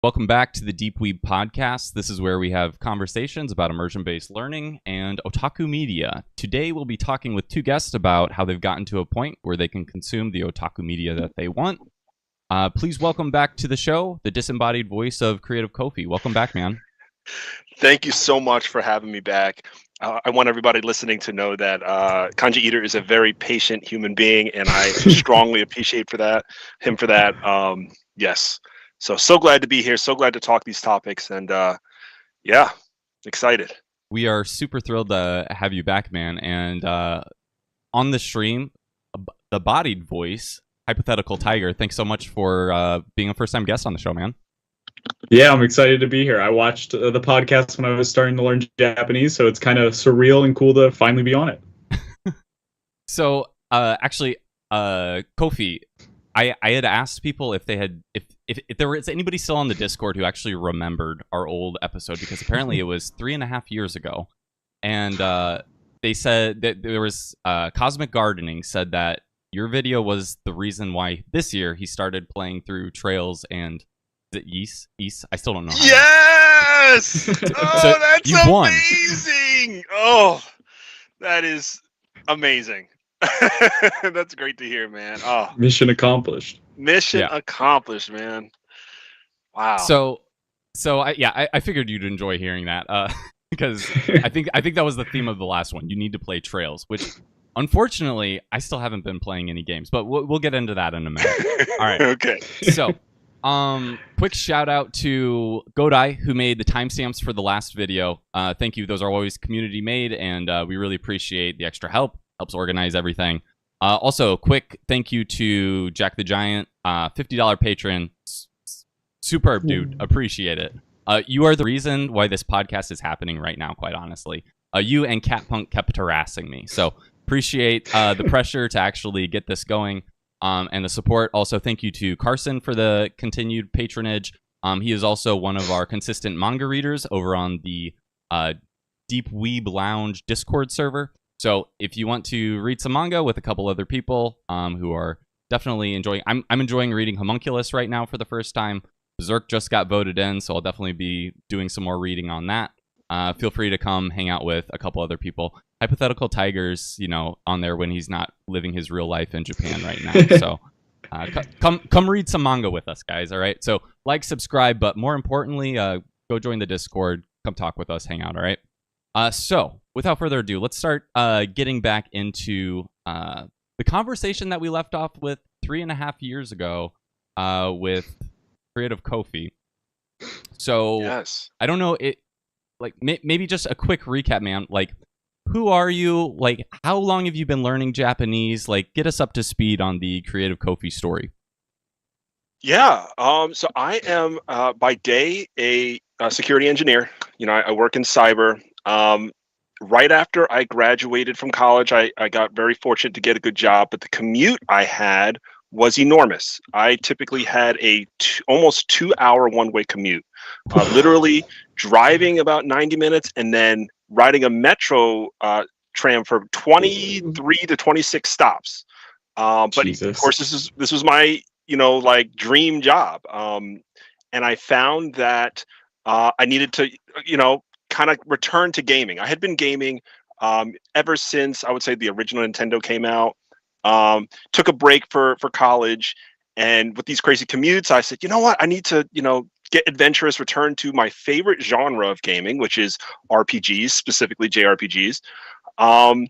Welcome back to the Deep Weeb podcast. This is where we have conversations about immersion-based learning and otaku media. Today, we'll be talking with two guests about how they've gotten to a point where they can consume the otaku media that they want. Please welcome back to the show, the disembodied voice of creative Kofi. Welcome back, man. Thank you so much for having me back. I want everybody listening to know that KanjiEater is a very patient human being, and I strongly appreciate him for that. Yes. So glad to be here. So glad to talk these topics, and yeah, excited. We are super thrilled to have you back, man. And on the stream, the bodied voice, Hypothetical Tiger, thanks so much for being a first-time guest on the show, man. Yeah, I'm excited to be here. I watched the podcast when I was starting to learn Japanese, so it's kind of surreal and cool to finally be on it. So, actually, Kofi, I had asked people if they had if there was anybody still on the Discord who actually remembered our old episode, because apparently it was 3.5 years ago, and they said that there was Cosmic Gardening said that your video was the reason why this year he started playing through Trails and Ys. I still don't know. Yes! Oh, So that's you won. amazing! Oh, that is amazing. That's great to hear, man. Oh, Mission accomplished. mission Yeah. accomplished, man. Wow. So I figured you'd enjoy hearing that because I think that was the theme of the last one. You need to play Trails, which unfortunately I still haven't been playing any games, but we'll get into that in a minute. All right. Okay. So, quick shout out to Godai, who made the timestamps for the last video. Thank you. Those are always community made, and we really appreciate the extra help. Helps organize everything. Also, quick thank you to Jack the Giant, $50 patron. Superb, dude. Appreciate it. You are the reason why this podcast is happening right now, quite honestly. You and Catpunk kept harassing me. So, appreciate the pressure to actually get this going. And the support. Also, thank you to Carson for the continued patronage. He is also one of our consistent manga readers over on the Deep Weeb Lounge Discord server. So if you want to read some manga with a couple other people who are definitely enjoying... I'm enjoying reading Homunculus right now for the first time. Berserk just got voted in, so I'll definitely be doing some more reading on that. Feel free to come hang out with a couple other people. Hypothetical Tiger's, on there when he's not living his real life in Japan right now. So come read some manga with us, guys. All right. So like, subscribe, but more importantly, go join the Discord. Come talk with us. Hang out. All right. So without further ado, let's start getting back into the conversation that we left off with 3.5 years ago with creative Kofi. So Yes. I don't know it. Like, maybe just a quick recap, man. Like, who are you? Like, how long have you been learning Japanese? Like, get us up to speed on the creative Kofi story. Yeah. So I am by day a security engineer. I work in cyber. Right after I graduated from college, I got very fortunate to get a good job, but the commute I had was enormous. I typically had a almost 2-hour one-way commute, literally driving about 90 minutes and then riding a metro tram for 23 to 26 stops. But Jesus. of course, this was my dream job, and I found that I needed to kind of return to gaming. I had been gaming ever since, I would say, the original Nintendo came out. Took a break for college, and with these crazy commutes, I said, you know what? I need to, get adventurous, return to my favorite genre of gaming, which is RPGs, specifically JRPGs. And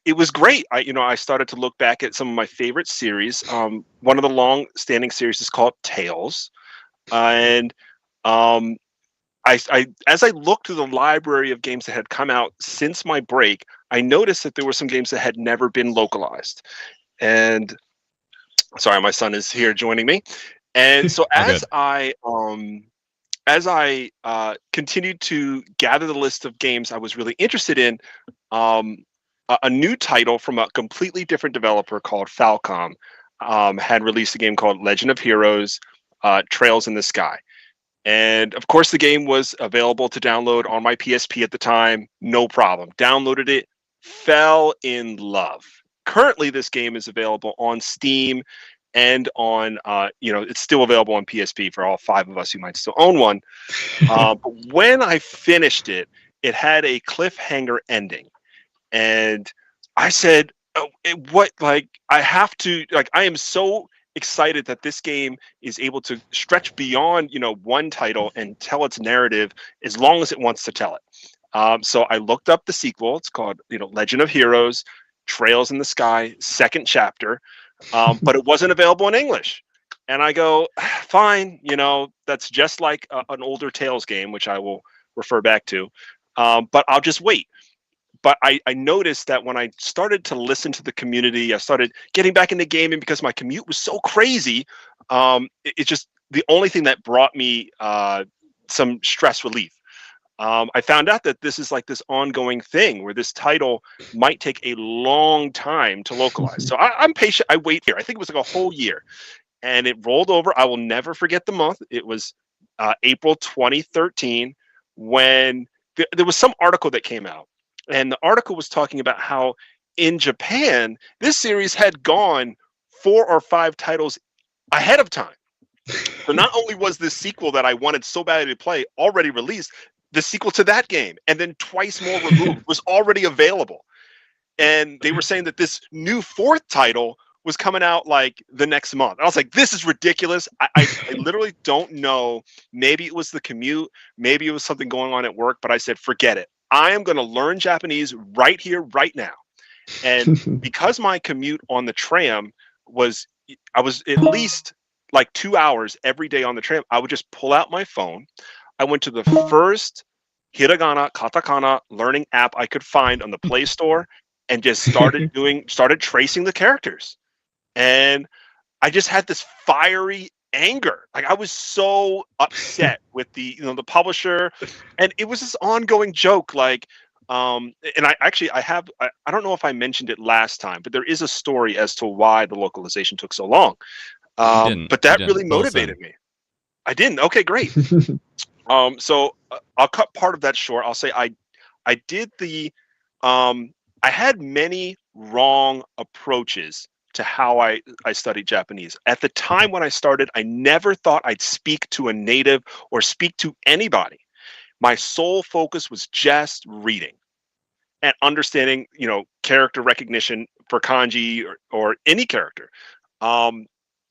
it was great. I started to look back at some of my favorite series. One of the long-standing series is called Tales, and as I looked through the library of games that had come out since my break, I noticed that there were some games that had never been localized. And sorry, my son is here joining me. And so as I continued to gather the list of games I was really interested in, a new title from a completely different developer called Falcom had released a game called Legend of Heroes, Trails in the Sky. And of course, the game was available to download on my PSP at the time. No problem. Downloaded it, fell in love. Currently, this game is available on Steam and on it's still available on PSP for all 5 of us who might still own one. But when I finished it, it had a cliffhanger ending, and I said, oh, "What? Like, I have to. Like, I am so excited that this game is able to stretch beyond one title and tell its narrative as long as it wants to tell it." So I looked up the sequel. It's called Legend of Heroes: Trails in the Sky, second chapter, but it wasn't available in English. And I go, fine, that's just like an older Tales game, which I will refer back to, but I'll just wait. But I noticed that when I started to listen to the community, I started getting back into gaming because my commute was so crazy. It's just the only thing that brought me some stress relief. I found out that this is like this ongoing thing where this title might take a long time to localize. So I'm patient. I wait here. I think it was like a whole year. And it rolled over. I will never forget the month. It was April 2013 when there was some article that came out. And the article was talking about how in Japan, this series had gone 4 or 5 titles ahead of time. So not only was this sequel that I wanted so badly to play already released, the sequel to that game, and then twice more removed, was already available. And they were saying that this new 4th title was coming out like the next month. I was like, this is ridiculous. I literally don't know. Maybe it was the commute. Maybe it was something going on at work, but I said, forget it. I am going to learn Japanese right here, right now. And because my commute on the tram I was at least like 2 hours every day on the tram, I would just pull out my phone. I went to the first hiragana, katakana learning app I could find on the Play Store and just started tracing the characters. And I just had this fiery anger. Like, I was so upset with the publisher, and it was this ongoing joke. Like, and I don't know if I mentioned it last time, but there is a story as to why the localization took so long. But that really motivated me. I didn't. Okay, great. So I'll cut part of that short. I'll say I did I had many wrong approaches to how I studied Japanese. At the time when I started, I never thought I'd speak to a native or speak to anybody. My sole focus was just reading and understanding, character recognition for kanji or any character. And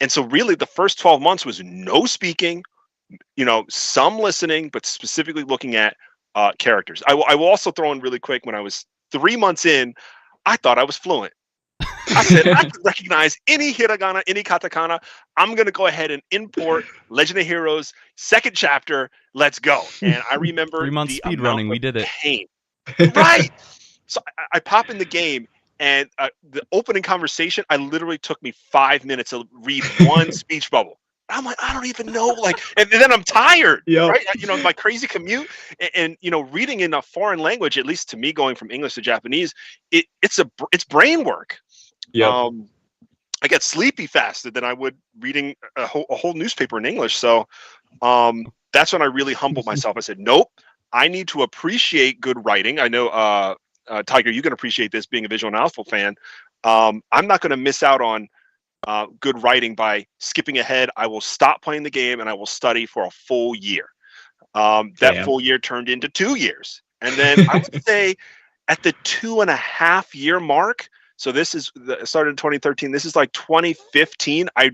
so really the first 12 months was no speaking, some listening, but specifically looking at characters. I will also throw in really quick, when I was 3 months in, I thought I was fluent. I said, I can recognize any hiragana, any katakana. I'm going to go ahead and import Legend of Heroes, second chapter. Let's go. And I remember 3 months speedrunning. We did it. Pain. Right. So I pop in the game, and the opening conversation, I literally took me 5 minutes to read one speech bubble. I'm like, I don't even know. Like, and then I'm tired. Yep. Right. My crazy commute and reading in a foreign language, at least to me, going from English to Japanese, it's brain work. Yep. I get sleepy faster than I would reading a whole newspaper in English. So that's when I really humbled myself. I said, nope, I need to appreciate good writing. I know, Tiger, you can appreciate this being a visual novel fan. I'm not going to miss out on good writing by skipping ahead. I will stop playing the game and I will study for a full year. Full year turned into 2 years. And then I would say at the 2.5 year mark, so this is started in 2013. This is like 2015. I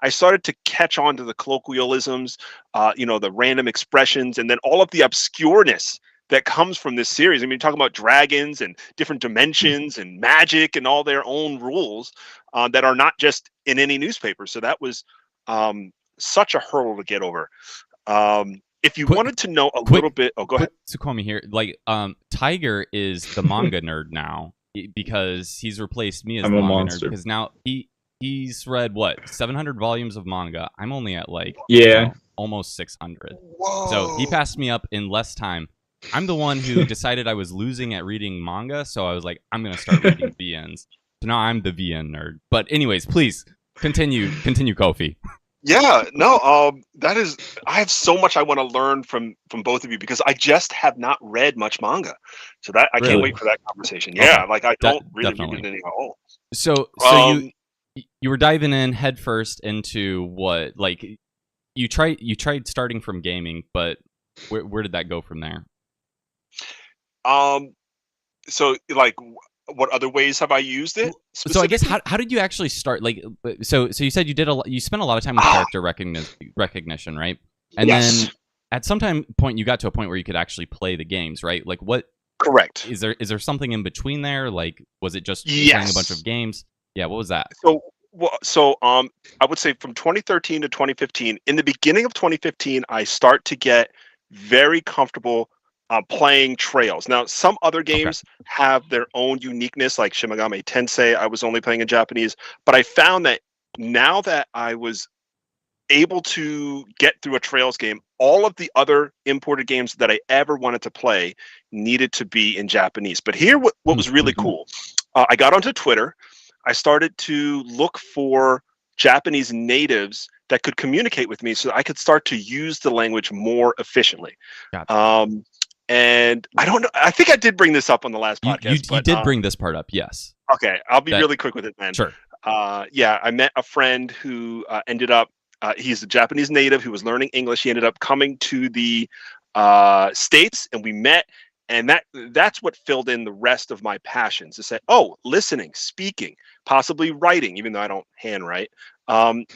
started to catch on to the colloquialisms, the random expressions, and then all of the obscureness that comes from this series. I mean, talking about dragons and different dimensions and magic and all their own rules that are not just in any newspaper. So that was such a hurdle to get over. If you wanted to know a little bit, go ahead. Tsukumi here. Like, Tiger is the manga nerd now because he's replaced me as the manga nerd, because now he's read 700 volumes of manga. I'm only at almost 600. Whoa. So he passed me up in less time. I'm the one who decided I was losing at reading manga, so I was like, I'm going to start reading VNs. So now I'm the VN nerd. But anyways, please continue, Kofi. Yeah, no, I have so much I want to learn from both of you, because I just have not read much manga. So that I can't wait for that conversation. Yeah, okay. Like I don't really read it any at all. So you were diving in headfirst into what? Like, you tried starting from gaming, but where did that go from there? So like, what other ways have I used it? So I guess how did you actually start? Like, so you said you spent a lot of time with character recognition, right? And yes. then at some point you got to a point where you could actually play the games, right? Like, what? Correct. Is there something in between there? Like, was it just Yes. playing a bunch of games? Yeah, what was that? So I would say from 2013 to 2015. In the beginning of 2015, I start to get very comfortable playing Trails. Now, some other games have their own uniqueness, like Shin Megami Tensei. I was only playing in Japanese, but I found that now that I was able to get through a Trails game, all of the other imported games that I ever wanted to play needed to be in Japanese. But here, what was really cool, I got onto Twitter. I started to look for Japanese natives that could communicate with me so that I could start to use the language more efficiently. Gotcha. And I don't know, I think I did bring this up on the last podcast. You did bring this part up, yes. Okay, I'll be really quick with it, man. Sure. Yeah, I met a friend who ended up, he's a Japanese native who was learning English. He ended up coming to the States, and we met. And that's what filled in the rest of my passions. To say, listening, speaking, possibly writing, even though I don't handwrite,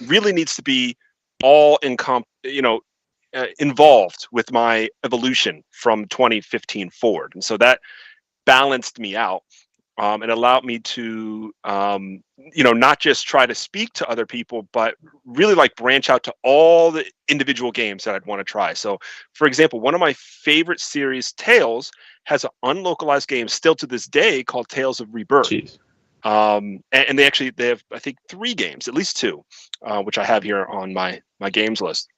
really needs to be all involved with my evolution from 2015 forward. And so that balanced me out and allowed me to, not just try to speak to other people, but really like branch out to all the individual games that I'd want to try. So, for example, one of my favorite series, Tales, has an unlocalized game still to this day called Tales of Rebirth. Jeez. And they have, I think, 3 games, at least 2, which I have here on my games list.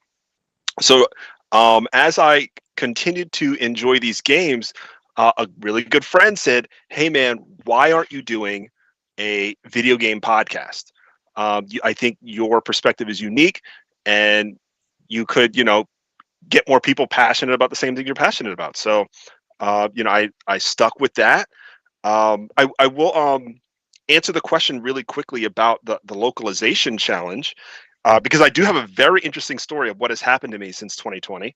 So as I continued to enjoy these games, a really good friend said, "Hey man, why aren't you doing a video game podcast? I think your perspective is unique, and you could, get more people passionate about the same thing you're passionate about." So, I stuck with that. I will answer the question really quickly about the localization challenge, because I do have a very interesting story of what has happened to me since 2020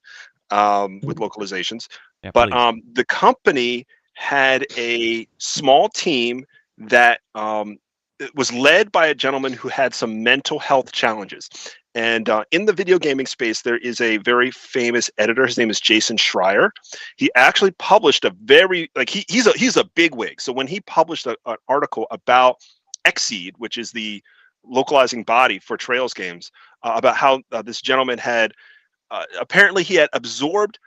with localizations. Yeah, but the company had a small team that was led by a gentleman who had some mental health challenges. And in the video gaming space, there is a very famous editor. His name is Jason Schreier. He actually published a very, he's a bigwig. So when he published an article about Xseed, which is the localizing body for Trails games, about how this gentleman had, apparently he had absorbed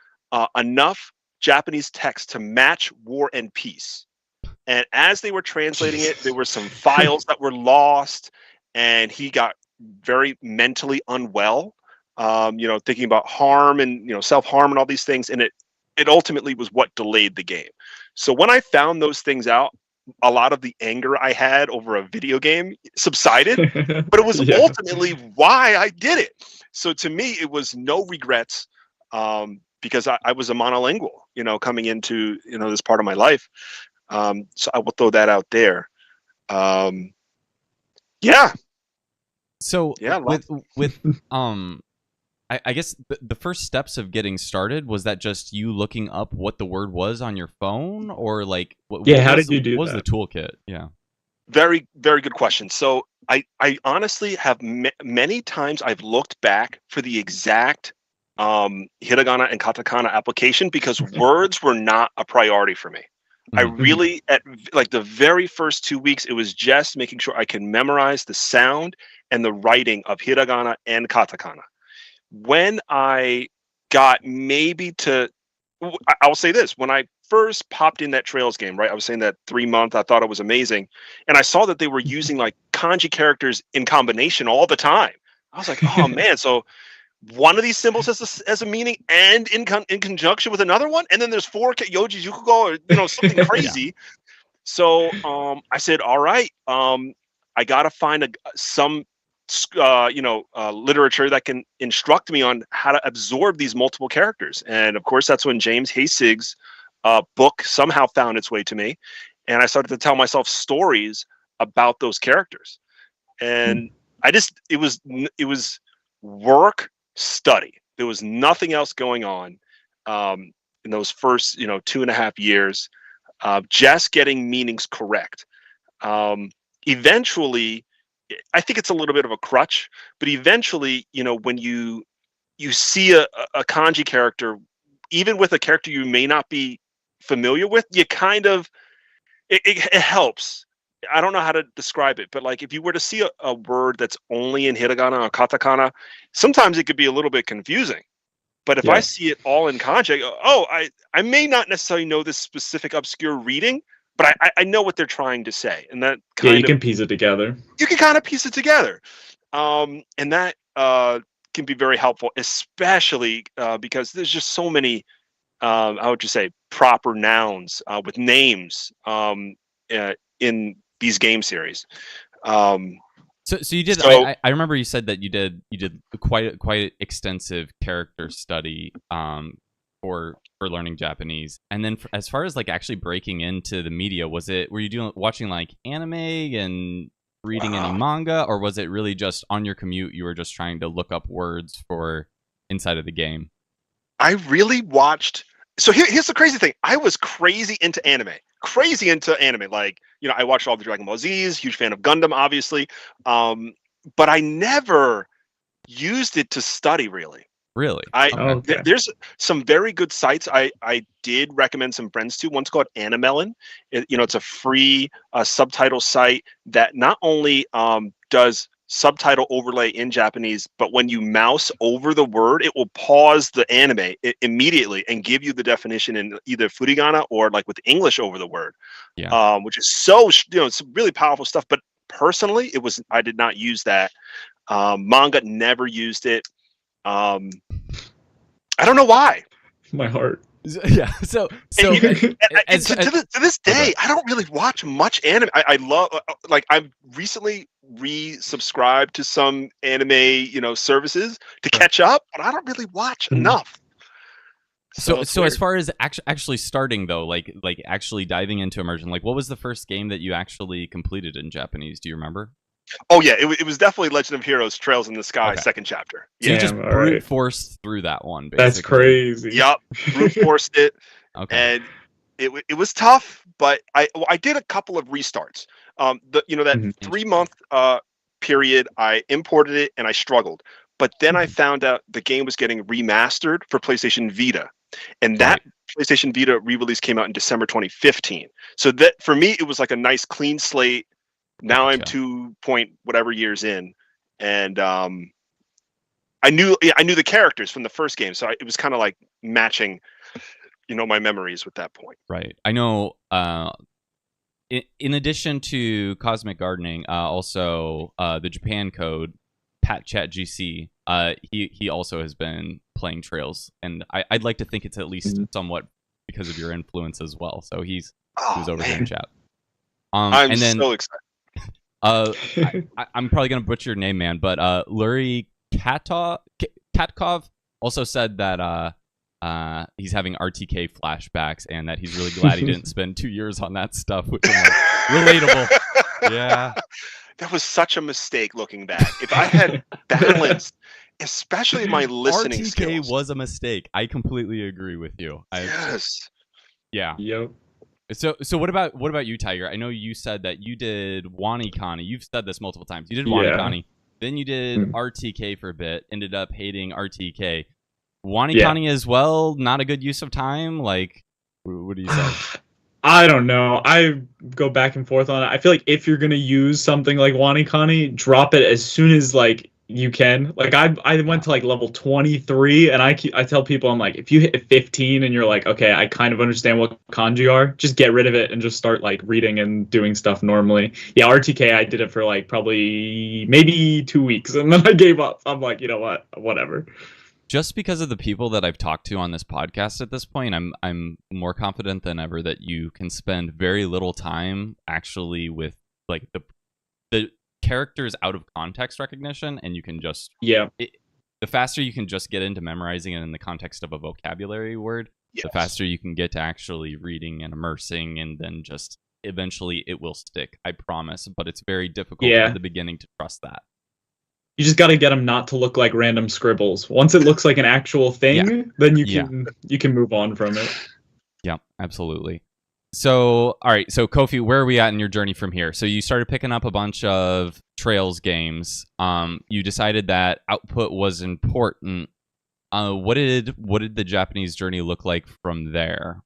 enough Japanese text to match War and Peace. And as they were translating it, there were some files that were lost, and he got very mentally unwell, thinking about harm and, self-harm and all these things. And it ultimately was what delayed the game. So when I found those things out, a lot of the anger I had over a video game subsided, but it was ultimately why I did it. So to me, it was no regrets, because I was a monolingual, coming into, this part of my life. So I will throw that out there. Yeah. So with I guess the first steps of getting started, was that just you looking up what the word was on your phone, or like how did you do what was that? the toolkit? Yeah. Very, very good question. So I honestly have many times I've looked back for the exact hiragana and katakana application, because words were not a priority for me. I really, at the very first 2 weeks, it was just making sure I can memorize the sound and the writing of hiragana and katakana. When I got I'll say this, when I first popped in that Trails game, right? I was saying that 3 month, I thought it was amazing. And I saw that they were using like kanji characters in combination all the time. I was like, oh man, so one of these symbols has a meaning and in conjunction with another one, and then there's 4 Yoji Yukugo, or something crazy. Yeah. So I said, all right, I gotta find some literature that can instruct me on how to absorb these multiple characters. And of course, that's when James Hasig's book somehow found its way to me, and I started to tell myself stories about those characters. and it was work, study. There was nothing else going on in those first 2.5 years. Just getting meanings correct. Eventually, I think it's a little bit of a crutch, but eventually, when you see a kanji character, even with a character you may not be familiar with, you kind of it helps. I don't know how to describe it, but like if you were to see a word that's only in hiragana or katakana, sometimes it could be a little bit confusing. But if I see it all in kanji, I go, oh, I may not necessarily know this specific obscure reading, but I know what they're trying to say, and that you can piece it together. You can kind of piece it together, and that can be very helpful, especially because there's just so many, how would you say, proper nouns with names in these game series. So you did. I remember you said that you did quite extensive character study for learning Japanese, and then as far as like actually breaking into the media, were you watching like anime and reading any manga, or was it really just on your commute you were just trying to look up words for inside of the game? I really watched. So here's the crazy thing. I was crazy into anime. Like, I watched all the Dragon Ball Z's, huge fan of Gundam, obviously. But I never used it to study, really. Really? There's some very good sites I did recommend some friends to. One's called Animelon. It's a free subtitle site that not only does subtitle overlay in Japanese, but when you mouse over the word, it will pause the anime immediately and give you the definition in either furigana or like with English over the word. Which is so it's really powerful stuff. But personally, I did not use that. Manga never used it. I don't know why. My heart. Yeah. So to this day, I don't really watch much anime. I love, like, I've recently resubscribed to some anime, services to catch up, but I don't really watch enough. So as far as actually starting though, like actually diving into immersion, like what was the first game that you actually completed in Japanese? Do you remember? Oh yeah, it was definitely Legend of Heroes: Trails in the Sky, second chapter. So you just brute forced through that one, basically. That's crazy. Yep, brute forced it. And it was tough, but I did a couple of restarts. That 3-month period, I imported it and I struggled. But then I found out the game was getting remastered for PlayStation Vita, and that PlayStation Vita re-release came out in December 2015. So that for me, it was like a nice clean slate. Now I'm 2 point whatever years in, and I knew the characters from the first game, so it was kind of like matching, my memories with that point. Right. I know. In addition to Cosmic Gardening, also the Japan Code, Pat Chat GC, he also has been playing Trails, and I'd like to think it's at least somewhat because of your influence as well. So he was over here in chat. I'm so excited. I'm probably gonna butcher your name, man, but Luri Katkov also said that he's having RTK flashbacks and that he's really glad he didn't spend 2 years on that stuff, which is like, relatable. Yeah, that was such a mistake looking back. If I had balanced, especially my listening skills, RTK was a mistake. I completely agree with you. Yes. Yeah. Yep. So what about you, Tiger? I know you said that you did WaniKani. You've said this multiple times. You did WaniKani. Then you did RTK for a bit. Ended up hating RTK. WaniKani as well. Not a good use of time. Like, what do you say? I don't know. I go back and forth on it. I feel like if you're gonna use something like WaniKani, drop it as soon as you can. Like I went to level 23, and I tell people, I'm like, if you hit 15 and you're like, okay, I kind of understand what kanji are, just get rid of it and just start reading and doing stuff normally. Yeah, RTK, I did it for probably maybe 2 weeks, and then I gave up. I'm like, you know what, whatever. Just because of the people that I've talked to on this podcast at this point, I'm more confident than ever that you can spend very little time actually with the characters out of context recognition, and you can just the faster you can just get into memorizing it in the context of a vocabulary word, the faster you can get to actually reading and immersing, and then just eventually it will stick. I promise. But it's very difficult Yeah. at the beginning to trust that. You just got to get them not to look like random scribbles. Once it looks like an actual thing, then you can move on from it. Yeah, absolutely. So, all right. So, Kofi, where are we at in your journey from here? So, you started picking up a bunch of Trails games. You decided that output was important. What did the Japanese journey look like from there?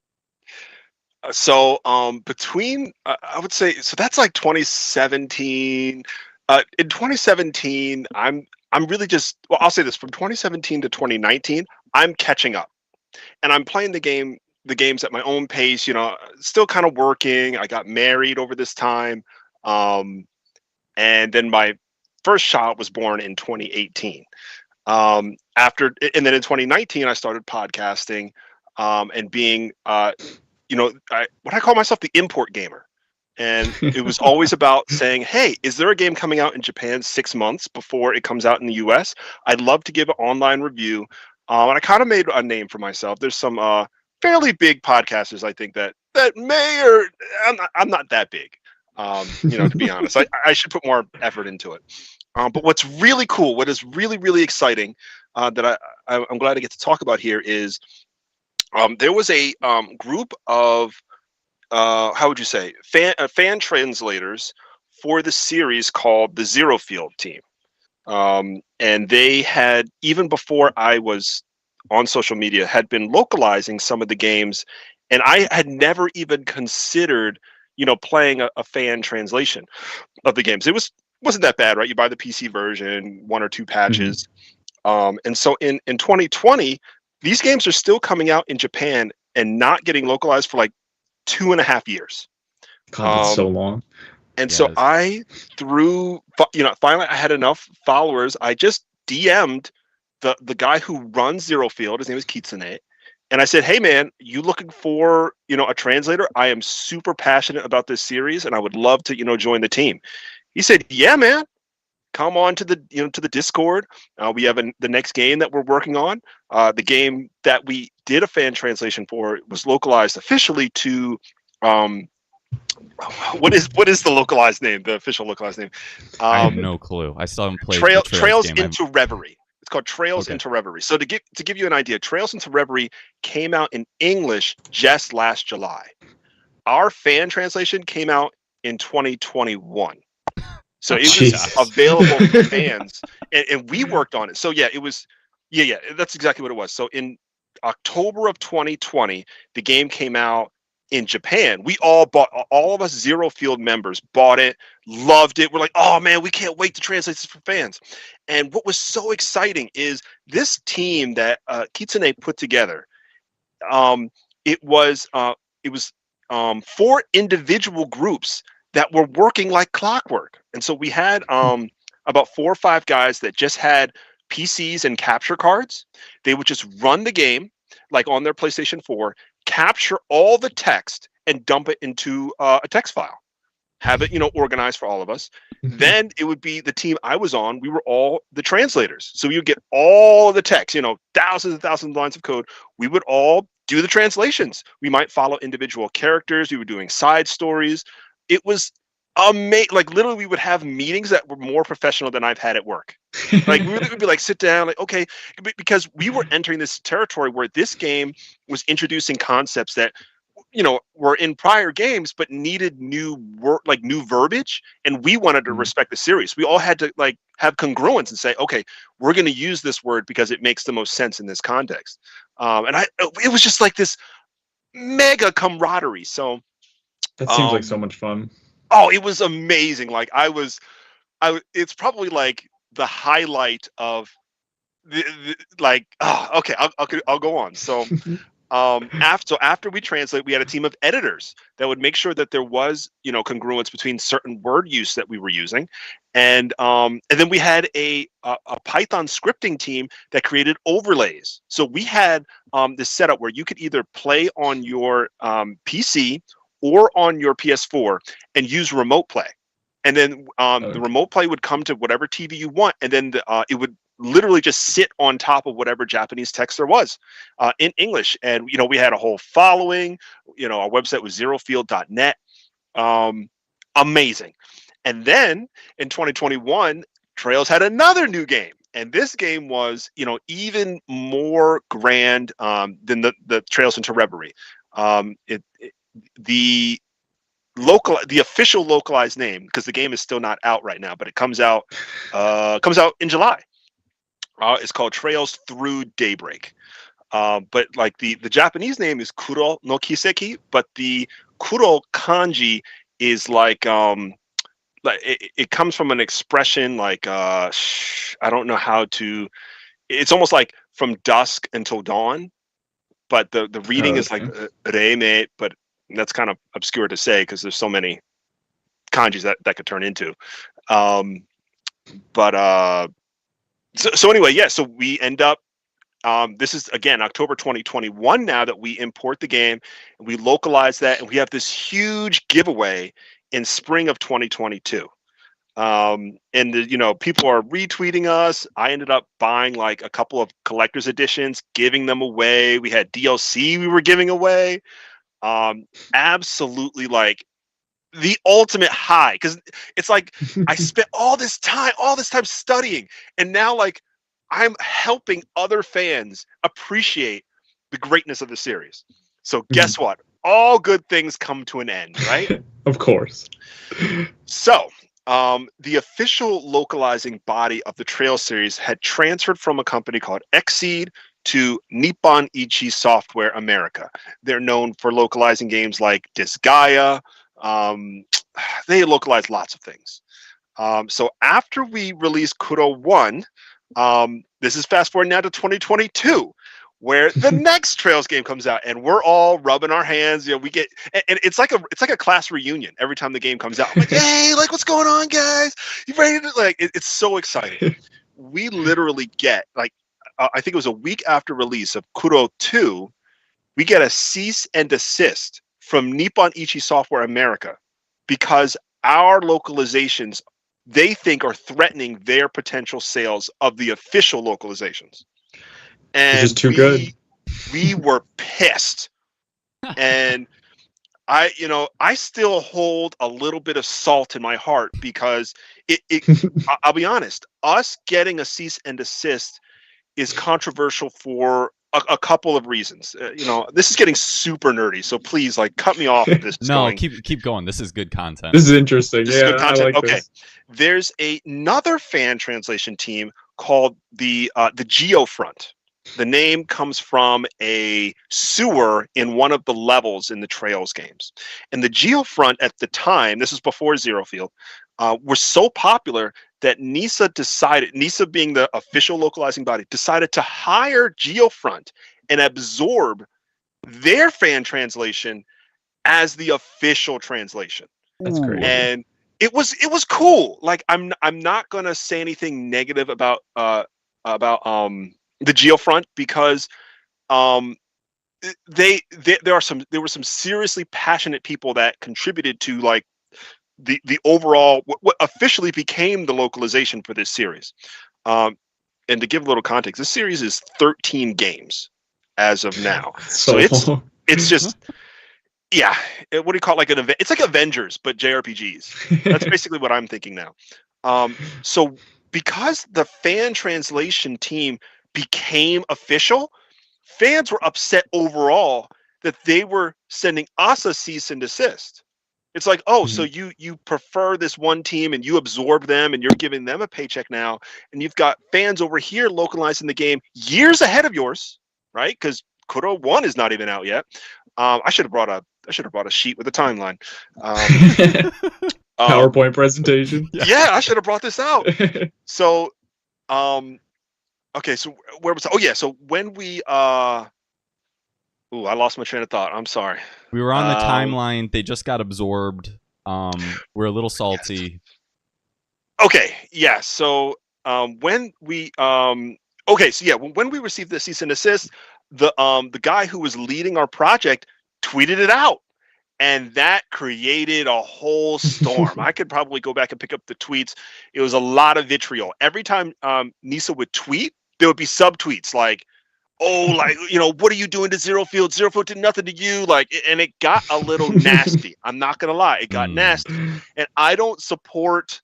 So between I would say, so that's like 2017. In 2017, I'm really just, well, I'll say this, from 2017 to 2019, I'm catching up, and I'm playing the games at my own pace. Still kind of working. I got married over this time, and then my first child was born in 2018. And then in 2019, I started podcasting, and being I call myself the import gamer. And it was always about saying, hey, is there a game coming out in Japan 6 months before it comes out in the US? I'd love to give an online review. And I kind of made a name for myself. There's some fairly big podcasters, I think, that may, or I'm not that big, to be honest. I should put more effort into it. But what's really cool, what is really, really exciting, that I'm glad to get to talk about here is, there was a group of how would you say, fan translators for the series called the Zero Field team, and they had, even before I was on social media, had been localizing some of the games, and I had never even considered playing a fan translation of the games. Wasn't that bad, right? You buy the PC version, 1 or 2 patches. And so in 2020, these games are still coming out in Japan and not getting localized for like 2.5 years. God, that's so long. And so I finally I had enough followers. I just DM'd the guy who runs Zero Field. His name is Kitsune. And I said, hey man, you looking for, a translator? I am super passionate about this series and I would love to, join the team. He said, yeah, man, come on to the Discord. We have the next game that we're working on. The game that we did a fan translation for was localized officially to what is the localized name? The official localized name? I have no clue. I still haven't played Trails into Reverie. It's called Trails into Reverie. So to give you an idea, Trails into Reverie came out in English just last July. Our fan translation came out in 2021. So it was available for fans, and we worked on it. So yeah, it was, that's exactly what it was. So in October of 2020, the game came out in Japan. We all of us Zero Field members bought it, loved it. We're like, oh man, we can't wait to translate this for fans. And what was so exciting is this team that Kitsune put together. It was 4 individual groups that were working like clockwork. And so we had about 4 or 5 guys that just had PCs and capture cards. They would just run the game like on their PlayStation 4, capture all the text and dump it into a text file. Have it, organized for all of us. Then it would be the team I was on. We were all the translators. So you would get all of the text, thousands and thousands of lines of code. We would all do the translations. We might follow individual characters. We were doing side stories. It was amazing. Like literally we would have meetings that were more professional than I've had at work. Like we would be like, sit down, like, okay, because we were entering this territory where this game was introducing concepts that, were in prior games, but needed new verbiage. And we wanted to respect the series. We all had to like have congruence and say, okay, we're going to use this word because it makes the most sense in this context. And it was just like this mega camaraderie. So that seems like so much fun. Oh, it was amazing. Like it's probably like the highlight of okay, I'll go on. So after we translate, we had a team of editors that would make sure that there was, congruence between certain word use that we were using. And then we had a Python scripting team that created overlays. So we had this setup where you could either play on your PC or on your PS4 and use remote play. And then the remote play would come to whatever TV you want. And then it would literally just sit on top of whatever Japanese text there was in English. And, we had a whole following. Our website was zerofield.net. Amazing. And then in 2021, Trails had another new game. And this game was, even more grand than the Trails into Reverie. The official localized name, because the game is still not out right now, but it comes out in July. It's called Trails Through Daybreak. But like the Japanese name is Kuro no Kiseki, but the Kuro kanji is like it comes from an expression like I don't know how to. It's almost like from dusk until dawn, but the reading is like reime, but that's kind of obscure to say because there's so many kanjis that could turn into. So anyway, yeah. So we end up. This is again October 2021 now that we import the game and we localize that, and we have this huge giveaway in spring of 2022. And people are retweeting us. I ended up buying like a couple of collector's editions, giving them away. We had DLC we were giving away. Absolutely like the ultimate high, because it's like I spent all this time studying, and now like I'm helping other fans appreciate the greatness of the series. So guess what? All good things come to an end, right? Of course. So the official localizing body of the Trail series had transferred from a company called Xseed to Nippon Ichi Software America. They're known for localizing games like Disgaea. They localize lots of things. So after we released Kuro 1, this is fast forward now to 2022, where the next Trails game comes out, and we're all rubbing our hands. We get, and it's like a class reunion every time the game comes out. I'm like, hey, like what's going on, guys? You ready to like? It's so exciting. We literally get like, I think it was a week after release of Kuro 2, we get a cease and desist from Nippon Ichi Software America because our localizations they think are threatening their potential sales of the official localizations. And which is too good. We were pissed. And I still hold a little bit of salt in my heart because I'll be honest, us getting a cease and desist is controversial for a couple of reasons. This is getting super nerdy, so please like cut me off if this is No, going. keep going. This is good content. This is interesting. This is good content. Okay. There's another fan translation team called the Geofront. The name comes from a sewer in one of the levels in the Trails games. And the Geofront at the time, this is before Zero Field, were so popular that NISA being the official localizing body, decided to hire Geofront and absorb their fan translation as the official translation. That's great. And it was cool. Like I'm not gonna say anything negative about the Geofront because there were some seriously passionate people that contributed to like the overall what officially became the localization for this series. And to give a little context, this series is 13 games as of now. So it's just yeah. What do you call it? Like an event? It's like Avengers, but JRPGs. That's basically what I'm thinking now. So because the fan translation team became official, fans were upset overall that they were sending us a cease and desist. It's like, oh, so you prefer this one team and you absorb them and you're giving them a paycheck now, and you've got fans over here localizing the game years ahead of yours, right? Because Kuro 1 is not even out yet. I should have brought a sheet with a timeline. PowerPoint presentation. Yeah, I should have brought this out. So, okay, so where was I? Oh yeah, so when we I lost my train of thought. I'm sorry. We were on the timeline. They just got absorbed. We're a little salty. Yes. Okay, yeah. So when we when we received the cease and desist, the guy who was leading our project tweeted it out, and that created a whole storm. I could probably go back and pick up the tweets. It was a lot of vitriol. Every time NISA would tweet, there would be subtweets like, oh, like, what are you doing to Zero Field? Zero Field did nothing to you. Like, and it got a little nasty. I'm not gonna lie, it got nasty, and I don't support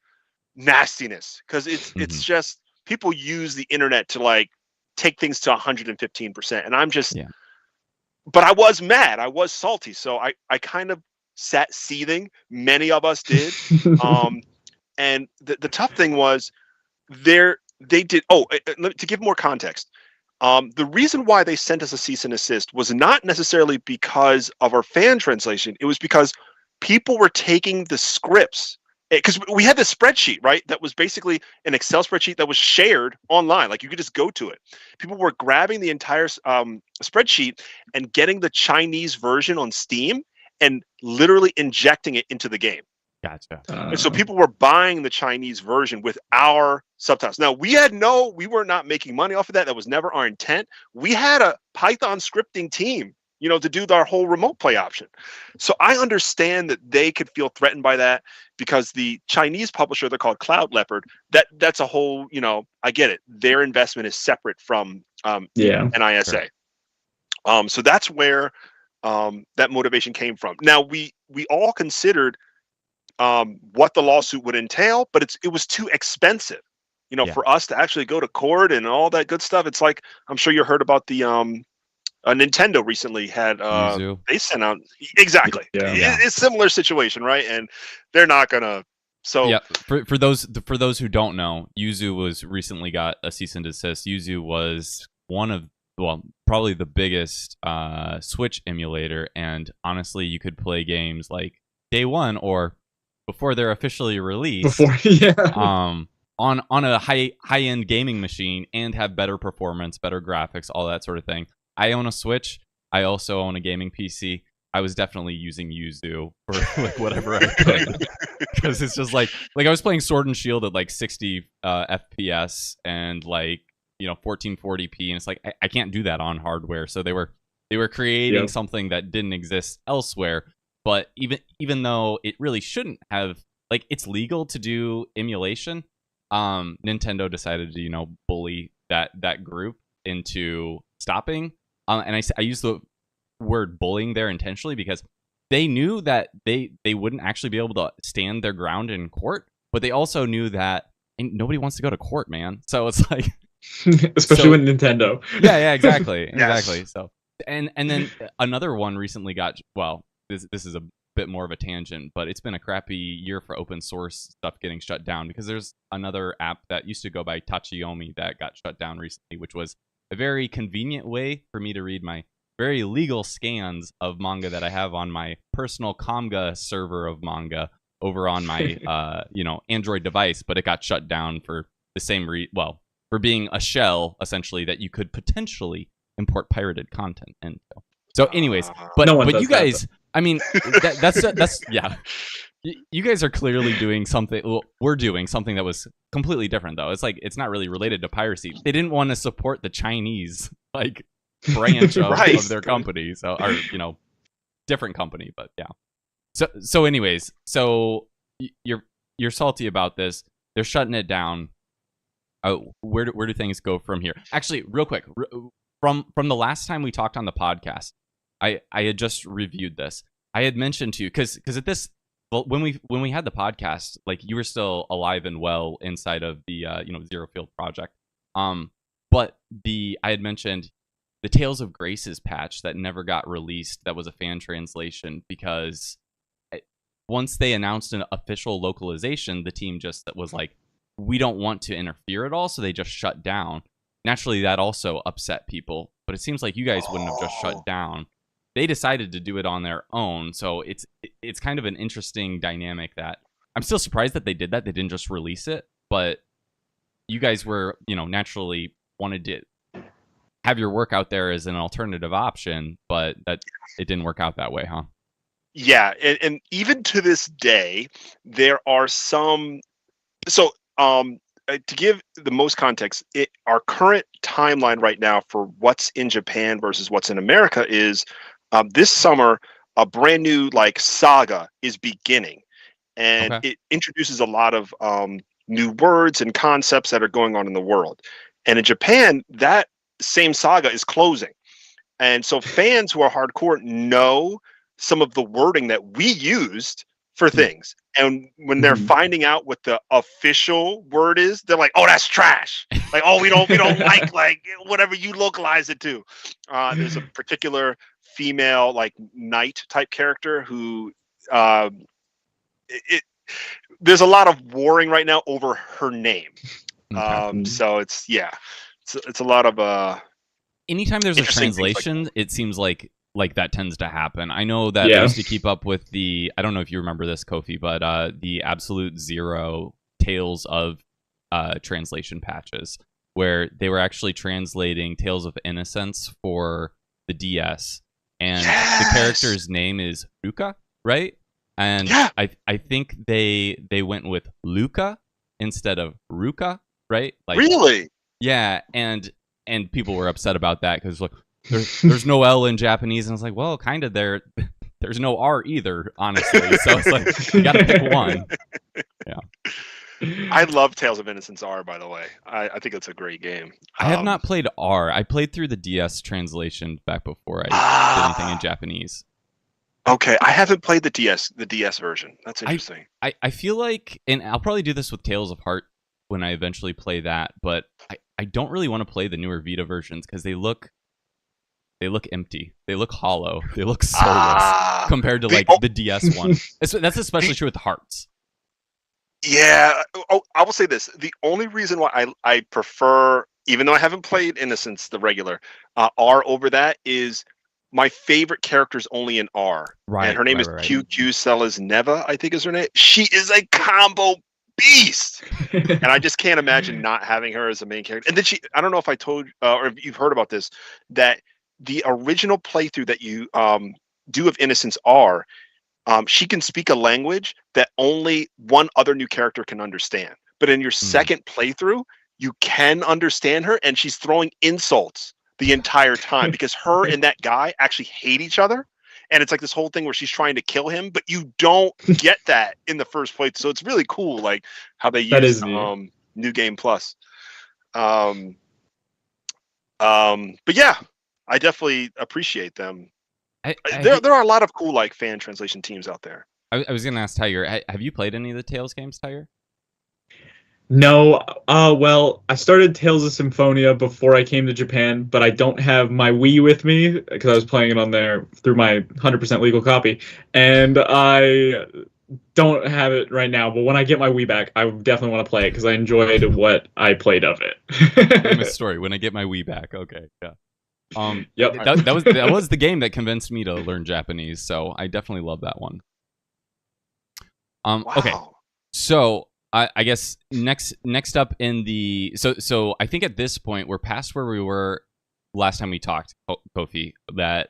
nastiness because it's just people use the internet to like take things to 115%, and I'm just. Yeah. But I was mad. I was salty, so I kind of sat seething. Many of us did. And the tough thing was they did. Oh, to give more context, the reason why they sent us a cease and desist was not necessarily because of our fan translation. It was because people were taking the scripts, because we had this spreadsheet, right? That was basically an Excel spreadsheet that was shared online. Like you could just go to it. People were grabbing the entire spreadsheet and getting the Chinese version on Steam and literally injecting it into the game. Gotcha. And so people were buying the Chinese version with our subtitles. Now we were not making money off of that. That was never our intent. We had a Python scripting team, to do our whole remote play option. So I understand that they could feel threatened by that because the Chinese publisher, they're called Cloud Leopard. That's a whole, I get it. Their investment is separate from NISA. Sure. So that's where that motivation came from. Now we all considered what the lawsuit would entail, but it was too expensive, for us to actually go to court and all that good stuff. It's like, I'm sure you heard about the Nintendo recently had they sent out exactly it's similar situation, right? And they're not gonna. So yeah, for those who don't know, Yuzu was recently got a cease and desist. Yuzu was probably the biggest Switch emulator, and honestly, you could play games like day one or before they're officially released. On a high end gaming machine and have better performance, better graphics, all that sort of thing. I own a Switch. I also own a gaming PC. I was definitely using Yuzu for like whatever I could, because it's just like I was playing Sword and Shield at like 60 FPS and like 1440p, and it's like I can't do that on hardware. So they were creating something that didn't exist elsewhere. But even though it really shouldn't have, like, it's legal to do emulation, Nintendo decided to bully that group into stopping. And I use the word bullying there intentionally because they knew that they wouldn't actually be able to stand their ground in court, but they also knew that nobody wants to go to court, man. So it's like, especially with Nintendo. Yeah, exactly, exactly. So and then another one recently got this is a bit more of a tangent, but it's been a crappy year for open source stuff getting shut down because there's another app that used to go by Tachiyomi that got shut down recently, which was a very convenient way for me to read my very legal scans of manga that I have on my personal Kamga server of manga over on my Android device, but it got shut down for the same for being a shell essentially that you could potentially import pirated content into. So anyways, but you guys, I mean, that's yeah. You guys are clearly doing something. Well, we're doing something that was completely different, though. It's like it's not really related to piracy. They didn't want to support the Chinese branch of their company, or different company. But yeah. So anyways, you're salty about this. They're shutting it down. Oh, where do things go from here? Actually, real quick, from the last time we talked on the podcast, I had just reviewed this. I had mentioned to you because at this. Well, when we had the podcast, like you were still alive and well inside of the Zero Field project. But I had mentioned the Tales of Graces patch that never got released. That was a fan translation because once they announced an official localization, the team just was like, we don't want to interfere at all, so they just shut down. Naturally, that also upset people. But it seems like you guys wouldn't have just shut down. They decided to do it on their own, so it's kind of an interesting dynamic that I'm still surprised that they did that. They didn't just release it, but you guys were, naturally wanted to have your work out there as an alternative option, but that it didn't work out that way, huh? Yeah, and even to this day, there are some. So, to give the most context, our current timeline right now for what's in Japan versus what's in America is. This summer, a brand new saga is beginning, and it introduces a lot of new words and concepts that are going on in the world. And in Japan, that same saga is closing. And so fans who are hardcore know some of the wording that we used for things. And when they're finding out what the official word is, they're like, "Oh, that's trash." Like, "Oh, we don't like whatever you localize it to." There's a particular female like knight type character who there's a lot of warring right now over her name. Okay. So it's a lot of anytime there's a translation, like it seems like that tends to happen. I know that I used to keep up with I don't know if you remember this, Kofi, but the Absolute Zero Tales of translation patches, where they were actually translating Tales of Innocence for the DS, and the character's name is Ruka, right? And I think they went with Luca instead of Ruka, right? Like, really? Yeah, and people were upset about that because like there's no L in Japanese, and it's like, well, kind of there's no R either, honestly. So it's like you gotta pick one. Yeah. I love Tales of Innocence R, by the way. I think it's a great game. I have not played R. I played through the DS translation back before I did anything in Japanese. Okay, I haven't played the DS version. That's interesting. I feel like, and I'll probably do this with Tales of Heart when I eventually play that, but I don't really want to play the newer Vita versions because they look empty. They look hollow. They look soulless compared to the DS one. That's especially true with the Hearts. Yeah. Oh, I will say this. The only reason why I prefer, even though I haven't played Innocence, the regular, R over that is my favorite character is only in R. Right. And her name is QQ Selezneva, I think is her name. She is a combo beast. And I just can't imagine not having her as a main character. And then I don't know if I told or if you've heard about this, that the original playthrough that you do of Innocence R, she can speak a language that only one other new character can understand. But in your second playthrough, you can understand her, and she's throwing insults the entire time because her and that guy actually hate each other. And it's like this whole thing where she's trying to kill him, but you don't get that in the first place. So it's really cool, like how they use New Game Plus. But yeah, I definitely appreciate them. There are a lot of cool like fan translation teams out there. I was gonna ask Tiger, have you played any of the Tales games, Tiger? No, well, I started Tales of Symphonia before I came to Japan, but I don't have my Wii with me because I was playing it on there through my 100% legal copy, and I don't have it right now. But when I get my Wii back, I definitely want to play it because I enjoyed what I played of it. Famous story. When I get my Wii back, okay, yeah. Yep. That was the game that convinced me to learn Japanese, so I definitely love that one. Wow. Okay, so. I guess next up in the so I think at this point we're past where we were last time we talked, Kofi, that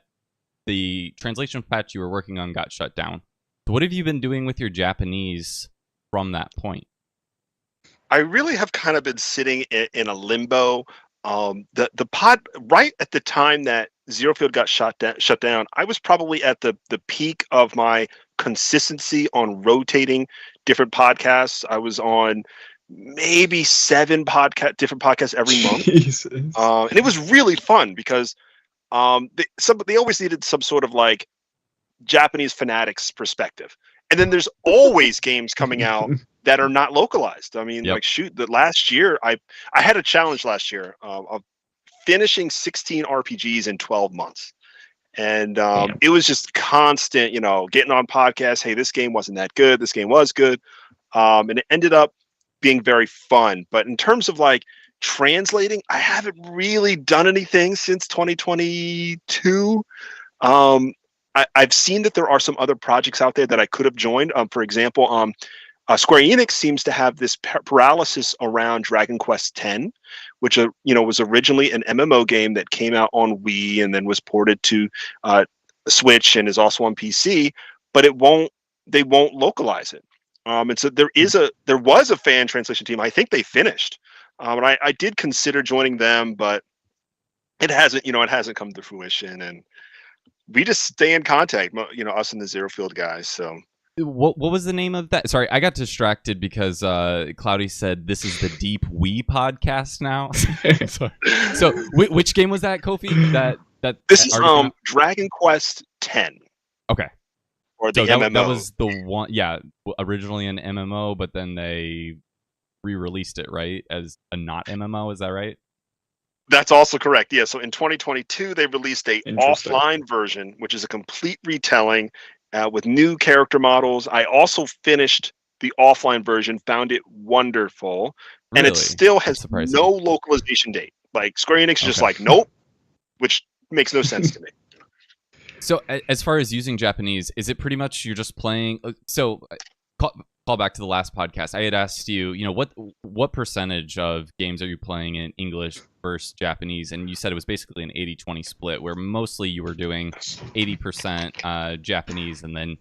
the translation patch you were working on got shut down. So what have you been doing with your Japanese from that point? I really have kind of been sitting in a limbo. The pod right at the time that Zero Field got shut down, I was probably at the peak of my consistency on rotating different podcasts. I was on maybe 7 different podcasts every month. And it was really fun because they always needed some sort of like Japanese fanatics perspective. And then there's always games coming out that are not localized. I mean, like shoot, the last year I had a challenge last year of finishing 16 RPGs in 12 months. And it was just constant, getting on podcasts. Hey, this game wasn't that good. This game was good. And it ended up being very fun. But in terms of like translating, I haven't really done anything since 2022. I've seen that there are some other projects out there that I could have joined. For example, Square Enix seems to have this paralysis around Dragon Quest X, which was originally an MMO game that came out on Wii and then was ported to Switch and is also on PC, but they won't localize it. And so there was a fan translation team. I think they finished, and I did consider joining them, but it hasn't come to fruition. And we just stay in contact, us and the Zero Field guys. So What was the name of that? Sorry, I got distracted because Cloudy said this is the Deep Wii podcast now. Sorry. So which game was that, Kofi? This is Dragon Quest X. Okay. Or the so MMO. That was the one. Yeah, originally an MMO, but then they re-released it, right, as a not MMO. Is that right? That's also correct. Yeah. So in 2022, they released a offline version, which is a complete retelling. With new character models. I also finished the offline version, found it wonderful, and it still has no localization date. Like Square Enix is just like, nope, which makes no sense to me. So as far as using Japanese, is it pretty much you're just playing? So call back to the last podcast. I had asked you, what percentage of games are you playing in English versus Japanese? And you said it was basically an 80-20 split, where mostly you were doing 80% Japanese, and then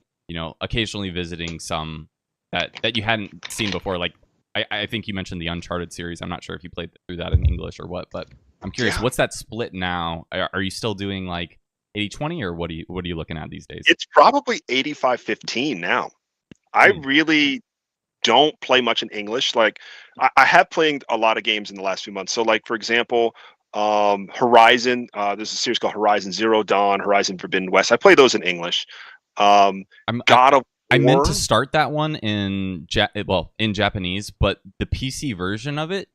occasionally visiting some that you hadn't seen before. Like I think you mentioned the Uncharted series. I'm not sure if you played through that in English or what, but I'm curious. Yeah. What's that split now? Are you still doing like 80-20, or what are you looking at these days? It's probably 85-15 now. I really don't play much in English. Like I have played a lot of games in the last few months. So like, for example, Horizon, there's a series called Horizon Zero Dawn, Horizon Forbidden West. I play those in English. God of War. I meant to start that one in Japanese, but the PC version of it,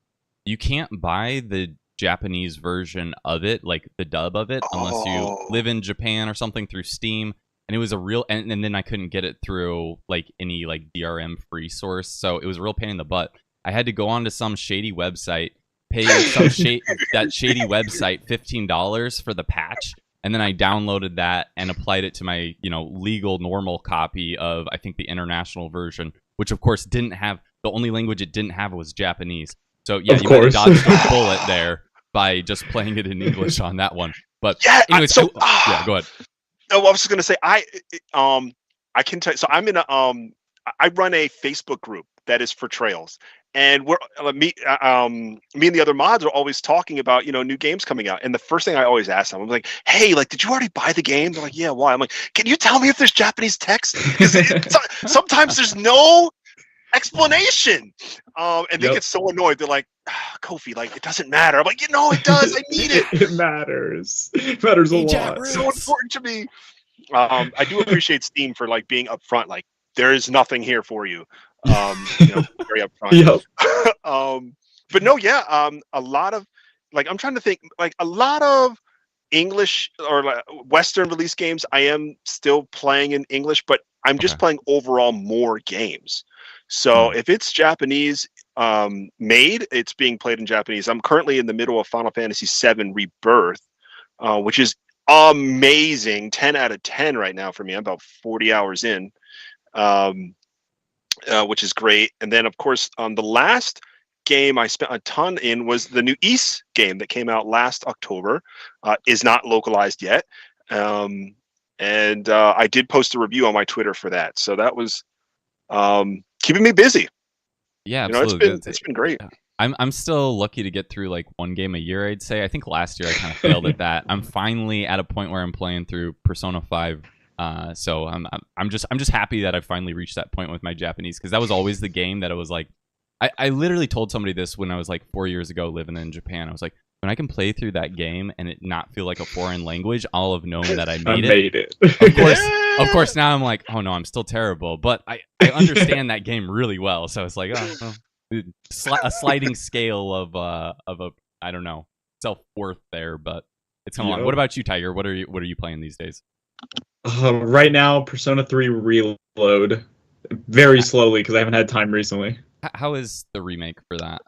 you can't buy the Japanese version of it, like the dub of it, unless you live in Japan or something through Steam. And it was a real, and then I couldn't get it through like any like DRM free source, so it was a real pain in the butt. I had to go onto some shady website, pay that shady website $15 for the patch, and then I downloaded that and applied it to my legal normal copy of, I think, the international version, which of course didn't have, the only language it didn't have was Japanese. So yeah, you might have dodged a bullet there by just playing it in English on that one. But yeah, anyways, go ahead. Oh, I was just gonna say I can tell you. So I'm in I run a Facebook group that is for Trails, and we're me and the other mods are always talking about new games coming out. And the first thing I always ask them, I'm like, hey, like, did you already buy the game? They're like, yeah. Why? I'm like, can you tell me if there's Japanese text? Because sometimes there's no explanation, and they get so annoyed. They're like, Kofi, like, it doesn't matter. I'm like, it does. I need it. It matters. It matters a lot. It's so important to me. I do appreciate Steam for like being upfront. Like, there is nothing here for you. Very upfront. Yep. But no, yeah. A lot of, like, I'm trying to think, like, a lot of English or like Western release games I am still playing in English, but I'm just playing overall more games. So if it's Japanese made, it's being played in Japanese. I'm currently in the middle of Final Fantasy VII Rebirth, which is amazing. 10 out of 10 right now for me. I'm about 40 hours in, which is great. And then, of course, the last game I spent a ton in was the new Ys game that came out last October. Is not localized yet. And I did post a review on my Twitter for that. So that was keeping me busy. Yeah, absolutely. It's been great. I'm still lucky to get through like one game a year, I'd say. I think last year I kind of failed at that. I'm finally at a point where I'm playing through Persona 5. So I'm just happy that I finally reached that point with my Japanese, because that was always the game that I was like, I literally told somebody this when I was like 4 years ago living in Japan. I was like, when I can play through that game and it not feel like a foreign language, I'll have known that I made it. Of course, now I'm like, oh no, I'm still terrible. But I understand that game really well. So it's like, a sliding scale of a I don't know, self-worth there, but it's come along. What about you, Tiger? What are you playing these days? Right now, Persona 3 Reload, very slowly because I haven't had time recently. How is the remake for that?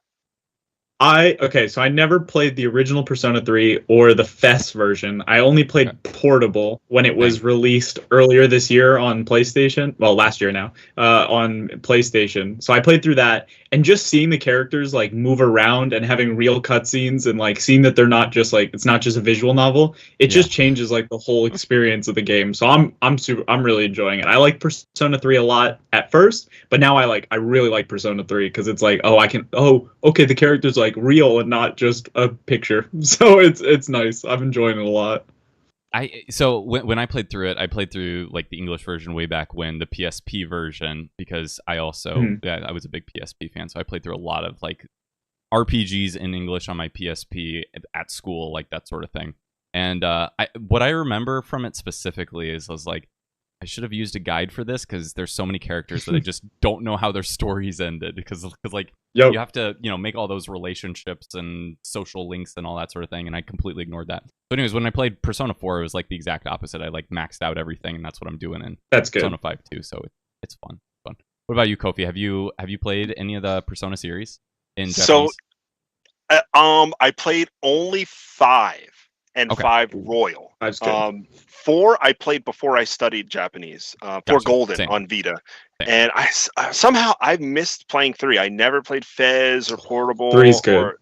So I never played the original Persona 3 or the FES version. I only played Portable when it was released earlier this year on PlayStation. Well, last year now, on PlayStation. So I played through that, and just seeing the characters like move around and having real cutscenes and like seeing that they're not just like, it's not just a visual novel. It just changes like the whole experience of the game. So I'm really enjoying it. I like Persona 3 a lot at first, but now I really like Persona 3 because it's like, okay, the characters like real and not just a picture. So it's nice. I'm enjoying it a lot. So when I played through it, I played through like the English version way back when, the PSP version, because I also I was a big PSP fan, so I played through a lot of like RPGs in English on my PSP at school, like that sort of thing. And what I remember from it specifically is I was like, I should have used a guide for this because there's so many characters that I just don't know how their stories ended because like you have to make all those relationships and social links and all that sort of thing, and I completely ignored that. So anyways, when I played Persona 4, it was like the exact opposite. I like maxed out everything, and that's what I'm doing in Persona 5 too. So it's fun. What about you, Kofi? Have you played any of the Persona series in Japanese? So I played only 5 and 5 Royal. 4 I played before I studied Japanese. 4 Golden on Vita. And I somehow I missed playing 3. I never played Fez or Portable. 3's good.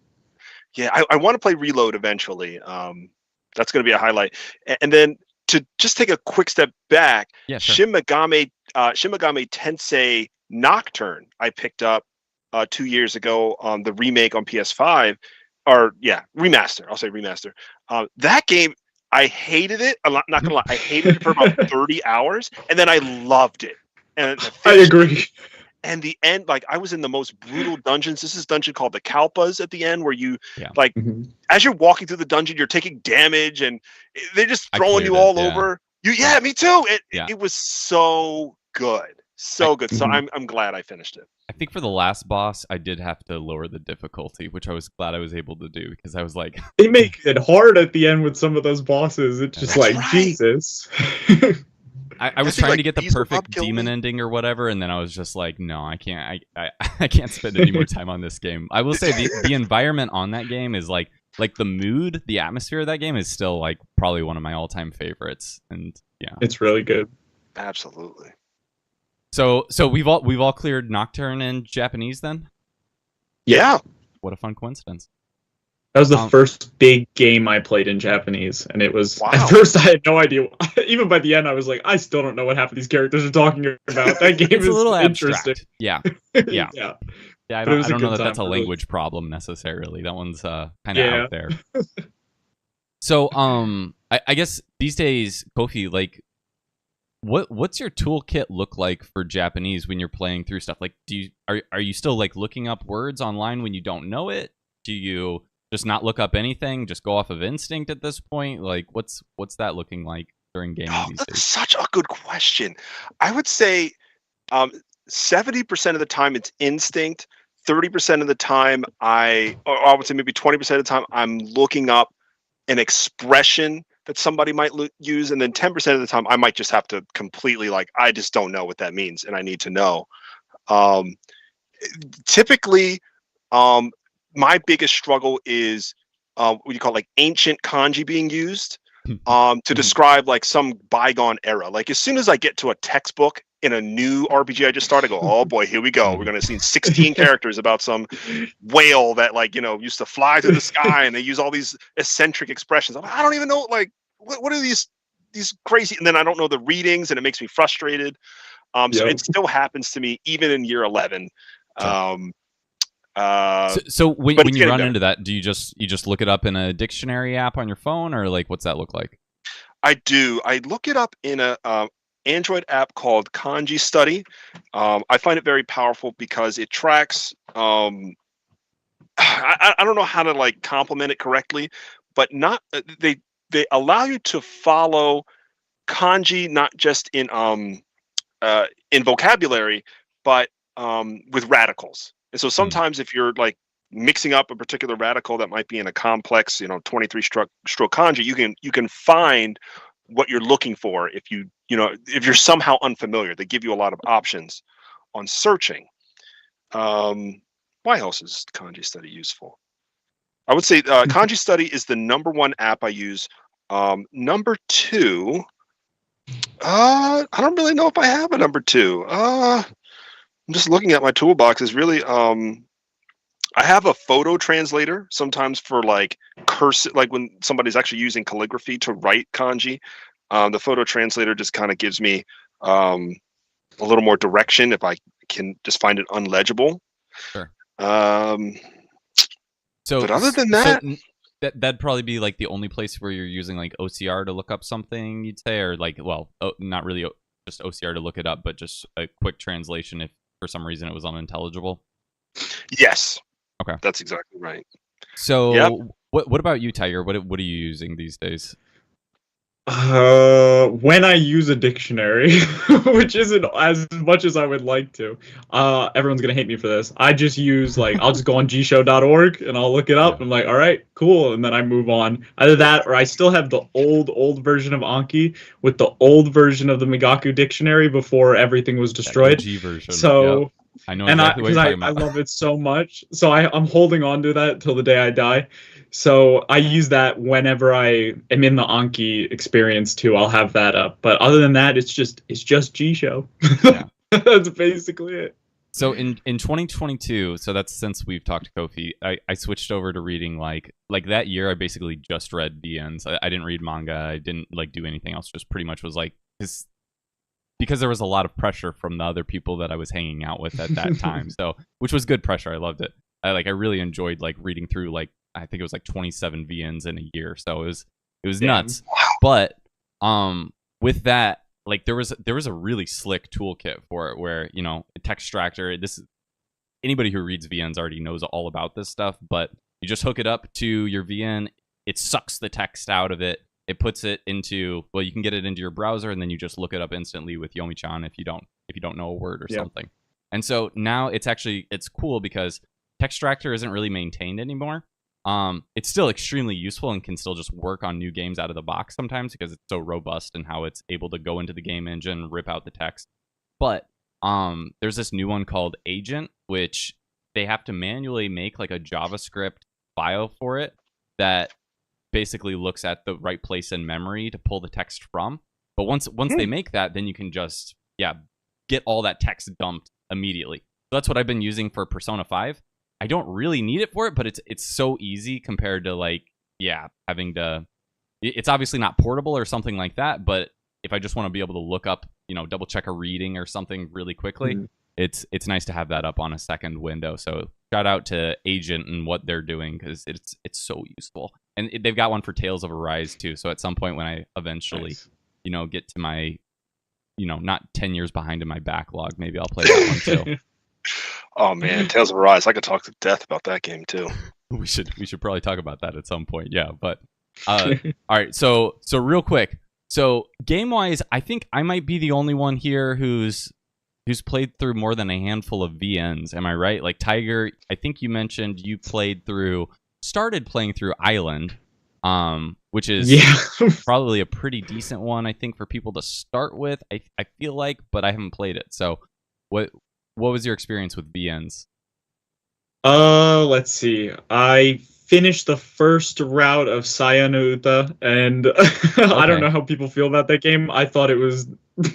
I want to play Reload eventually. That's going to be a highlight. And then to just take a quick step back, Shin Megami Tensei Nocturne I picked up 2 years ago on the remake on PS5. Remaster. I'll say remaster. That game, I hated it. I'm not gonna lie. I hated it for about 30 hours, and then I loved it. And I agree. And the end, like I was in the most brutal dungeons. This is a dungeon called the Kalpas at the end, where you as you're walking through the dungeon, you're taking damage, and they're just throwing you all over. Me too. It was so good. So good. So I'm glad I finished it. I think for the last boss, I did have to lower the difficulty, which I was glad I was able to do because I was like, they make it hard at the end with some of those bosses. It's just Jesus. I was trying to get the perfect demon ending or whatever, and then I was just like, no, I can't. I can't spend any more time on this game. I will say the environment on that game is like the mood, the atmosphere of that game is still like probably one of my all-time favorites, and it's really good. Absolutely. So we've all cleared Nocturne in Japanese then? Yeah. What a fun coincidence. That was the first big game I played in Japanese, and it was at first I had no idea. Even by the end, I was like, I still don't know what half of these characters are talking about. That game is a little interesting. Abstract. Yeah. I don't know that that's a language problem necessarily. That one's kind of out there. So I guess these days, Kofi, like, what's your toolkit look like for Japanese when you're playing through stuff? Like, are you still like looking up words online when you don't know it? Do you just not look up anything, just go off of instinct at this point? Like, what's that looking like during gaming these days? That's such a good question. I would say 70% of the time it's instinct. 30% of the time I would say maybe 20% of the time I'm looking up an expression that somebody might use, and then 10% of the time I might just have to completely I just don't know what that means and I need to know. Typically, my biggest struggle is what you call ancient kanji being used to describe some bygone era. Like as soon as I get to a textbook in a new RPG I just started, I go, oh boy, here we go. We're going to see 16 characters about some whale that used to fly through the sky, and they use all these eccentric expressions. I don't even know what are these crazy, and then I don't know the readings, and it makes me frustrated. So it still happens to me even in year 11. So when you run into that, do you just look it up in a dictionary app on your phone, or what's that look like? I do. I look it up in a Android app called Kanji Study. I find it very powerful because it tracks. I don't know how to complement it correctly, but they allow you to follow kanji not just in vocabulary, but with radicals. And so sometimes if you're mixing up a particular radical that might be in a complex, 23 stroke kanji, you can find what you're looking for if you're somehow unfamiliar. They give you a lot of options on searching. Why else is Kanji Study useful? I would say Kanji Study is the #1 app I use. Number 2, I don't really know if I have a number 2. I'm just looking at my toolbox. Is really I have a photo translator sometimes for cursive, when somebody's actually using calligraphy to write kanji. The photo translator just kind of gives me a little more direction if I can just find it unlegible. Sure. But other than that, that'd probably be like the only place where you're using like OCR to look up something, you'd say, or like, well, not really just OCR to look it up, but just a quick translation if for some reason it was unintelligible. Yes. Okay. That's exactly right. So Yep. what about you, Tiger? What are you using these days? When I use a dictionary, which isn't as much as I would like to. Everyone's gonna hate me for this. I just use like I'll just go on gshow.org and I'll look it up. I'm like, all right, cool, and then I move on. Either that, or I still have the old version of Anki with the old version of the Migaku dictionary before everything was destroyed. OG version. So. Yep. I know exactly what you're talking about. I love it so much. So I'm holding on to that till the day I die. So I use that whenever I am in the Anki experience too. I'll have that up. But other than that, it's just G Show. Yeah. That's basically it. So in 2022, so that's since we've talked to Kofi, I switched over to reading like that year. I basically just read VNs. I didn't read manga. I didn't like do anything else. Just pretty much was like because there was a lot of pressure from the other people that I was hanging out with at that time. So, which was good pressure. I loved it. I really enjoyed like reading through like I think it was like 27 VNs in a year. So it was nuts. But with that, like there was a really slick toolkit for it where, you know, a text extractor, anybody who reads VNs already knows all about this stuff, but you just hook it up to your VN, it sucks the text out of it. It puts it into, well, you can get it into your browser, and then you just look it up instantly with Yomi-chan if you don't know a word or something. And so now it's cool because text extractor isn't really maintained anymore. It's still extremely useful and can still just work on new games out of the box sometimes because it's so robust and how it's able to go into the game engine, rip out the text. But there's this new one called Agent, which they have to manually make like a JavaScript file for it that basically looks at the right place in memory to pull the text from. But once they make that, then you can just get all that text dumped immediately. So that's what I've been using for Persona 5. I don't really need it for it, but it's so easy compared to like having to. It's obviously not portable or something like that, but if I just want to be able to look up, you know, double check a reading or something really quickly, it's nice to have that up on a second window. So shout out to Agent and what they're doing because it's so useful. And they've got one for Tales of Arise too. So at some point when I eventually, you know, get to my, you know, not 10 years behind in my backlog, maybe I'll play that one too. Oh man, Tales of Arise! I could talk to death about that game too. We should probably talk about that at some point. Yeah, but all right. So real quick. So game wise, I think I might be the only one here who's played through more than a handful of VNs. Am I right? Like Tiger, I think you mentioned you started playing through Island, which is probably a pretty decent one, I think, for people to start with. I feel like, but I haven't played it. So what was your experience with VNs? Let's see. I finished the first route of Sayanuta, and I don't know how people feel about that game. I thought it was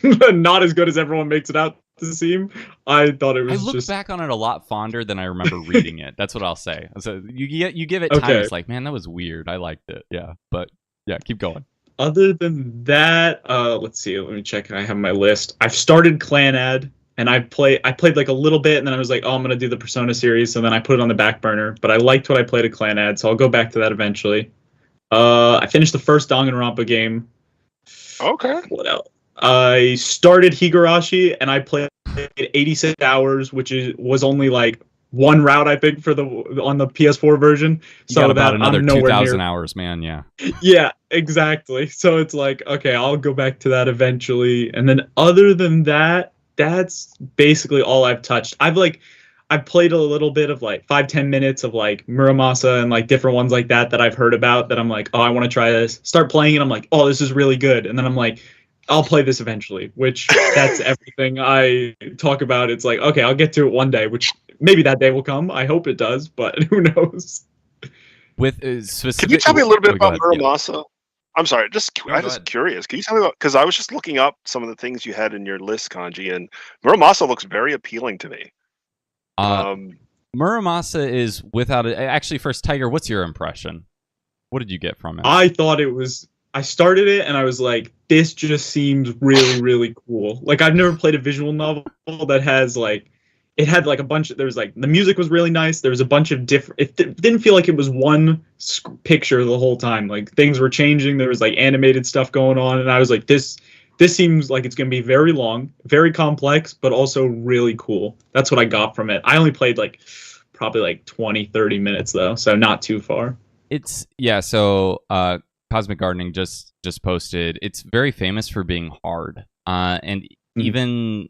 not as good as everyone makes it out to seem. I thought it was. I look back on it a lot fonder than I remember reading it. That's what I'll say. So you give it time. It's like, man, that was weird. I liked it. Yeah, but yeah, keep going. Other than that, let's see. Let me check. I have my list. I've started Clanad. And I played like a little bit, and then I was like, oh, I'm going to do the Persona series, so then I put it on the back burner. But I liked what I played at Clanad, so I'll go back to that eventually. I finished the first Danganronpa game. Okay. What else? I started Higurashi, and I played 86 hours, which was only like one route, I think, on the PS4 version. You got about another 2,000 hours, man, yeah. Yeah, exactly. So it's like, okay, I'll go back to that eventually. And then other than that, that's basically all I've touched. I've played a little bit of like 5-10 minutes of like Muramasa and like different ones like that I've heard about that I'm like, oh, I want to try this. Start playing it, I'm like, oh, this is really good. And then I'm like, I'll play this eventually, which that's everything I talk about. It's like, okay, I'll get to it one day, which maybe that day will come. I hope it does, but who knows? With specific... Can you tell me a little bit about Muramasa? Yeah. I'm sorry, I'm just curious. Can you tell me about, because I was just looking up some of the things you had in your list, Kanji, and Muramasa looks very appealing to me. Muramasa is without it. Actually, first, Tiger, what's your impression? What did you get from it? I thought it was. I started it and I was like, this just seems really, really cool. Like I've never played a visual novel that has like, it had like a bunch of, there was like, the music was really nice. There was a bunch of different, didn't feel like it was one picture the whole time. Like things were changing. There was like animated stuff going on. And I was like, this seems like it's going to be very long, very complex, but also really cool. That's what I got from it. I only played like probably like 20-30 minutes though, so not too far. It's, yeah, so Cosmic Gardening just posted, it's very famous for being hard. And even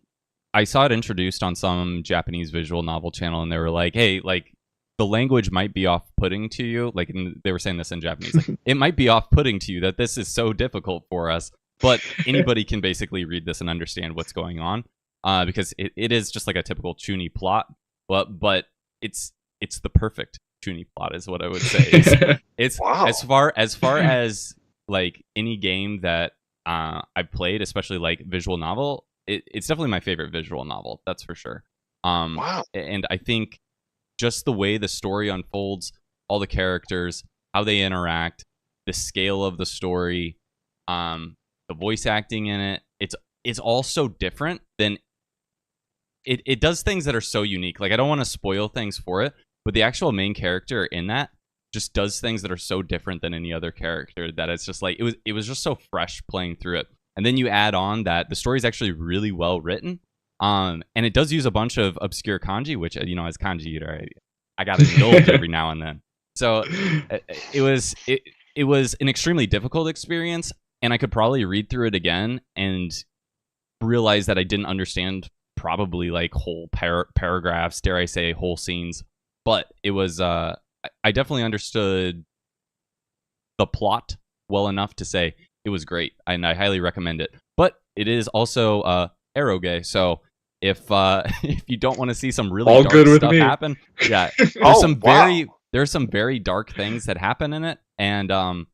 I saw it introduced on some Japanese visual novel channel, and they were like, hey, like, the language might be off-putting to you. Like, they were saying this in Japanese. Like, it might be off-putting to you that this is so difficult for us, but anybody can basically read this and understand what's going on, because it is just like a typical Chuny plot, but it's the perfect Chuny plot, is what I would say. It's Wow. as far as like any game that I've played, especially like visual novel, it's definitely my favorite visual novel. That's for sure. Wow. And I think just the way the story unfolds, all the characters, how they interact, the scale of the story, the voice acting in it, it's all so different than it does things that are so unique. Like, I don't want to spoil things for it, but the actual main character in that just does things that are so different than any other character that it's just like, it was just so fresh playing through it. And then you add on that the story is actually really well written, and it does use a bunch of obscure kanji, which, you know, as KanjiEater, I got to indulge every now and then. So it was an extremely difficult experience, and I could probably read through it again and realize that I didn't understand probably like whole paragraphs, dare I say whole scenes, but it was I definitely understood the plot well enough to say it was great, and I highly recommend it. But it is also eroge, so if you don't want to see some really all dark good with stuff me. happen, yeah, there's some very dark things that happen in it, and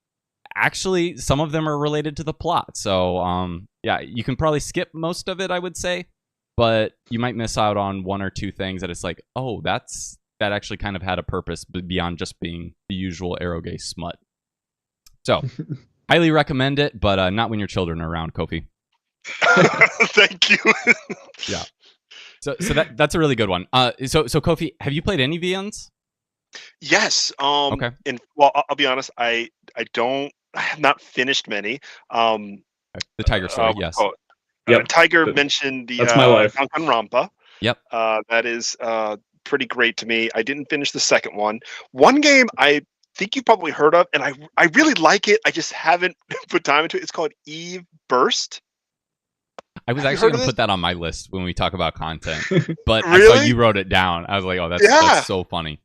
actually some of them are related to the plot. So yeah, you can probably skip most of it, I would say, but you might miss out on one or two things that it's like, oh, that actually kind of had a purpose beyond just being the usual eroge smut. So highly recommend it, but not when your children are around, Kofi. Thank you. Yeah. So that's a really good one. So Kofi, have you played any VNs? Yes. Okay. And well, I'll be honest. I have not finished many. The Tiger story, yes. Yep. Tiger mentioned the That's my life. Danganronpa. Yep. That is pretty great to me. I didn't finish the second one. One game I think you probably heard of, and I really like it. I just haven't put time into it. It's called Eve Burst. I was actually going to put that on my list when we talk about content, but Really? I saw you wrote it down. I was like, oh, that's so funny.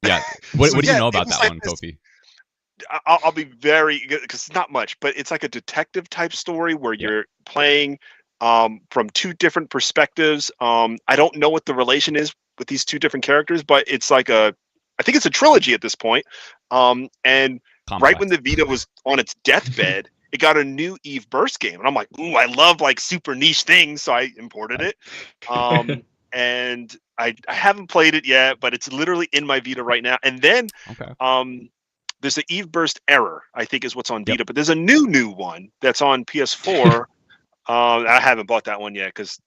Yeah. What do you know about that like one, this, Kofi? I'll be very, because it's not much, but it's like a detective type story where you're playing from two different perspectives. I don't know what the relation is with these two different characters, but it's like I think it's a trilogy at this point. And Complex. right when the Vita was on its deathbed, it got a new Eve Burst game, and I'm like, ooh, I love like super niche things, so I imported it. And I haven't played it yet, but it's literally in my Vita right now. And then there's the Eve Burst Error, I think is what's on Vita, but there's a new one that's on PS4. I haven't bought that one yet because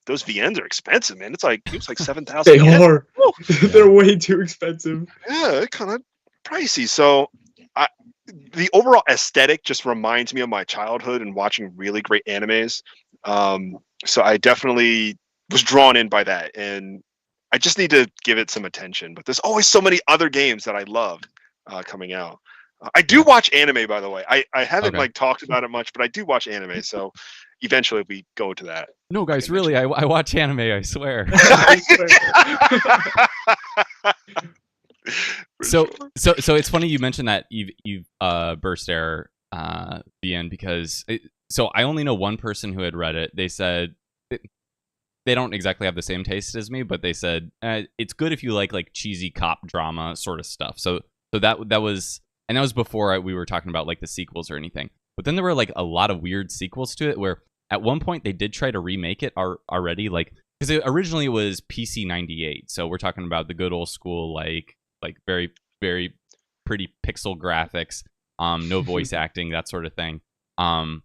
those VNs are expensive, man. It was like 7,000. They are. They're way too expensive. Yeah, they're kind of pricey. So the overall aesthetic just reminds me of my childhood and watching really great animes. So I definitely was drawn in by that, and I just need to give it some attention. But there's always so many other games that I love coming out. I do watch anime, by the way. I haven't like talked about it much, but I do watch anime. So eventually we go to that. No, guys, really, I watch anime, I swear. So it's funny you mentioned that Eve Burst Error VN, because so I only know one person who had read it. They said they don't exactly have the same taste as me, but they said it's good if you like cheesy cop drama sort of stuff. So that was, and that was before we were talking about like the sequels or anything. But then there were like a lot of weird sequels to it, where at one point they did try to remake it already, like, because originally it was PC 98. So we're talking about the good old school, like very, very pretty pixel graphics, no voice acting, that sort of thing, and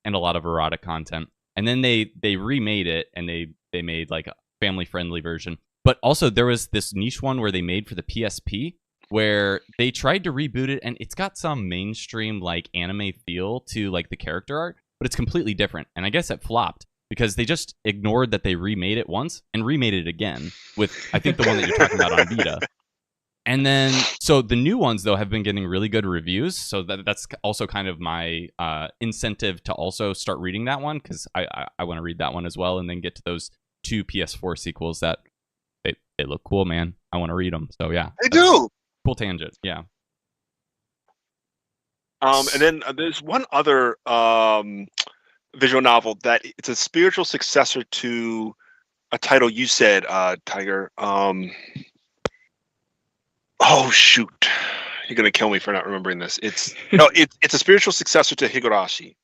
a lot of erotic content. And then they remade it, and they made like family-friendly version. But also, there was this niche one where they made for the PSP, where they tried to reboot it, and it's got some mainstream like anime feel to like the character art, but it's completely different. And I guess it flopped because they just ignored that they remade it once and remade it again with, I think, the one that you're talking about on Vita. And then, so the new ones, though, have been getting really good reviews. So that's also kind of my incentive to also start reading that one, because I want to read that one as well, and then get to those 2 PS4 sequels that they look cool, man. I want to read them. So yeah, they do. Cool tangent, yeah. And then there's one other visual novel that it's a spiritual successor to a title you said, Tiger. Oh shoot, you're gonna kill me for not remembering this. It's a spiritual successor to Higurashi.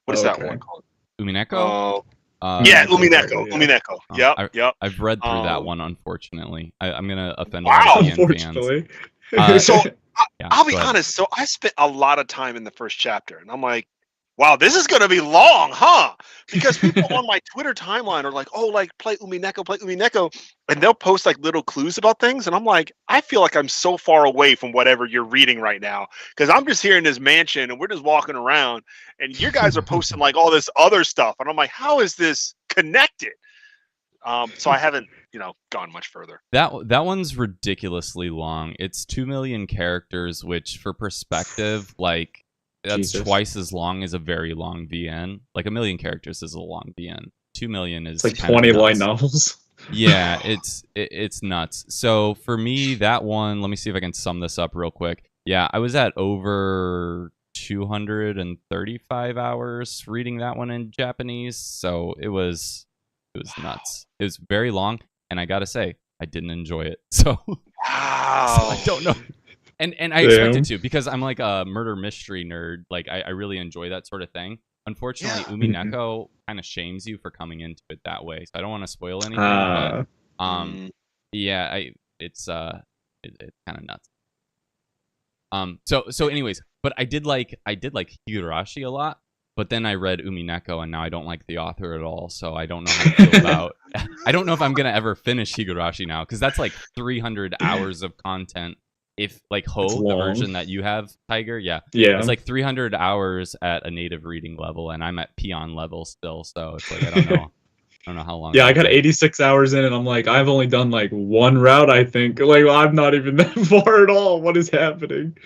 What is that one called? Umineko. Yeah, Umineko. Umineko. Yep. I've read through that one, unfortunately. I'm gonna offend unfortunately. Fans. So I'll be honest. So I spent a lot of time in the first chapter, and I'm like, wow, this is gonna be long, huh? Because people on my Twitter timeline are like, oh, like play Umineko, and they'll post like little clues about things, and I'm like, I feel like I'm so far away from whatever you're reading right now, because I'm just here in this mansion and we're just walking around, and you guys are posting like all this other stuff, and I'm like, how is this connected? So I haven't, gone much further. That one's ridiculously long. It's 2 million characters, which for perspective, like, that's twice as long as a very long VN. Like 1 million characters is a long VN. 2 million is like 20 light novels. Yeah, it's nuts. So for me, that one, let me see if I can sum this up real quick. Yeah, I was at over 235 hours reading that one in Japanese. So it was nuts. It was very long, and I gotta say, I didn't enjoy it. So, wow. So I don't know. And I expected to, because I'm like a murder mystery nerd. Like I really enjoy that sort of thing. Unfortunately, Umineko kind of shames you for coming into it that way. So I don't want to spoil anything. But yeah, it's kind of nuts. So anyways, but I did like Higurashi a lot. But then I read Umineko, and now I don't like the author at all. So I don't know how to feel about. I don't know if I'm gonna ever finish Higurashi now, because that's like 300 hours of content. If like the version that you have, Tiger, yeah, it's like 300 hours at a native reading level, and I'm at peon level still. So it's like I don't know how long. Yeah, I got 86 hours in, and I'm like, I've only done like one route, I think. Like, I'm not even that far at all. What is happening?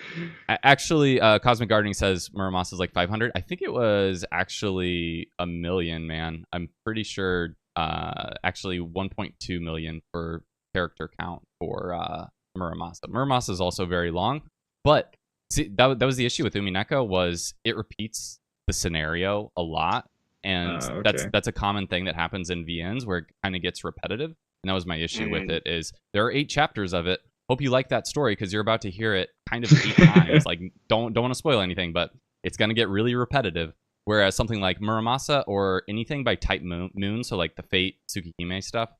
Actually, Cosmic Gardening says Muramasa is like 500. I think it was actually 1 million, man. I'm pretty sure. Actually, 1.2 million for character count for Muramasa. Muramasa is also very long, but see, that was the issue with Umineko, was it repeats the scenario a lot. And that's a common thing that happens in VNs, where it kind of gets repetitive. And that was my issue with it, is there are 8 chapters of it. Hope you like that story, because you're about to hear it kind of 8 times. Like, don't want to spoil anything, but it's going to get really repetitive. Whereas something like Muramasa or anything by Type Moon, so like the Fate, Tsukihime stuff,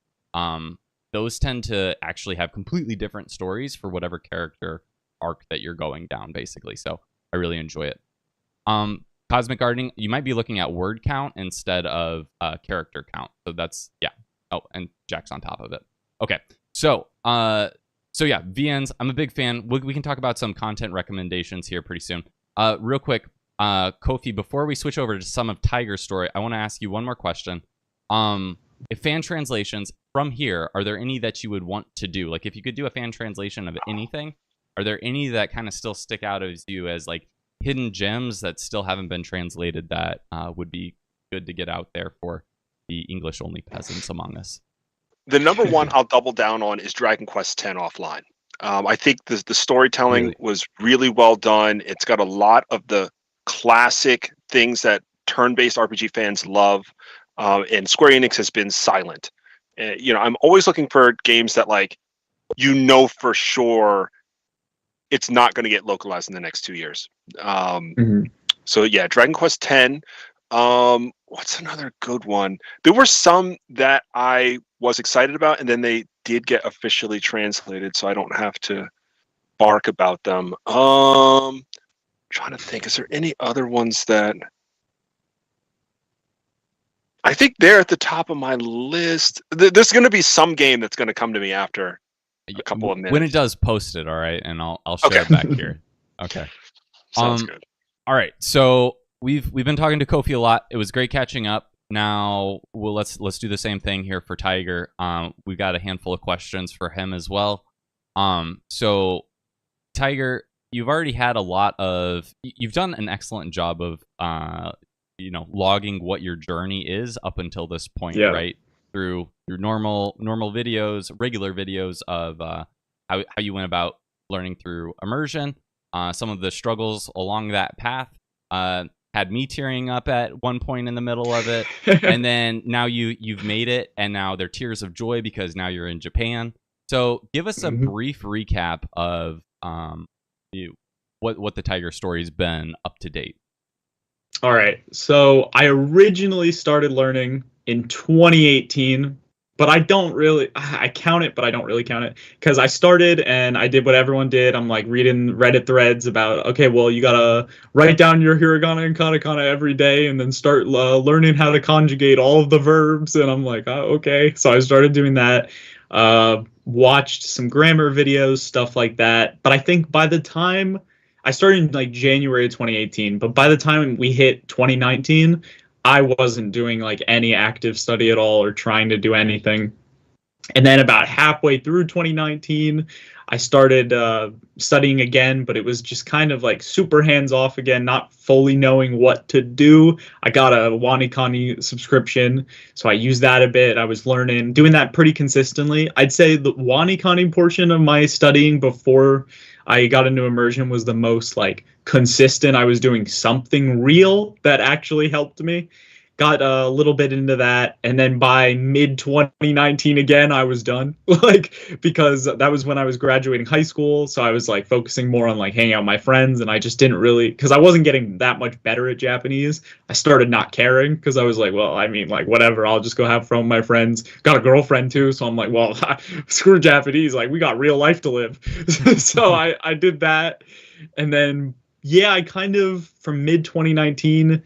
those tend to actually have completely different stories for whatever character arc that you're going down, basically. So I really enjoy it. Cosmic Gardening, you might be looking at word count instead of character count. So that's, yeah. Oh, and Jack's on top of it. Okay. So yeah, VNs, I'm a big fan. We can talk about some content recommendations here pretty soon. Real quick, Kofi, before we switch over to some of Tiger's story, I want to ask you one more question. If fan translations from here, are there any that you would want to do? Like, if you could do a fan translation of anything, are there any that kind of still stick out as you as like hidden gems that still haven't been translated that would be good to get out there for the English-only peasants among us? The number one I'll double down on is Dragon Quest X Offline. I think the storytelling was really well done. It's got a lot of the classic things that turn-based RPG fans love, and Square Enix has been silent. I'm always looking for games that, like, for sure it's not going to get localized in the next 2 years. So yeah, Dragon Quest X. What's another good one? There were some that I was excited about, and then they did get officially translated, so I don't have to bark about them. Trying to think, is there any other ones that I think they're at the top of my list. There's going to be some game that's going to come to me after a couple of minutes. When it does, post it, all right, and I'll share it back here. Okay. Sounds good. All right. So we've been talking to Kofi a lot. It was great catching up. Now, let's do the same thing here for Tiger. We've got a handful of questions for him as well. So Tiger, you've already had you've done an excellent job of logging what your journey is up until this point, right? Through normal videos, regular videos of how you went about learning through immersion, some of the struggles along that path, had me tearing up at one point in the middle of it, and then now you've made it, and now they're tears of joy because now you're in Japan. So give us a brief recap of what the Tiger story's been up to date. All right. So I originally started learning in 2018, but I count it, but I don't really count it because I started and I did what everyone did. I'm like reading Reddit threads about, okay, well, you got to write down your hiragana and katakana every day and then start learning how to conjugate all of the verbs. And I'm like, oh, okay. So I started doing that, watched some grammar videos, stuff like that. But I think by the time I started in like January 2018, but by the time we hit 2019, I wasn't doing like any active study at all or trying to do anything. And then about halfway through 2019, I started studying again, but it was just kind of like super hands-off again, not fully knowing what to do. I got a WaniKani subscription, so I used that a bit. I was learning, doing that pretty consistently. I'd say the WaniKani portion of my studying before I got into immersion was the most like consistent. I was doing something real that actually helped me. Got a little bit into that, and then by mid 2019 again, I was done. Because that was when I was graduating high school, so I was like focusing more on like hanging out with my friends, and I just didn't really, because I wasn't getting that much better at Japanese. I started not caring because I was like, well, I mean, like whatever, I'll just go have fun with my friends. Got a girlfriend too, so I'm like, well, screw Japanese, like we got real life to live. So I did that, and then I kind of from mid 2019.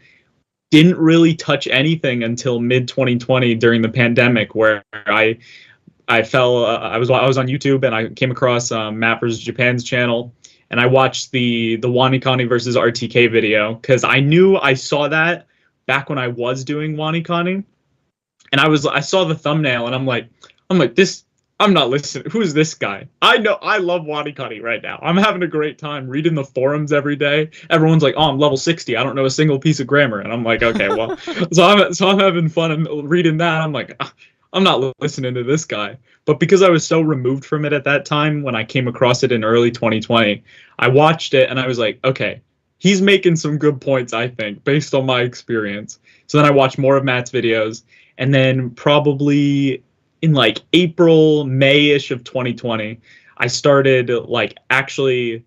Didn't really touch anything until mid 2020 during the pandemic, where I fell. I was on YouTube and I came across Matt vs. Japan's channel, and I watched the WaniKani versus RTK video because I knew I saw that back when I was doing WaniKani, and I saw the thumbnail and I'm like this. I'm not listening. Who is this guy? I know I love WaniKani right now. I'm having a great time reading the forums every day. Everyone's like, "Oh, I'm level 60. I don't know a single piece of grammar." And I'm like, "Okay, well." so I'm having fun and reading that. I'm like, I'm not listening to this guy. But because I was so removed from it at that time, when I came across it in early 2020, I watched it and I was like, "Okay, he's making some good points, I think, based on my experience." So then I watched more of Matt's videos, and then probably in like April, May-ish of 2020, I started like actually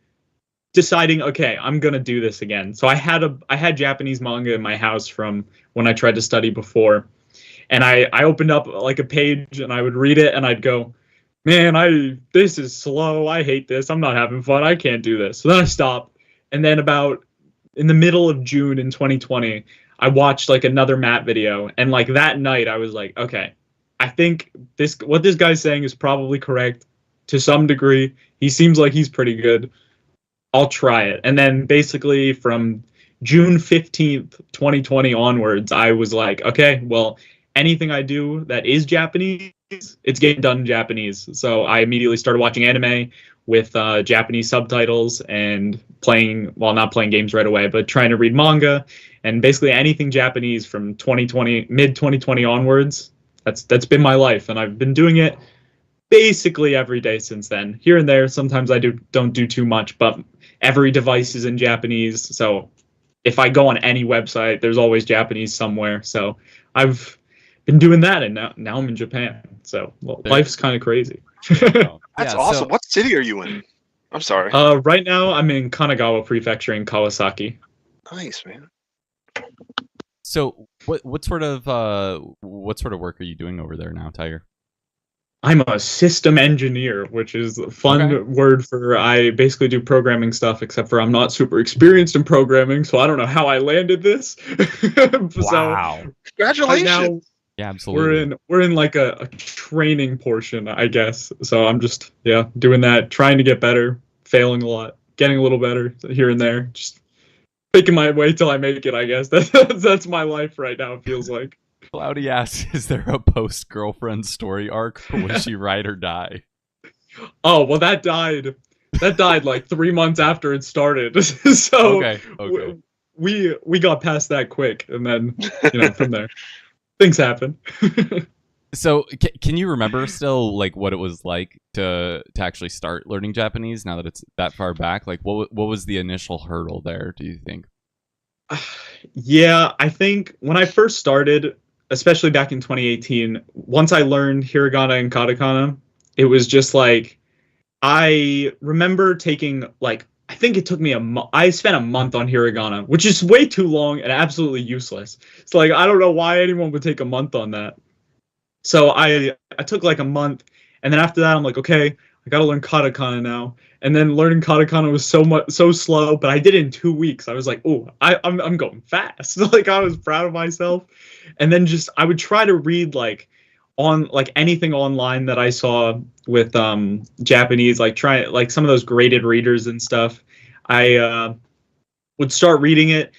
deciding, okay, I'm gonna do this again. So I had Japanese manga in my house from when I tried to study before, and I opened up like a page and I would read it and I'd go, man, this is slow. I hate this. I'm not having fun. I can't do this. So then I stopped, and then about in the middle of June in 2020, I watched like another Matt video, and like that night I was like, okay, I think what this guy's saying is probably correct to some degree. He seems like he's pretty good. I'll try it. And then basically from June 15th, 2020 onwards, I was like, okay, well, anything I do that is Japanese, it's getting done in Japanese. So I immediately started watching anime with Japanese subtitles and not playing games right away, but trying to read manga and basically anything Japanese from mid 2020 onwards. That's been my life, and I've been doing it basically every day since then. Here and there, sometimes I don't do too much, but every device is in Japanese. So if I go on any website, there's always Japanese somewhere. So I've been doing that, and now I'm in Japan. So life's kind of crazy. That's awesome. What city are you in? I'm sorry. Right now I'm in Kanagawa Prefecture in Kawasaki. Nice, man. So what sort of work are you doing over there now, Tiger? I'm a system engineer, which is a fun word for I basically do programming stuff, except for I'm not super experienced in programming, so I don't know how I landed this. Wow. Congratulations. Yeah, absolutely. We're in like a training portion, I guess. So I'm just doing that, trying to get better, failing a lot, getting a little better here and there, just making my way till I make it. I guess that's my life right now. It feels like. Cloudy asks, "Is there a post-girlfriend story arc, or was she ride or die?" Oh well, that died. That died like 3 months after it started. So Okay. we got past that quick, and then from there things happen. So, can you remember still like what it was like to actually start learning Japanese now that it's that far back? Like, what was the initial hurdle there? Do you think? Yeah, I think when I first started, especially back in 2018, once I learned hiragana and katakana, it was just like I remember taking like I think it took me I spent a month on hiragana, which is way too long and absolutely useless. It's like I don't know why anyone would take a month on that. So I took like a month, and then after that I'm like, okay, I gotta learn katakana now. And then learning katakana was so slow, but I did it in 2 weeks. I was like, oh, I'm going fast. Like I was proud of myself. And then just I would try to read like on like anything online that I saw with Japanese, like try like some of those graded readers and stuff. I would start reading it,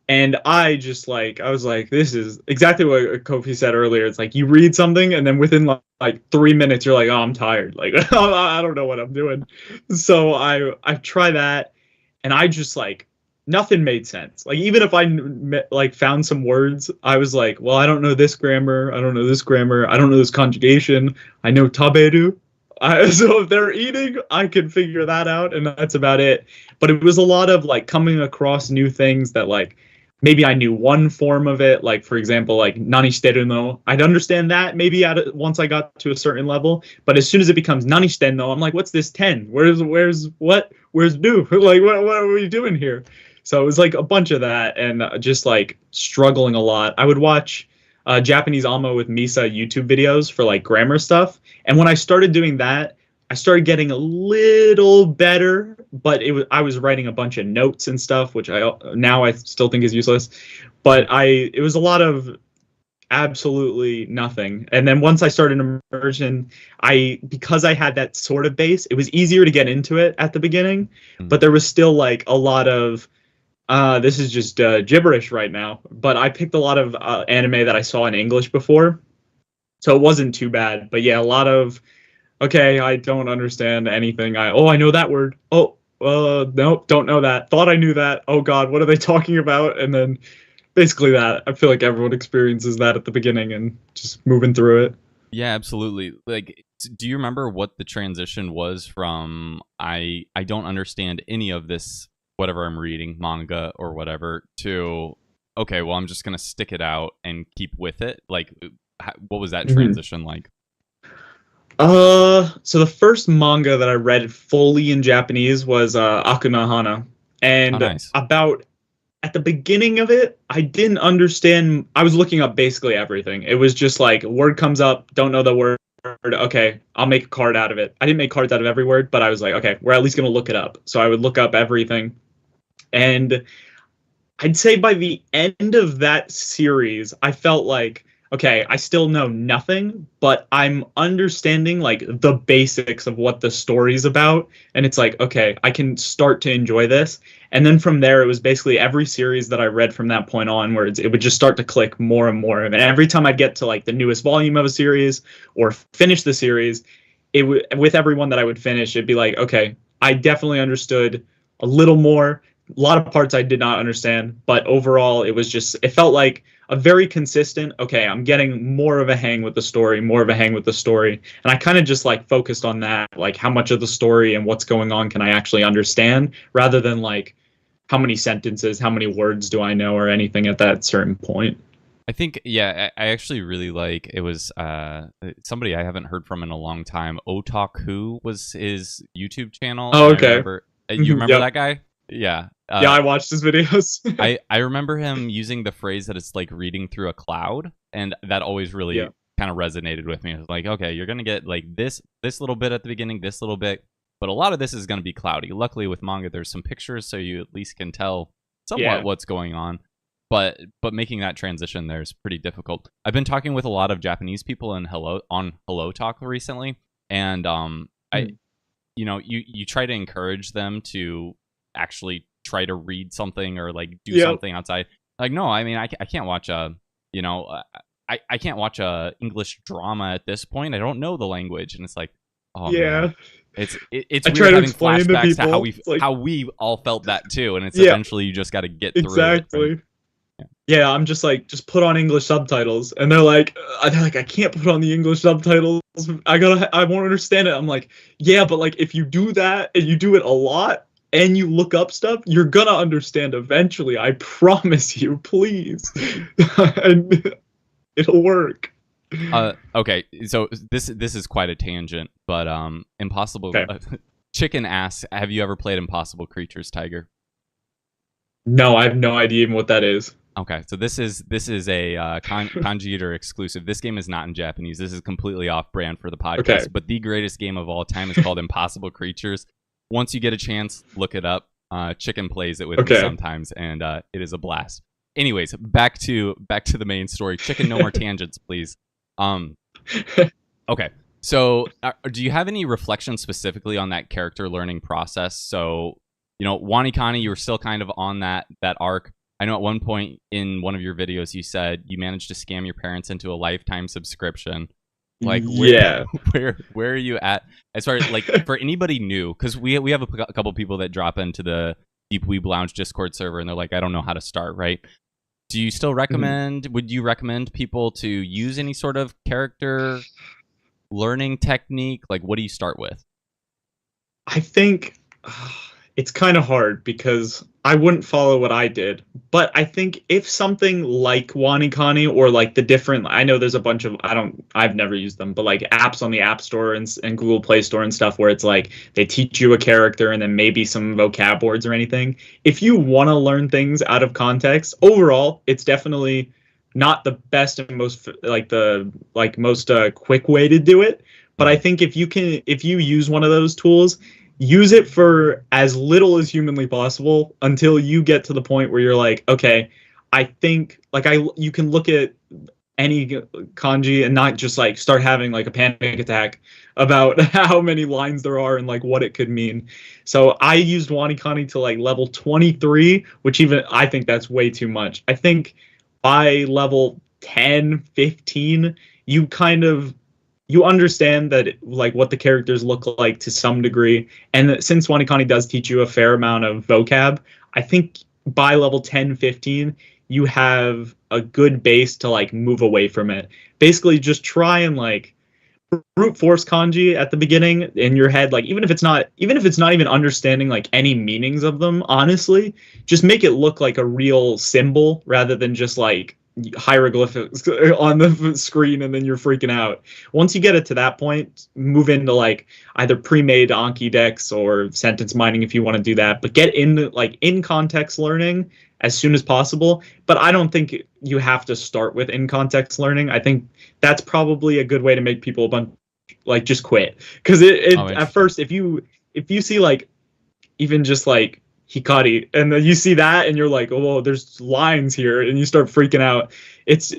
and I was like, this is exactly what Kofi said earlier. It's like you read something, and then within like 3 minutes, you're like, oh, I'm tired. Like I don't know what I'm doing. So I try that, and I just like nothing made sense. Like even if I like found some words, I was like, well, I don't know this grammar. I don't know this grammar. I don't know this conjugation. I know taberu. So if they're eating, I can figure that out, and that's about it. But it was a lot of like coming across new things that like maybe I knew one form of it, like for example, like nani shiteru no. I'd understand that maybe once I got to a certain level, but as soon as it becomes nani shiten no, I'm like, what's this 10? Where's what? Where's do? Like what are we doing here? So it was like a bunch of that, and just like struggling a lot. I would watch Japanese Alma with Misa YouTube videos for like grammar stuff, and when I started doing that, I started getting a little better, but I was writing a bunch of notes and stuff, which I still think is useless. But it was a lot of absolutely nothing. And then once I started immersion, because I had that sort of base, it was easier to get into it at the beginning, but there was still like a lot of this is just gibberish right now. But I picked a lot of anime that I saw in English before, so it wasn't too bad. But yeah, a lot of okay, I don't understand anything. I know that word. Oh, nope, don't know that. Thought I knew that. Oh God, what are they talking about? And then basically that. I feel like everyone experiences that at the beginning and just moving through it. Yeah, absolutely. Like, do you remember what the transition was from I don't understand any of this, whatever I'm reading, manga or whatever, to okay, well, I'm just gonna stick it out and keep with it. Like, what was that transition like? So the first manga that I read fully in Japanese was Aku no Hana. And nice. About at the beginning of it, I didn't understand. I was looking up basically everything. It was just like word comes up, don't know the word. Okay, I'll make a card out of it. I didn't make cards out of every word, but I was like, okay, we're at least going to look it up. So I would look up everything. And I'd say by the end of that series, I felt like, okay, I still know nothing, but I'm understanding like the basics of what the story's about. And it's like, okay, I can start to enjoy this. And then from there, it was basically every series that I read from that point onwards, it would just start to click more and more. And every time I'd get to like the newest volume of a series or finish the series, with everyone that I would finish, it'd be like, okay, I definitely understood a little more. A lot of parts I did not understand, but overall, it felt like a very consistent, okay, I'm getting more of a hang with the story, And I kind of just like focused on that, like how much of the story and what's going on can I actually understand, rather than like how many sentences, how many words do I know or anything at that certain point. I think, yeah, I actually really like, it was somebody I haven't heard from in a long time. Otaku was his YouTube channel. Oh, okay. You remember Yep. that guy? Yeah. Yeah, I watched his videos. I remember him using the phrase that it's like reading through a cloud, and that always really kind of resonated with me. It was like, okay, you're going to get like this little bit at the beginning, this little bit, but a lot of this is going to be cloudy. Luckily with manga, there's some pictures, so you at least can tell somewhat what's going on. but making that transition there is pretty difficult. I've been talking with a lot of Japanese people on Hello Talk recently, and you try to encourage them to actually try to read something or like do something outside. Like, no, I mean, I can't watch a I can't watch a English drama at this point. I don't know the language, and it's like, oh man. It's weird having flashbacks to how we all felt that too, and it's eventually you just got to get through it. Right? Yeah, I'm just like, just put on English subtitles, and they're like, I can't put on the English subtitles. I won't understand it. I'm like, yeah, but like if you do that and you do it a lot and you look up stuff, you're gonna understand eventually. I promise you, please, and it'll work. Okay, so this is quite a tangent, but Impossible. Okay. Chicken asks, have you ever played Impossible Creatures, Tiger? No, I have no idea even what that is. Okay, so this is a KanjiEater exclusive. This game is not in Japanese. This is completely off-brand for the podcast. Okay. But the greatest game of all time is called Impossible Creatures. Once you get a chance, look it up. Chicken plays it with me sometimes, and it is a blast. Anyways, back to the main story. Chicken, no more tangents, please. Okay, so do you have any reflection specifically on that character learning process? So, Wanikani, you were still kind of on that arc. I know at one point in one of your videos you said you managed to scam your parents into a lifetime subscription. Like, where are you at as far as, like, for anybody new? Because we have a couple people that drop into the Deep Weeb Lounge Discord server and they're like, I don't know how to start, right? Do you still recommend, would you recommend people to use any sort of character learning technique? Like, what do you start with? I think it's kind of hard because I wouldn't follow what I did. But I think if something like Wanikani or like the different, I know there's a bunch of, I've never used them, but like apps on the App Store and Google Play Store and stuff where it's like they teach you a character and then maybe some vocab words or anything. If you want to learn things out of context, overall, it's definitely not the best and most most quick way to do it. But I think if you use one of those tools, use it for as little as humanly possible until you get to the point where you're like, okay, I think you can look at any kanji and not just like start having like a panic attack about how many lines there are and like what it could mean. So I used Wanikani to like level 23, which even I think that's way too much. I think by level 10, 15, you understand that like what the characters look like to some degree. And since Wanikani does teach you a fair amount of vocab, I think by level 10, 15, you have a good base to like move away from it. Basically just try and like brute force kanji at the beginning in your head. Like even if it's not even understanding like any meanings of them, honestly, just make it look like a real symbol rather than just like hieroglyphics on the screen and then you're freaking out. Once you get it to that point, move into like either pre-made Anki decks or sentence mining if you want to do that, but get into like in context learning as soon as possible. But I don't think you have to start with in context learning. I think that's probably a good way to make people just quit, because at first if you see like even just like Hikari, and then you see that and you're like, oh, there's lines here, and you start freaking out. It's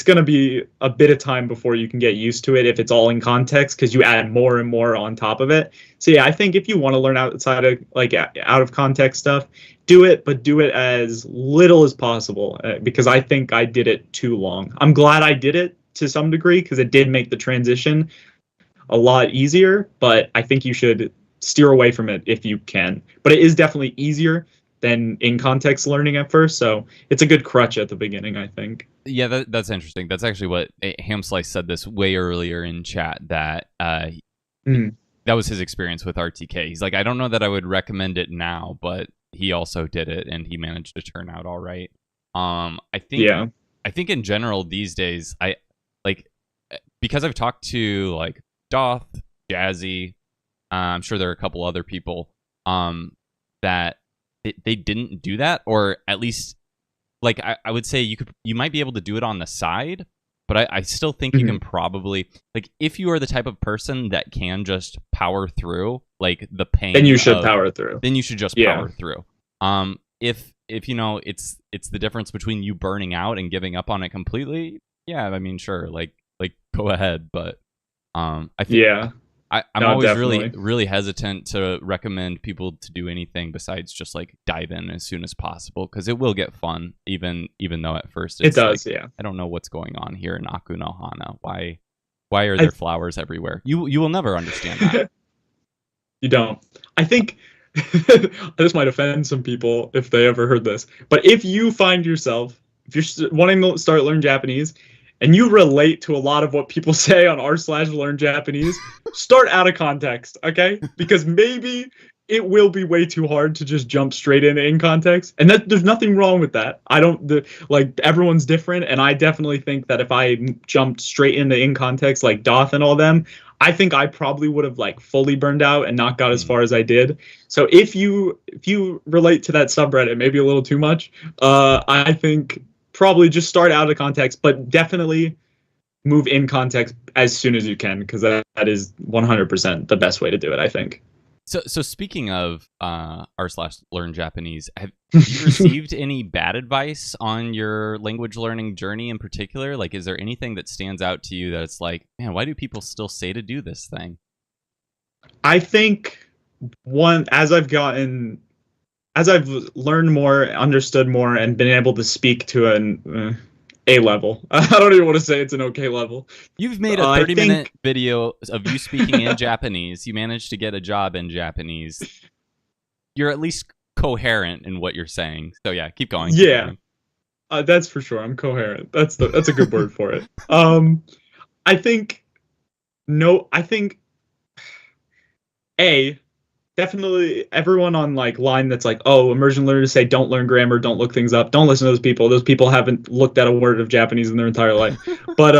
going to be a bit of time before you can get used to it if it's all in context, because you add more and more on top of it. So yeah, I think if you want to learn outside of like out of context stuff, do it, but do it as little as possible, because I think I did it too long. I'm glad I did it to some degree because it did make the transition a lot easier, but I think you should steer away from it if you can. But it is definitely easier than in context learning at first, so it's a good crutch at the beginning, I think. Yeah, that's interesting. That's actually what Hamslice said this way earlier in chat, that that was his experience with RTK. He's like, I don't know that I would recommend it now, but he also did it and he managed to turn out all right. I think in general these days, I like, because I've talked to like Doth, Jazzy, I'm sure there are a couple other people that they didn't do that, or at least like I would say you might be able to do it on the side, but I still think you can probably, like, if you are the type of person that can just power through like the pain, then you should power through. Then you should just power through. If if you know it's the difference between you burning out and giving up on it completely, yeah, I mean, sure, like go ahead. But I think I'm No, always definitely. really hesitant to recommend people to do anything besides just like dive in as soon as possible, because it will get fun, even though at first It it's does, like, yeah. I don't know what's going on here in Aku no Hana. Why are there flowers everywhere? You will never understand that. You don't. I think this might offend some people if they ever heard this, but if you find yourself, if you're wanting to start learn Japanese and you relate to a lot of what people say on r/learn Japanese, start out of context, okay? Because maybe it will be way too hard to just jump straight into in context, and that there's nothing wrong with that. I don't like, everyone's different, and I definitely think that if I jumped straight into in context like Doth and all them, I think I probably would have like fully burned out and not got as far as I did. So if you relate to that subreddit maybe a little too much, I think probably just start out of context, but definitely move in context as soon as you can, because that is 100% the best way to do it, I think. So speaking of r/learn Japanese, have you received any bad advice on your language learning journey in particular? Like, is there anything that stands out to you that it's like, man, why do people still say to do this thing? I think as I've learned more, understood more, and been able to speak to an A level. I don't even want to say it's an okay level. You've made a 30-minute video of you speaking in Japanese. You managed to get a job in Japanese. You're at least coherent in what you're saying. So yeah, keep going. Yeah, that's for sure. I'm coherent. That's a good word for it. I think definitely everyone on like line that's like, oh, immersion learners say don't learn grammar, don't look things up, don't listen to those people. Those people haven't looked at a word of Japanese in their entire life. But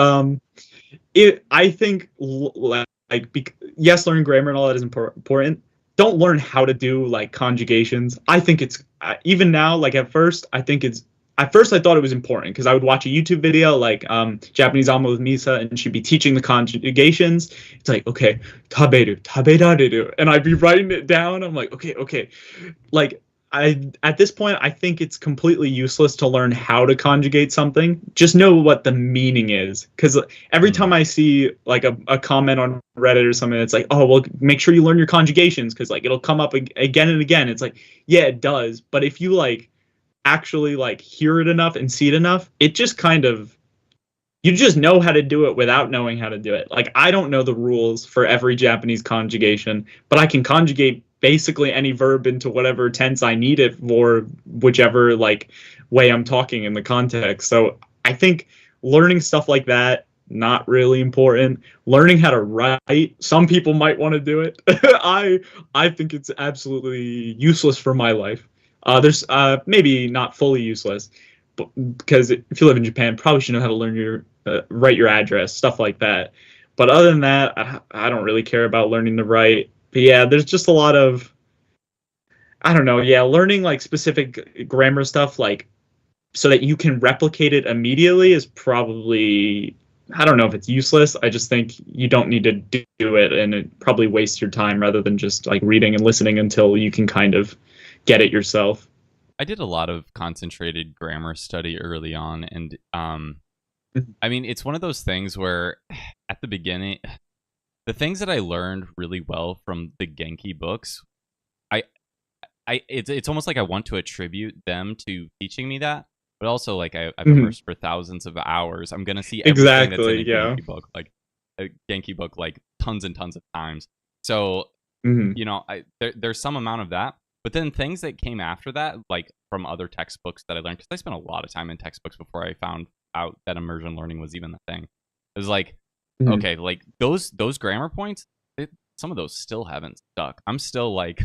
I think yes, learning grammar and all that is important. Don't learn how to do like conjugations. I think it's even now, like at first I thought it was important because I would watch a YouTube video like Japanese Alma with Misa, and she'd be teaching the conjugations. It's like, okay, taberu, taberareru, and I'd be writing it down. I'm like, okay. Like, at this point, I think it's completely useless to learn how to conjugate something. Just know what the meaning is. Because every time I see like a comment on Reddit or something, it's like, oh, well, make sure you learn your conjugations because like it'll come up again and again. It's like, yeah, it does. But if you like actually like hear it enough and see it enough, it just kind of, you just know how to do it without knowing how to do it. Like, I don't know the rules for every Japanese conjugation, but I can conjugate basically any verb into whatever tense I need it for, whichever like way I'm talking in the context. So I think learning stuff like that, not really important. Learning how to write, some people might want to do it. I think it's absolutely useless for my life. There's maybe not fully useless, but because if you live in Japan, probably should know how to learn your write your address, stuff like that. But other than that, I don't really care about learning to write. But yeah, there's just a lot of, I don't know. Yeah, learning like specific grammar stuff, like so that you can replicate it immediately, is probably, I don't know if it's useless. I just think you don't need to do it, and it probably wastes your time rather than just like reading and listening until you can kind of get it yourself. I did a lot of concentrated grammar study early on, and I mean, it's one of those things where at the beginning, the things that I learned really well from the Genki books, it's almost like I want to attribute them to teaching me that, but also like I've immersed for thousands of hours. I'm gonna see everything that's in a Genki book, like a Genki book, like tons and tons of times. So you know, there's some amount of that. But then things that came after that, like from other textbooks that I learned, because I spent a lot of time in textbooks before I found out that immersion learning was even the thing. It was like, okay, like those grammar points, some of those still haven't stuck. I'm still like,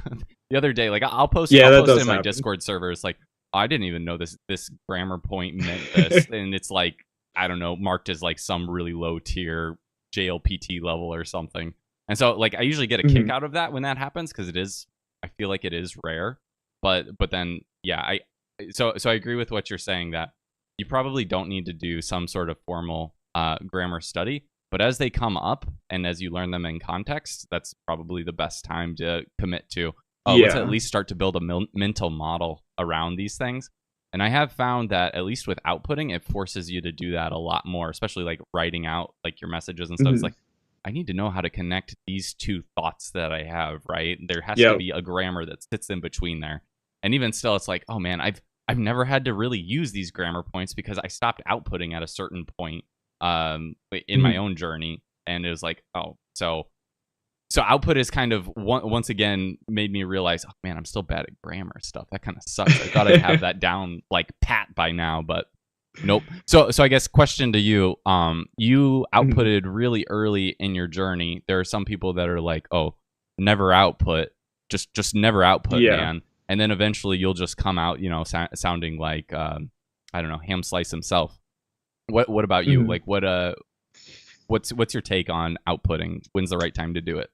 the other day, like I'll post it in my Discord server. It's like, oh, I didn't even know this grammar point meant this, and it's like, I don't know, marked as like some really low tier JLPT level or something. And so like I usually get a kick out of that when that happens, because I feel like it is rare, but then yeah, so I agree with what you're saying, that you probably don't need to do some sort of formal grammar study, but as they come up and as you learn them in context, that's probably the best time to commit to. oh, let's at least start to build a mental model around these things. And I have found that at least with outputting, it forces you to do that a lot more, especially like writing out like your messages and stuff. It's like, I need to know how to connect these two thoughts that I have, right? There has to be a grammar that sits in between there. And even still, it's like, oh man, I've never had to really use these grammar points because I stopped outputting at a certain point in my own journey. And it was like, oh, so output is kind of once again made me realize, oh man, I'm still bad at grammar stuff. That kind of sucks. I thought I'd have that down like pat by now, but nope. So I guess question to you, you outputted really early in your journey. There are some people that are like, oh, never output, just never output, man. And then eventually you'll just come out, you know, sounding like I don't know, ham slice himself. What about you? Like what's your take on outputting? When's the right time to do it?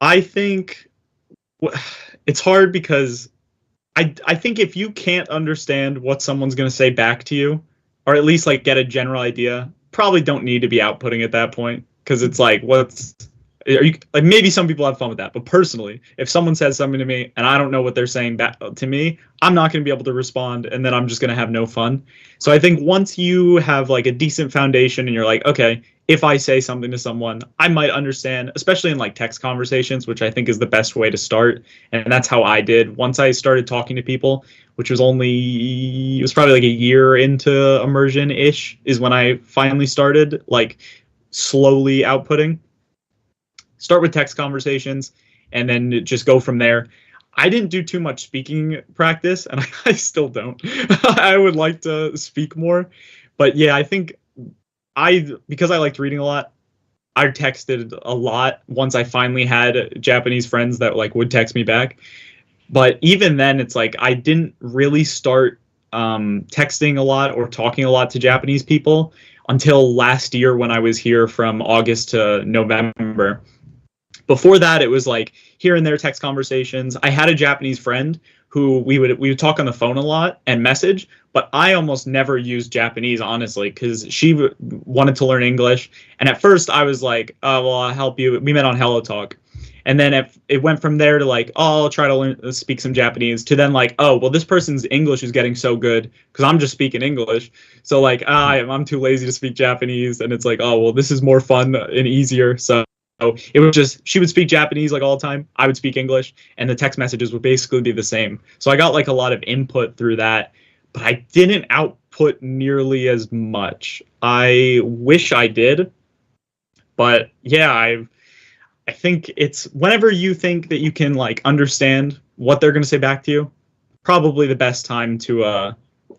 I think it's hard because I think if you can't understand what someone's going to say back to you, or at least like get a general idea, probably don't need to be outputting at that point. Because it's like, like maybe some people have fun with that, but personally, if someone says something to me and I don't know what they're saying back to me, I'm not going to be able to respond, and then I'm just going to have no fun. So I think once you have like a decent foundation and you're like, okay, if I say something to someone, I might understand, especially in like text conversations, which I think is the best way to start. And that's how I did. Once I started talking to people, which was it was probably like a year into immersion-ish, is when I finally started like slowly outputting. Start with text conversations and then just go from there. I didn't do too much speaking practice, and I still don't. I would like to speak more. But yeah, I think because I liked reading a lot, I texted a lot once I finally had Japanese friends that like would text me back. But even then, it's like I didn't really start texting a lot or talking a lot to Japanese people until last year when I was here from August to November. Before that, it was like here and there text conversations. I had a Japanese friend who we would talk on the phone a lot and message, but I almost never used Japanese, honestly, because she wanted to learn English. And at first I was like, oh, well, I'll help you. We met on Hello Talk. And then it went from there to like, oh, I'll try to speak some Japanese, to then like, oh, well, this person's English is getting so good because I'm just speaking English. So like, I'm too lazy to speak Japanese. And it's like, oh, well, this is more fun and easier. So it was just, she would speak Japanese like all the time. I would speak English, and the text messages would basically be the same. So I got like a lot of input through that, but I didn't output nearly as much. I wish I did, but yeah, I think it's whenever you think that you can like understand what they're going to say back to you, probably the best time to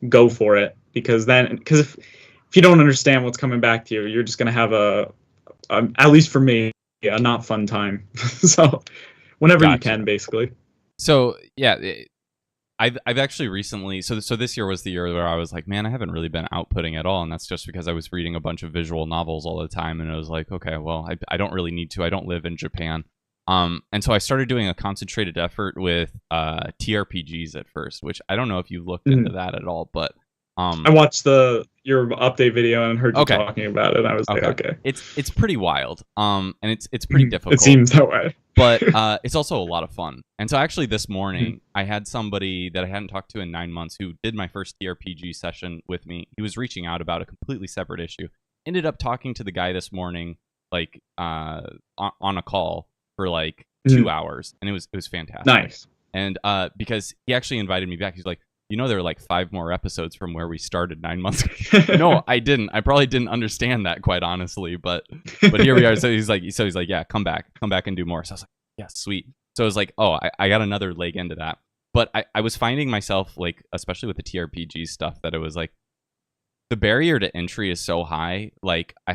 go for it, because if you don't understand what's coming back to you, you're just going to have at least for me, a not fun time. So whenever you can, basically. So yeah, I've actually recently, so this year was the year where I was like, man, I haven't really been outputting at all, and that's just because I was reading a bunch of visual novels all the time, and I was like, okay, well, I don't really need to. I don't live in Japan. And so I started doing a concentrated effort with TRPGs at first, which I don't know if you've looked into that at all, but I watched your update video and heard you talking about it, and I was like, okay. It's pretty wild. And it's pretty difficult. It seems that way. But it's also a lot of fun. And so actually this morning, I had somebody that I hadn't talked to in 9 months who did my first TRPG session with me. He was reaching out about a completely separate issue. Ended up talking to the guy this morning, like on a call for like 2 hours, and it was fantastic. Nice. And because he actually invited me back, he's like, you know, there are like 5 more episodes from where we started 9 months ago. No, I didn't. I probably didn't understand that, quite honestly. But here we are. So he's like, yeah, come back and do more. So I was like, yeah, sweet. So I was like, oh, I got another leg into that. But I was finding myself, like, especially with the TRPG stuff, that it was like the barrier to entry is so high. Like I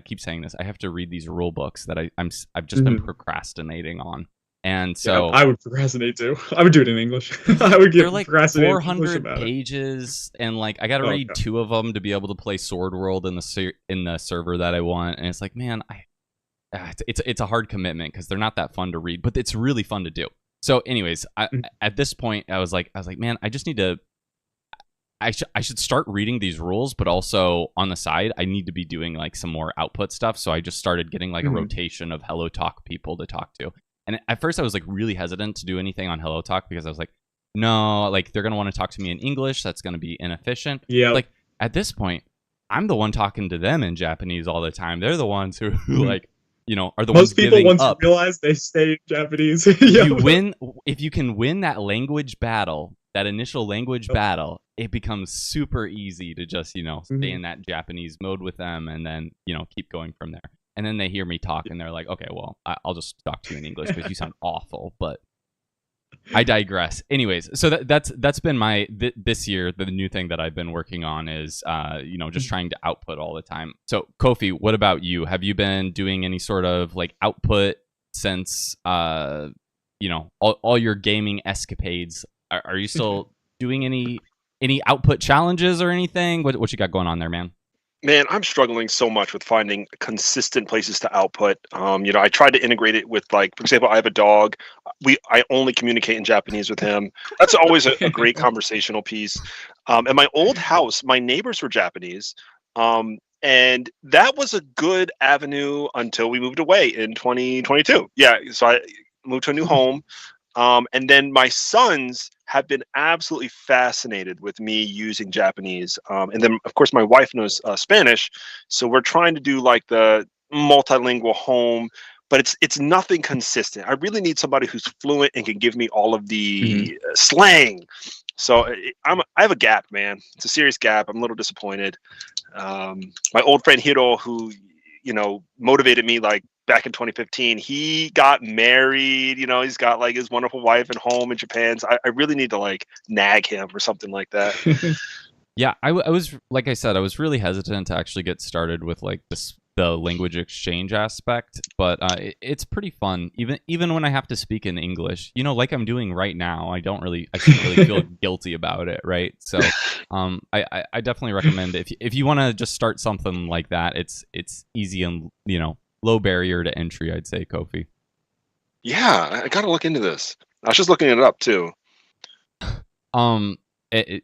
keep saying this, I have to read these rule books that I've just been procrastinating on. And so I would procrastinate too. I would do it in English. I would get they're like 400 pages, and like I got to read 2 of them to be able to play Sword World in the server that I want. And it's like, man, it's a hard commitment because they're not that fun to read, but it's really fun to do. So, anyways, at this point, I was like, man, I just need to. I should start reading these rules, but also on the side, I need to be doing like some more output stuff. So I just started getting like a rotation of Hello Talk people to talk to. And at first I was like really hesitant to do anything on Hello Talk because I was like, no, like they're gonna want to talk to me in English. That's gonna be inefficient. Yeah. Like at this point, I'm the one talking to them in Japanese all the time. They're the ones who like, you know, are the ones Most people, giving once up. you realize, they stay in Japanese. If you can win that language battle, that initial language battle, it becomes super easy to just, you know, stay in that Japanese mode with them and then, you know, keep going from there. And then they hear me talk and they're like, okay, well, I'll just talk to you in English because you sound awful. But I digress. Anyways, so that's been my this year. The new thing that I've been working on is, you know, just trying to output all the time. So Kofi, what about you? Have you been doing any sort of like output since, you know, all your gaming escapades? Are you still doing any output challenges or anything? What you got going on there, man? Man, I'm struggling so much with finding consistent places to output. You know, I tried to integrate it with, like, for example, I have a dog. I only communicate in Japanese with him. That's always a great conversational piece. In my old house, my neighbors were Japanese. And that was a good avenue until we moved away in 2022. Yeah, so I moved to a new home. And then my sons have been absolutely fascinated with me using Japanese. And then, of course, my wife knows Spanish. So we're trying to do like the multilingual home, but it's nothing consistent. I really need somebody who's fluent and can give me all of the slang. So I have a gap, man. It's a serious gap. I'm a little disappointed. My old friend Hiro, who, you know, motivated me like back in 2015, he got married. You know, he's got like his wonderful wife and home in Japan. So I really need to like nag him or something like that. Yeah, I was, like I said, I was really hesitant to actually get started with like the language exchange aspect, but it's pretty fun. Even when I have to speak in English, you know, like I'm doing right now, I shouldn't really feel guilty about it, right? So, I definitely recommend if you want to just start something like that, it's easy and, you know, low barrier to entry, I'd say, Kofi. Yeah, I gotta look into this. I was just looking it up too. The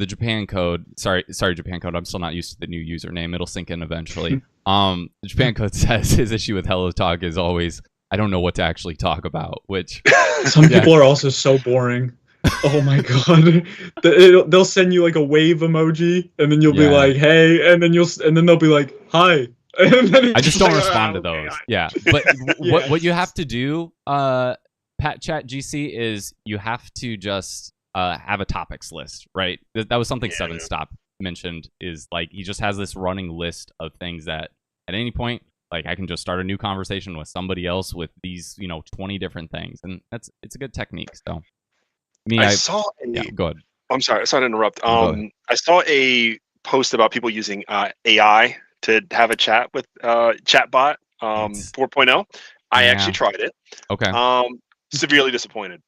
Japan code. Sorry, Japan code. I'm still not used to the new username. It'll sink in eventually. The Japan code says his issue with Hello Talk is always, I don't know what to actually talk about. Which some people are also so boring. Oh my god, they'll send you like a wave emoji, and then you'll be like, "Hey," and then they'll be like, "Hi." I just don't respond to those. Yeah, but what you have to do, Pat Chat GC, is you have to just have a topics list, right? That was something Seven Stop mentioned. Is like he just has this running list of things that at any point, like I can just start a new conversation with somebody else with these, you know, 20 different things, and it's a good technique. So, go ahead. I'm sorry to interrupt. I saw a post about people using AI to have a chat with chatbot 4.0. I actually tried it. Okay. Severely disappointed.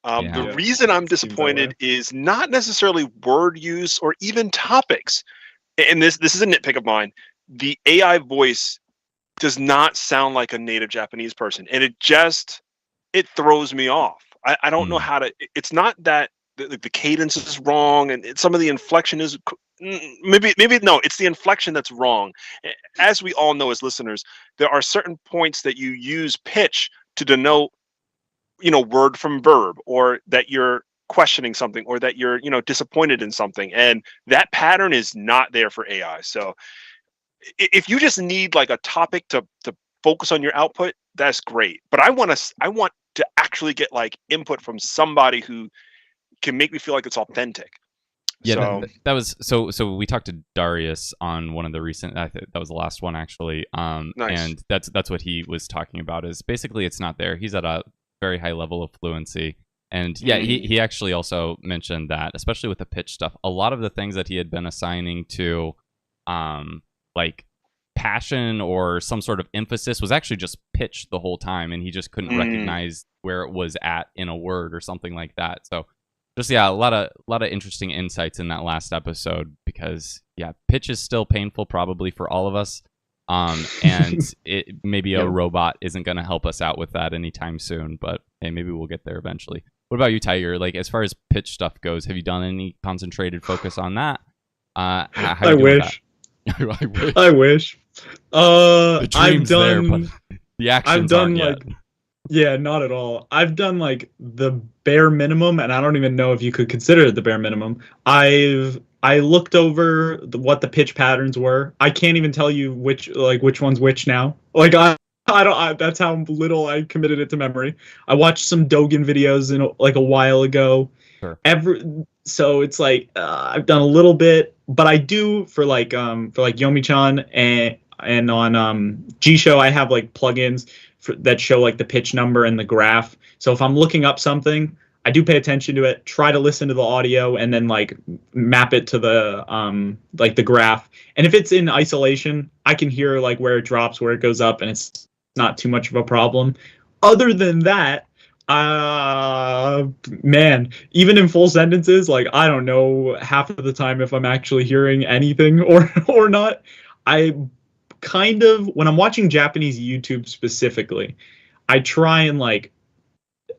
The reason I'm disappointed is not necessarily word use or even topics. And this is a nitpick of mine. The AI voice does not sound like a native Japanese person, and it throws me off. I don't know how to. It's not that the cadence is wrong, and some of the inflection is maybe no. It's the inflection that's wrong. As we all know as listeners, there are certain points that you use pitch to denote, you know, word from verb, or that you're questioning something, or that you're, you know, disappointed in something, and that pattern is not there for AI. So if you just need like a topic to focus on your output, that's great. But I want to actually get like input from somebody who can make me feel like it's authentic. Yeah, so, that was so we talked to Darius on one of the recent, I think that was the last one actually. Nice. And that's what he was talking about, is basically it's not there. He's at a very high level of fluency. And he actually also mentioned that, especially with the pitch stuff, a lot of the things that he had been assigning to like passion or some sort of emphasis was actually just pitch the whole time, and he just couldn't recognize where it was at in a word or something like that. So just a lot of interesting insights in that last episode, because pitch is still painful probably for all of us. And maybe a robot isn't going to help us out with that anytime soon, but hey, maybe we'll get there eventually. What about you, Tiger? Like, as far as pitch stuff goes, have you done any concentrated focus on that? I wish. I wish. I wish. I've done there, but the action's aren't yet. Yeah, not at all. I've done like the bare minimum, and I don't even know if you could consider it the bare minimum. I looked over what the pitch patterns were. I can't even tell you which one's which now. Like I don't. That's how little I committed it to memory. I watched some Dogen videos like a while ago. Sure. So it's like I've done a little bit, but I do for like Yomi-chan and on G Show I have like plugins that show like the pitch number and the graph. So if I'm looking up something, I do pay attention to it, try to listen to the audio, and then like map it to the like the graph. And if it's in isolation, I can hear like where it drops, where it goes up, and it's not too much of a problem. Other than that, man, even in full sentences, like I don't know half of the time if I'm actually hearing anything or not. I kind of, when I'm watching Japanese YouTube specifically, I try and like,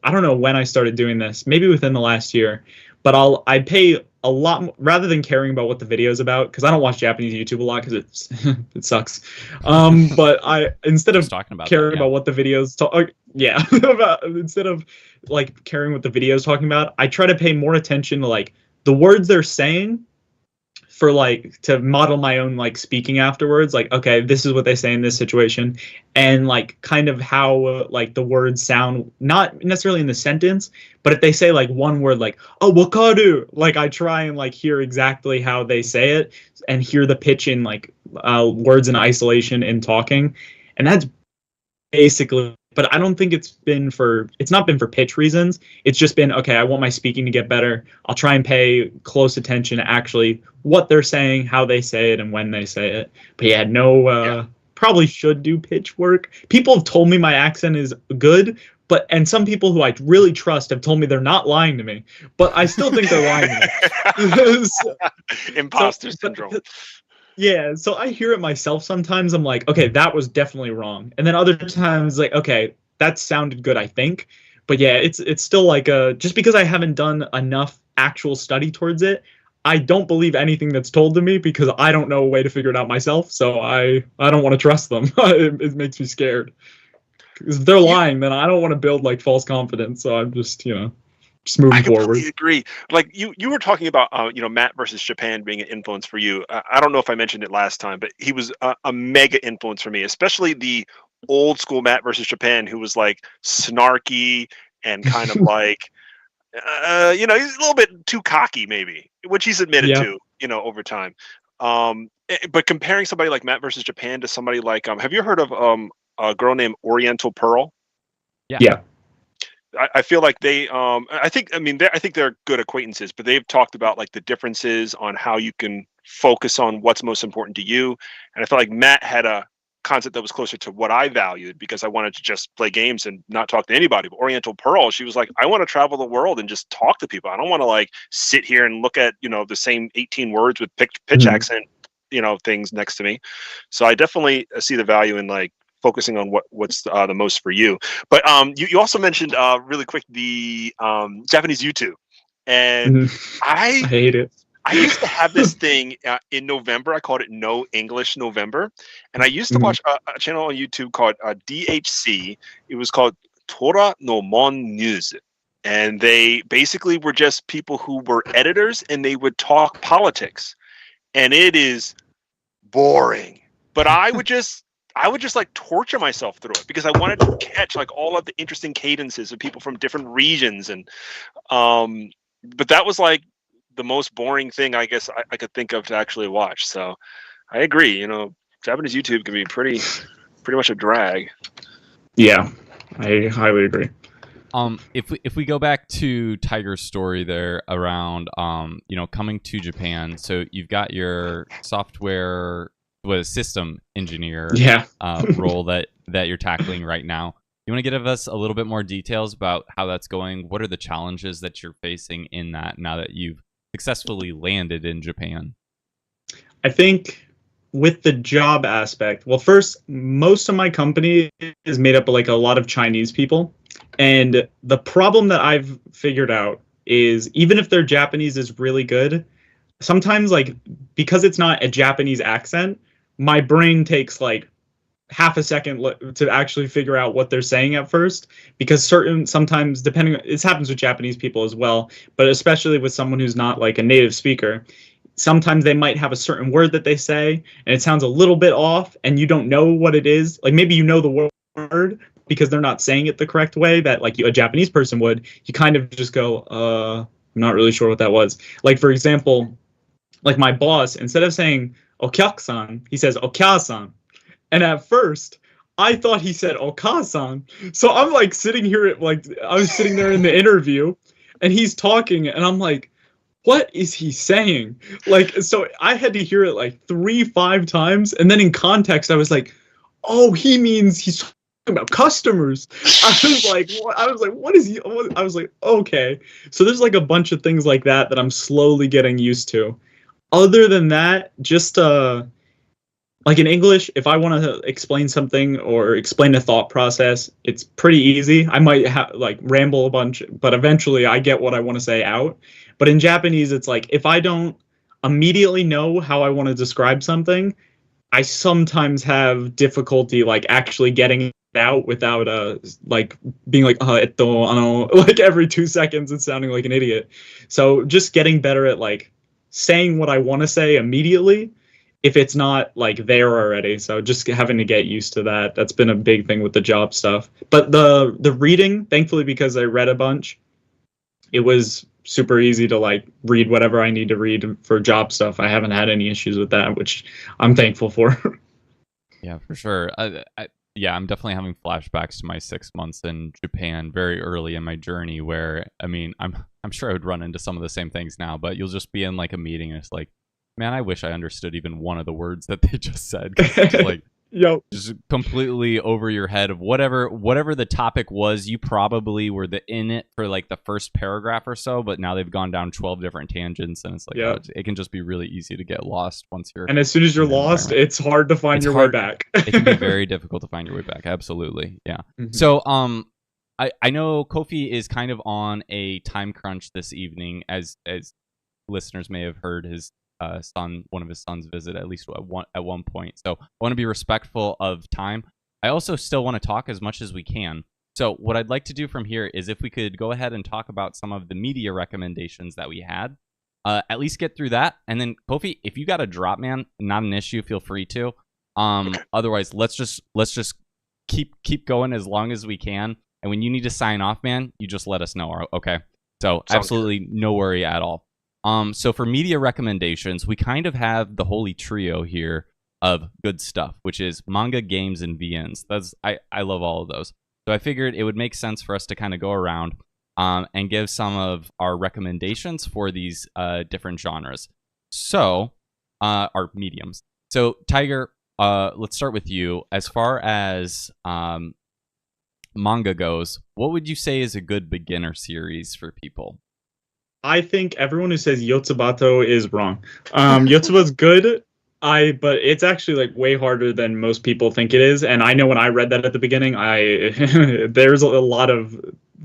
I don't know when I started doing this, maybe within the last year, but I pay a lot rather than caring about what the video is about, because I don't watch Japanese YouTube a lot because it sucks. But I instead of caring about what the videos instead of like caring what the video is talking about, I try to pay more attention to like the words they're saying, for like to model my own like speaking afterwards, like okay, this is what they say in this situation, and like kind of how like the words sound, not necessarily in the sentence, but if they say like one word like oh wakaru, like I try and like hear exactly how they say it and hear the pitch in like words in isolation in talking. And that's basically, but I don't think it's not been for pitch reasons. It's just been, okay, I want my speaking to get better. I'll try and pay close attention to actually what they're saying, how they say it, and when they say it. But yeah, probably should do pitch work. People have told me my accent is good, and some people who I really trust have told me they're not lying to me, but I still think they're lying to me. Imposter syndrome. Yeah, so I hear it myself sometimes. I'm like, okay, that was definitely wrong. And then other times, like, okay, that sounded good, I think. But yeah, it's still like just because I haven't done enough actual study towards it, I don't believe anything that's told to me because I don't know a way to figure it out myself. So I don't want to trust them. It makes me scared. Because if they're lying, then I don't want to build like false confidence. So I'm just, just moving forward. I completely agree. Like you were talking about, Matt versus Japan being an influence for you. I don't know if I mentioned it last time, but he was a mega influence for me, especially the old school Matt versus Japan, who was like snarky and kind of like, he's a little bit too cocky, maybe, which he's admitted to, over time. But comparing somebody like Matt versus Japan to somebody like, have you heard of a girl named Oriental Pearl? Yeah. I feel like I think they're good acquaintances, but they've talked about like the differences on how you can focus on what's most important to you. And I felt like Matt had a concept that was closer to what I valued because I wanted to just play games and not talk to anybody. But Oriental Pearl, she was like, I want to travel the world and just talk to people. I don't want to like sit here and look at, the same 18 words with pitch accent, things next to me. So I definitely see the value in like focusing on what's the most for you. But you also mentioned really quick the Japanese YouTube, and I hate it. I used to have this thing in November. I called it No English November, and I used to watch a channel on YouTube called DHC. It was called Tora no Mon News, and they basically were just people who were editors, and they would talk politics, and it is boring. But I would just like torture myself through it because I wanted to catch like all of the interesting cadences of people from different regions. And, but that was like the most boring thing I guess I could think of to actually watch. So I agree, Japanese YouTube can be pretty much a drag. Yeah, I highly agree. If we go back to Tiger's story there around, coming to Japan, so you've got your software system engineer role that you're tackling right now. You want to give us a little bit more details about how that's going? What are the challenges that you're facing in that now that you've successfully landed in Japan? I think with the job aspect, well, first, most of my company is made up of like a lot of Chinese people. And the problem that I've figured out is even if their Japanese is really good, sometimes like because it's not a Japanese accent, my brain takes like half a second to actually figure out what they're saying at first, because sometimes depending, this happens with Japanese people as well, but especially with someone who's not like a native speaker, sometimes they might have a certain word that they say and it sounds a little bit off and you don't know what it is. Like maybe you know the word because they're not saying it the correct way that like a Japanese person would. You kind of just go, I'm not really sure what that was. Like, for example, like my boss, instead of saying okyaku-san, he says okya-san. And at first, I thought he said Oka-san. So I'm like sitting here, like I was sitting there in the interview, and he's talking, and I'm like, what is he saying? Like, so I had to hear it like 3-5 times, and then in context, I was like, oh, he means he's talking about customers. I was like, what is he? I was like, okay. So there's like a bunch of things like that I'm slowly getting used to. Other than that, just like in English, if I want to explain something or explain a thought process, it's pretty easy. I might like ramble a bunch, but eventually I get what I want to say out. But in Japanese, it's like if I don't immediately know how I want to describe something, I sometimes have difficulty like actually getting it out without like being like like every 2 seconds and sounding like an idiot. So just getting better at like saying what I want to say immediately if it's not like there already. So just having to get used to that. That's been a big thing with the job stuff. But the reading, thankfully, because I read a bunch, it was super easy to like read whatever I need to read for job stuff. I haven't had any issues with that, which I'm thankful for. Yeah, for sure. Yeah, I'm definitely having flashbacks to my 6 months in Japan very early in my journey where, I mean, I'm sure I would run into some of the same things now, but you'll just be in like a meeting and it's like, man, I wish I understood even one of the words that they just said. Like, just completely over your head of whatever the topic was. You probably were in it for like the first paragraph or so, but now they've gone down 12 different tangents, and it's like it can just be really easy to get lost once you're. And as soon as you're lost, it's hard to find your way back. It can be very difficult to find your way back. Absolutely, yeah. Mm-hmm. So, I know Kofi is kind of on a time crunch this evening, as listeners may have heard his one of his sons visit at least at one point. So I want to be respectful of time. I also still want to talk as much as we can. So what I'd like to do from here is if we could go ahead and talk about some of the media recommendations that we had, at least get through that. And then Kofi, if you got a drop, man, not an issue. Feel free to. Okay. Otherwise, let's just keep going as long as we can. And when you need to sign off, man, you just let us know. Okay. So absolutely no worry at all. So for media recommendations, we kind of have the holy trio here of good stuff, which is manga, games, and VNs. I love all of those. So I figured it would make sense for us to kind of go around and give some of our recommendations for these different genres. So, our mediums. So Tiger, let's start with you. As far as manga goes, what would you say is a good beginner series for people? I think everyone who says Yotsubato is wrong. Yotsuba's good, but it's actually like way harder than most people think it is. And I know when I read that at the beginning, there's a lot of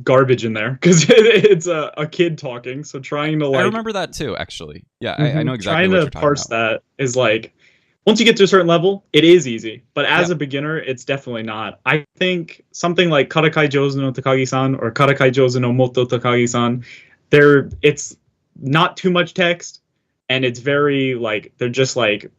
garbage in there because it's a kid talking. So trying to like, I remember that too, actually. Yeah, I know exactly. Trying to parse that is like, once you get to a certain level, it is easy. But as a beginner, it's definitely not. I think something like Karakai Jouzu no Takagi-san or Karakai Jouzu no Moto Takagi-san, it's not too much text, and it's very like they're just like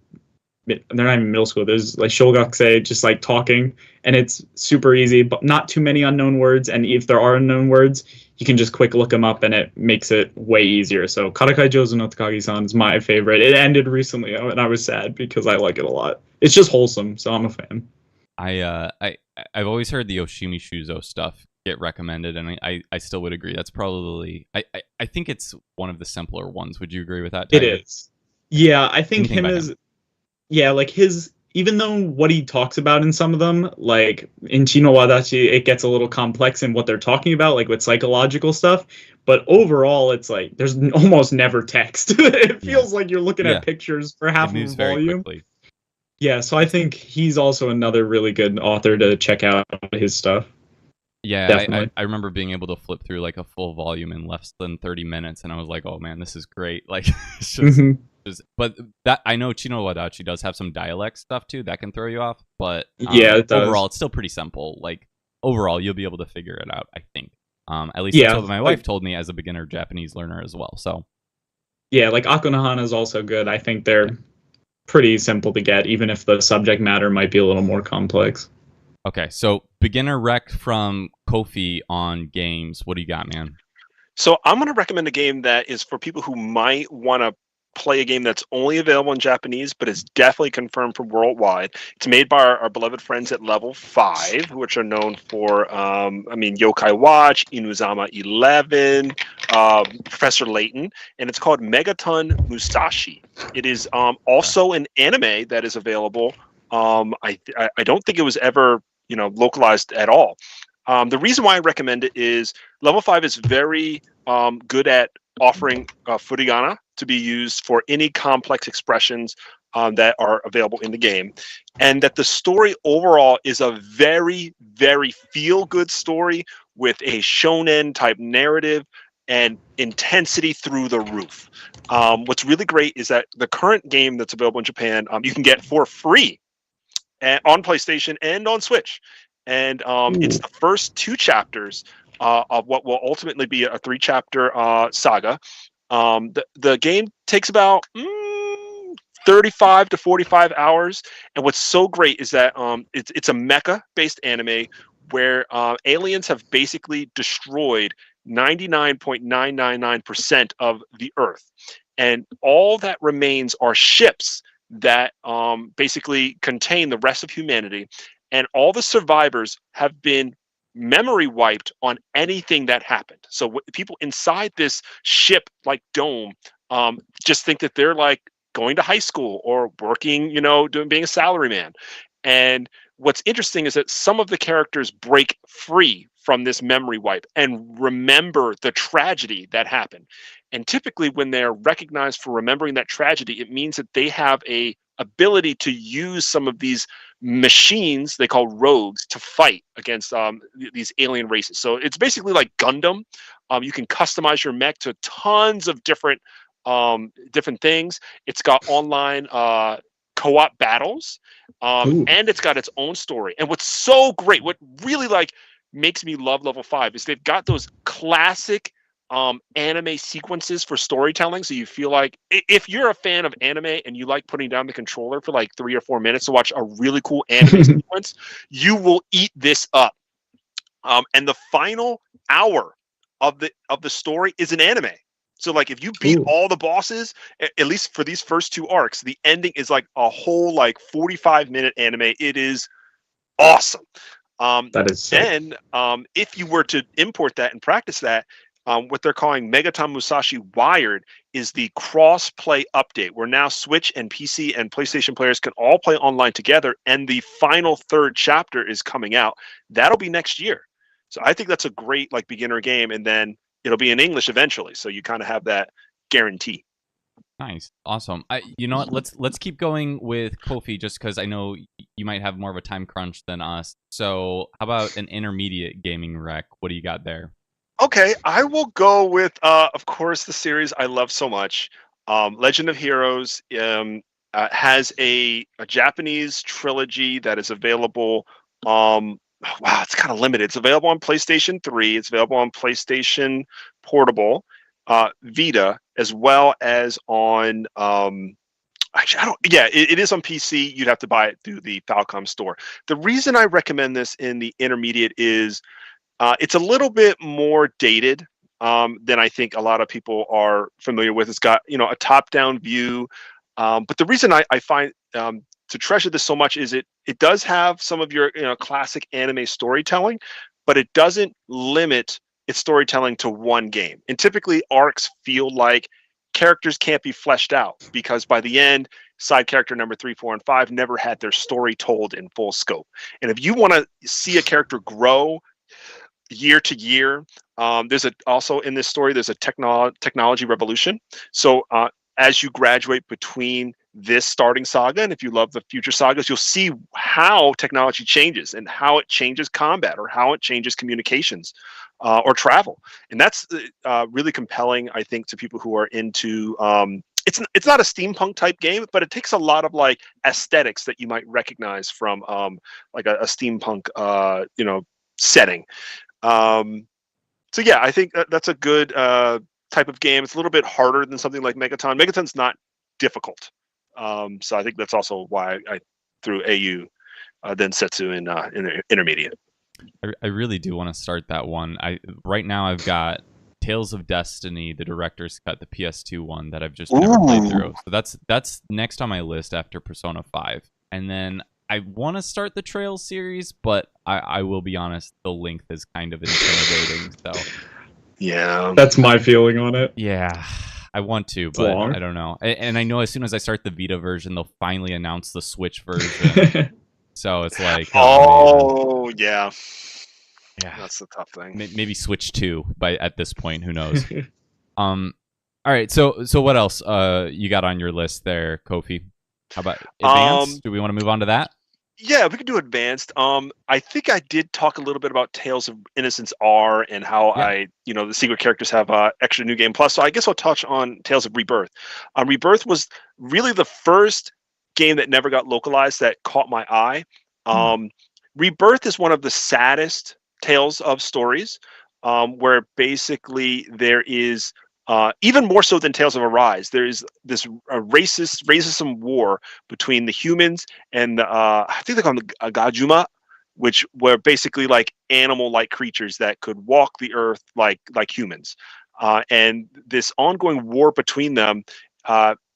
they're not even middle school. There's like shogakusei just like talking, and it's super easy, but not too many unknown words. And if there are unknown words, you can just quick look them up, and it makes it way easier. So Karakai Jouzu no Takagi-san is my favorite. It ended recently, and I was sad because I like it a lot. It's just wholesome, so I'm a fan. I've always heard the Oshimi Shuzo stuff get recommended, and I still would agree. That's probably I think it's one of the simpler ones. Would you agree with that, Tiger? It is. Yeah, I think him like his, even though what he talks about in some of them, like in Chino Wadachi, it gets a little complex in what they're talking about, like with psychological stuff. But overall, it's like there's almost never text. It feels like you're looking at pictures for half of the volume. Yeah, so I think he's also another really good author to check out his stuff. Yeah, I remember being able to flip through like a full volume in less than 30 minutes, and I was like, oh man, this is great. Like, it's just But that I know Chino Wadachi does have some dialect stuff too that can throw you off. But Yeah, it does. overall, it's still pretty simple. Like overall, you'll be able to figure it out. I think. At least Yeah, that's what my wife told me as a beginner Japanese learner as well. So yeah, like Akunohana is also good. I think they're pretty simple to get, even if the subject matter might be a little more complex. okay, so beginner rec from Kofi on games. What do you got, man? So I'm going to recommend a game that is for people who might want to play a game that's only available in Japanese, but is definitely confirmed for worldwide. It's made by our beloved friends at Level 5, which are known for, Yokai Watch, Inuzama 11, Professor Layton, and it's called Megaton Musashi. It is also an anime that is available. I don't think it was ever, localized at all. The reason why I recommend it is Level 5 is very good at offering furigana to be used for any complex expressions that are available in the game. And that the story overall is a very, very feel-good story with a shonen type narrative and intensity through the roof. What's really great is that the current game that's available in Japan, you can get for free on PlayStation and on Switch. And it's the first 2 chapters of what will ultimately be a 3-chapter saga. The game takes about 35 to 45 hours. And what's so great is that it's a mecha-based anime where aliens have basically destroyed 99.999% of the Earth. And all that remains are ships that basically contain the rest of humanity. And all the survivors have been memory wiped on anything that happened. So people inside this ship like dome just think that they're like going to high school or working, being a salaryman. And what's interesting is that some of the characters break free from this memory wipe and remember the tragedy that happened. And typically when they're recognized for remembering that tragedy, it means that they have a ability to use some of these machines they call rogues to fight against these alien races. So it's basically like Gundam. You can customize your mech to tons of different things. It's got online co-op battles, and it's got its own story. And what's so great, what really makes me love Level 5 is they've got those classic anime sequences for storytelling. So you feel like if you're a fan of anime and you like putting down the controller for like 3 or 4 minutes to watch a really cool anime sequence, you will eat this up. And the final hour of the story is an anime. So like if you beat all the bosses, at least for these first 2 arcs, the ending is like a whole 45-minute anime. It is awesome. That is sick. Then if you were to import that and practice that, what they're calling Megaton Musashi Wired is the cross-play update, where now Switch and PC and PlayStation players can all play online together, and the final 3rd chapter is coming out. That'll be next year. So I think that's a great beginner game, and then it'll be in English eventually, so you kind of have that guarantee. Nice, awesome. You know what? Let's keep going with Kofi, just because I know you might have more of a time crunch than us. So how about an intermediate gaming rec? What do you got there? Okay, I will go with, of course, the series I love so much. Legend of Heroes has a Japanese trilogy that is available. Wow, it's kind of limited. It's available on PlayStation 3. It's available on PlayStation Portable, Vita, as well as on. Actually, I don't. Yeah, it is on PC. You'd have to buy it through the Falcom store. The reason I recommend this in the intermediate is it's a little bit more dated than I think a lot of people are familiar with. It's got a top-down view, but the reason I find to treasure this so much is it does have some of your classic anime storytelling, but it doesn't limit its storytelling to one game. And typically arcs feel like characters can't be fleshed out because by the end, side character number 3, 4, and 5 never had their story told in full scope. And if you want to see a character grow year to year, also in this story there's a technology revolution. So as you graduate between this starting saga, and if you love the future sagas, you'll see how technology changes and how it changes combat or how it changes communications or travel. And that's really compelling, I think, to people who are into it's not a steampunk type game, but it takes a lot of like aesthetics that you might recognize from like a steampunk setting. So yeah, I think that's a good type of game. It's a little bit harder than something like Megaton. Megaton's not difficult, so I think that's also why I threw AU then Setsu in intermediate. I really do want to start that one. Right now I've got Tales of Destiny, the director's cut, the PS2 one that I've just never played through. So that's next on my list after Persona 5. And then I want to start the Trails series, but I will be honest, the length is kind of intimidating. So yeah, that's my feeling on it. Yeah, I want to, but I don't know. And I know as soon as I start the Vita version, they'll finally announce the Switch version. So it's like, yeah, yeah, that's the tough thing. Maybe Switch 2 at this point. Who knows? All right. So what else you got on your list there, Kofi? How about advanced? Do we want to move on to that? Yeah, we could do advanced. I think I did talk a little bit about Tales of Innocence R and how the secret characters have extra New Game Plus. So I guess I'll touch on Tales of Rebirth. Rebirth was really the first game that never got localized that caught my eye. Rebirth is one of the saddest Tales of stories, where basically there is even more so than Tales of Arise, there is this racism war between the humans and I think they call them Agajuma, which were basically like animal-like creatures that could walk the earth like humans. And this ongoing war between them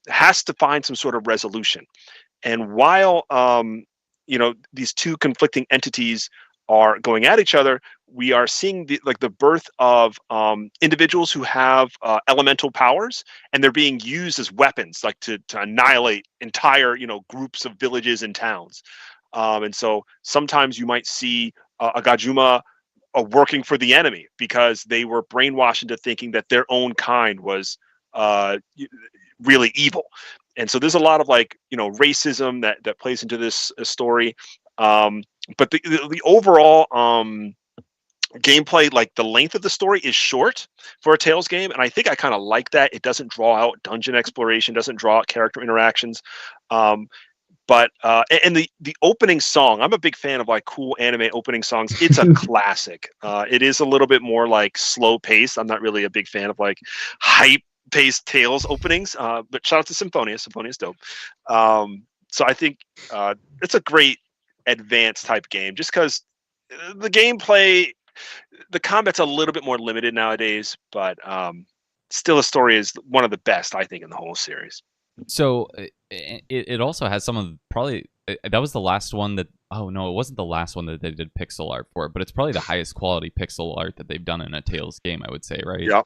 has to find some sort of resolution. And while these two conflicting entities are going at each other, we are seeing the birth of individuals who have elemental powers, and they're being used as weapons, like to annihilate entire groups of villages and towns. And so sometimes you might see a Gajuma working for the enemy because they were brainwashed into thinking that their own kind was really evil. And so there's a lot of racism that plays into this story. But the overall gameplay, like the length of the story is short for a Tales game, and I think I kind of like that. It doesn't draw out dungeon exploration, doesn't draw out character interactions. But the opening song, I'm a big fan of like cool anime opening songs. It's a classic. It is a little bit more like slow paced. I'm not really a big fan of like hype paced Tales openings. But shout out to Symphonia. Symphonia's dope. So I think it's a great advanced type game, just because the gameplay, the combat's a little bit more limited nowadays, but still the story is one of the best, I think, in the whole series. So it also has some of probably that was the last one that it wasn't the last one that they did pixel art for, but it's probably the highest quality pixel art that they've done in a Tales game, I would say, right? Yep.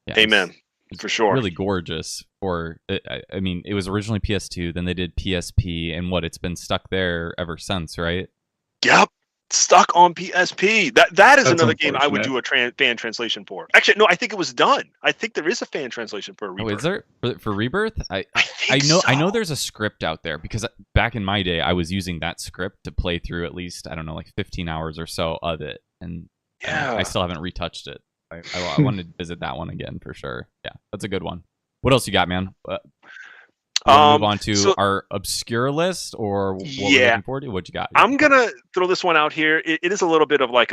Yeah, amen. For sure. Really gorgeous. I mean, it was originally PS2, then they did PSP, and it's been stuck there ever since, right? Yep. Stuck on PSP. That is another game I would do a fan translation for. Actually, no, I think it was done. I think there is a fan translation for Rebirth. Oh, is there for Rebirth? I know. I know there's a script out there, because back in my day, I was using that script to play through at least 15 hours or so of it, and I still haven't retouched it. I want to visit that one again for sure. Yeah, that's a good one. What else you got, man? Move on to our obscure list, or what we're looking forward to? What you got? I'm gonna throw this one out here. It is a little bit of like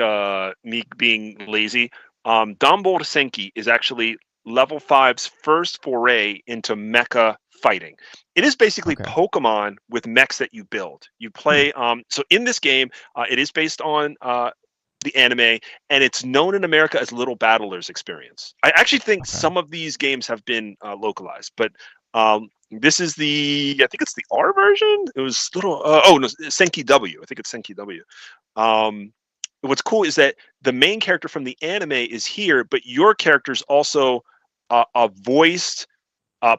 me being lazy. Danbou Senki is actually level 5's first foray into mecha fighting. It is basically Pokemon with mechs that you build. You play. So in this game, it is based on the anime, and it's known in America as Little Battlers Experience. I actually think some of these games have been localized, but this is I think it's the R version. It was little. Senki W. I think it's Senki W. What's cool is that the main character from the anime is here, but your character's also a voiced